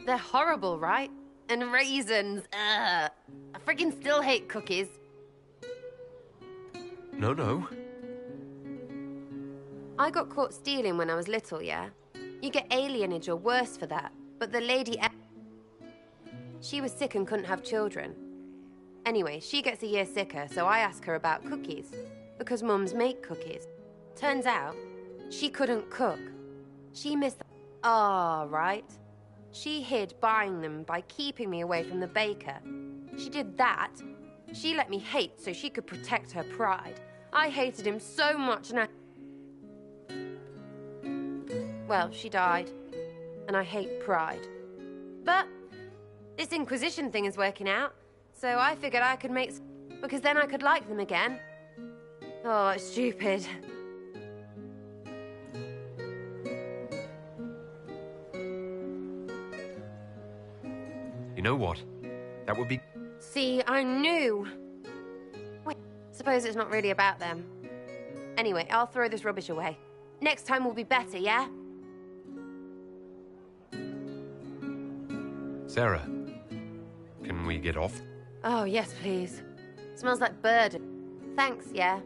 They're horrible, right? And raisins. Ugh. I friggin' still hate cookies. No. I got caught stealing when I was little, yeah? You get alienage or worse for that. But the lady... She was sick and couldn't have children. Anyway, she gets a year sicker, so I ask her about cookies. Because mums make cookies. Turns out, she couldn't cook. She missed... right. She hid buying them by keeping me away from the baker. She did that. She let me hate so she could protect her pride. I hated him so much and I... Well, she died. And I hate pride. But this Inquisition thing is working out. So I figured I could make... Because then I could like them again. Oh, it's stupid. You know what? That would be... See, I knew. Wait, suppose it's not really about them. Anyway, I'll throw this rubbish away. Next time will be better, yeah? Sarah, can we get off? Oh, yes, please. Smells like bird. Thanks, yeah.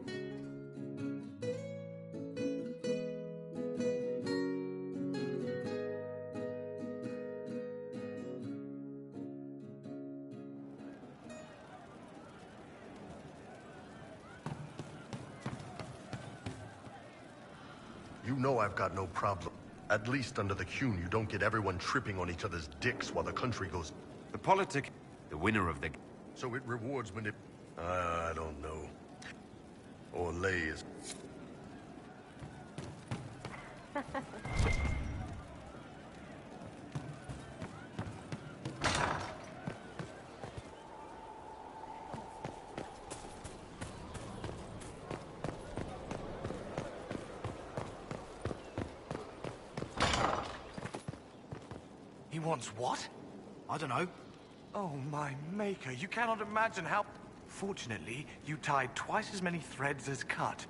You know I've got no problem. At least under the Qun, you don't get everyone tripping on each other's dicks while the country goes... The politic... The winner of the... so it rewards I don't know. Orlais is... He wants what? I don't know. Oh, my maker, you cannot imagine how... Fortunately, you tied twice as many threads as cut.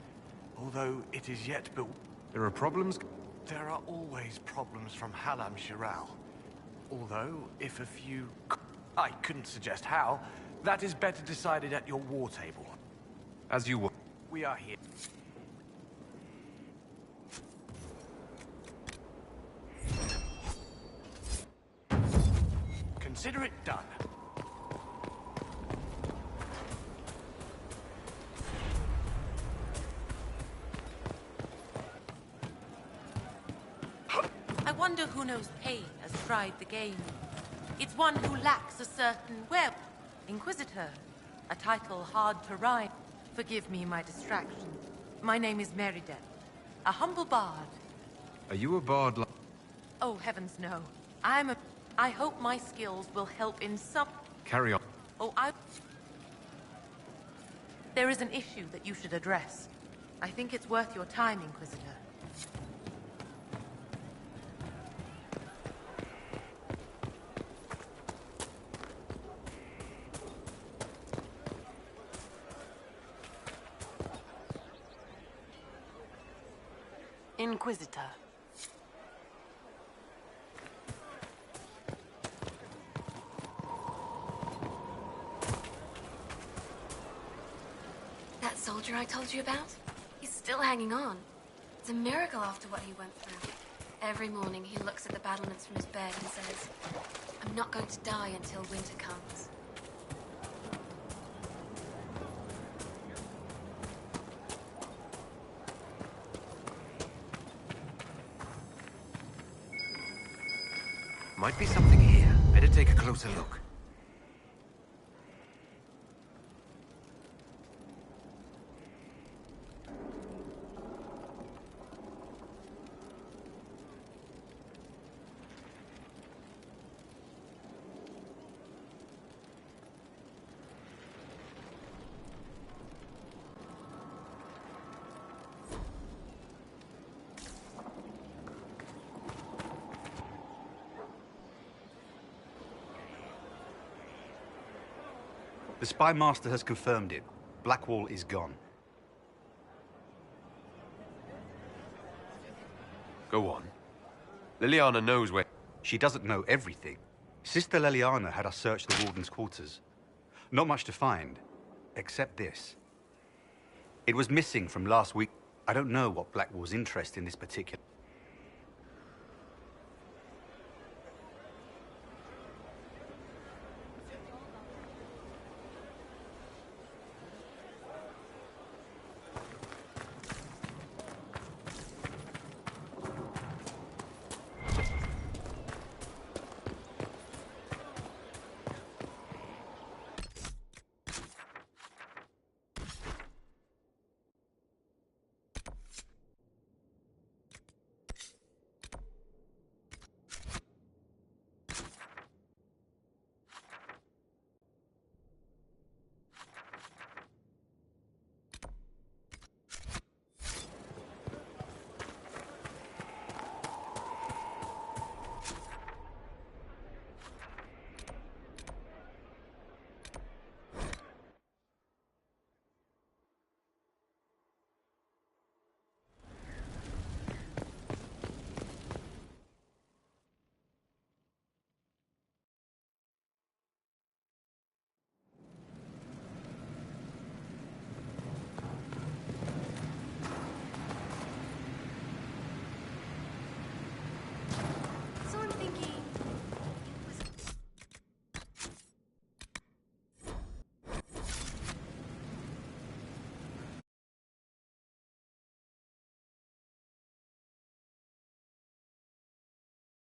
Although it is yet but... There are problems? There are always problems from Halam Shiral. Although, if a few... I couldn't suggest how. That is better decided at your war table. As you will. We are here. Consider it done. I wonder who knows pain has tried the game. It's one who lacks a certain web. Inquisitor. A title hard to rhyme. Forgive me my distraction. My name is Merideth. A humble bard. Are you a bard like... Oh, heavens no. I hope my skills will help in some... Carry on. Oh, There is an issue that you should address. I think it's worth your time, Inquisitor. Inquisitor. That soldier I told you about? He's still hanging on. It's a miracle after what he went through. Every morning he looks at the battlements from his bed and says, "I'm not going to die until winter comes." Might be something here. Better take a closer look. The Spy Master has confirmed it. Blackwall is gone. Go on. Liliana knows where... She doesn't know everything. Sister Liliana had us search the Warden's quarters. Not much to find, except this. It was missing from last week. I don't know what Blackwall's interest in this particular...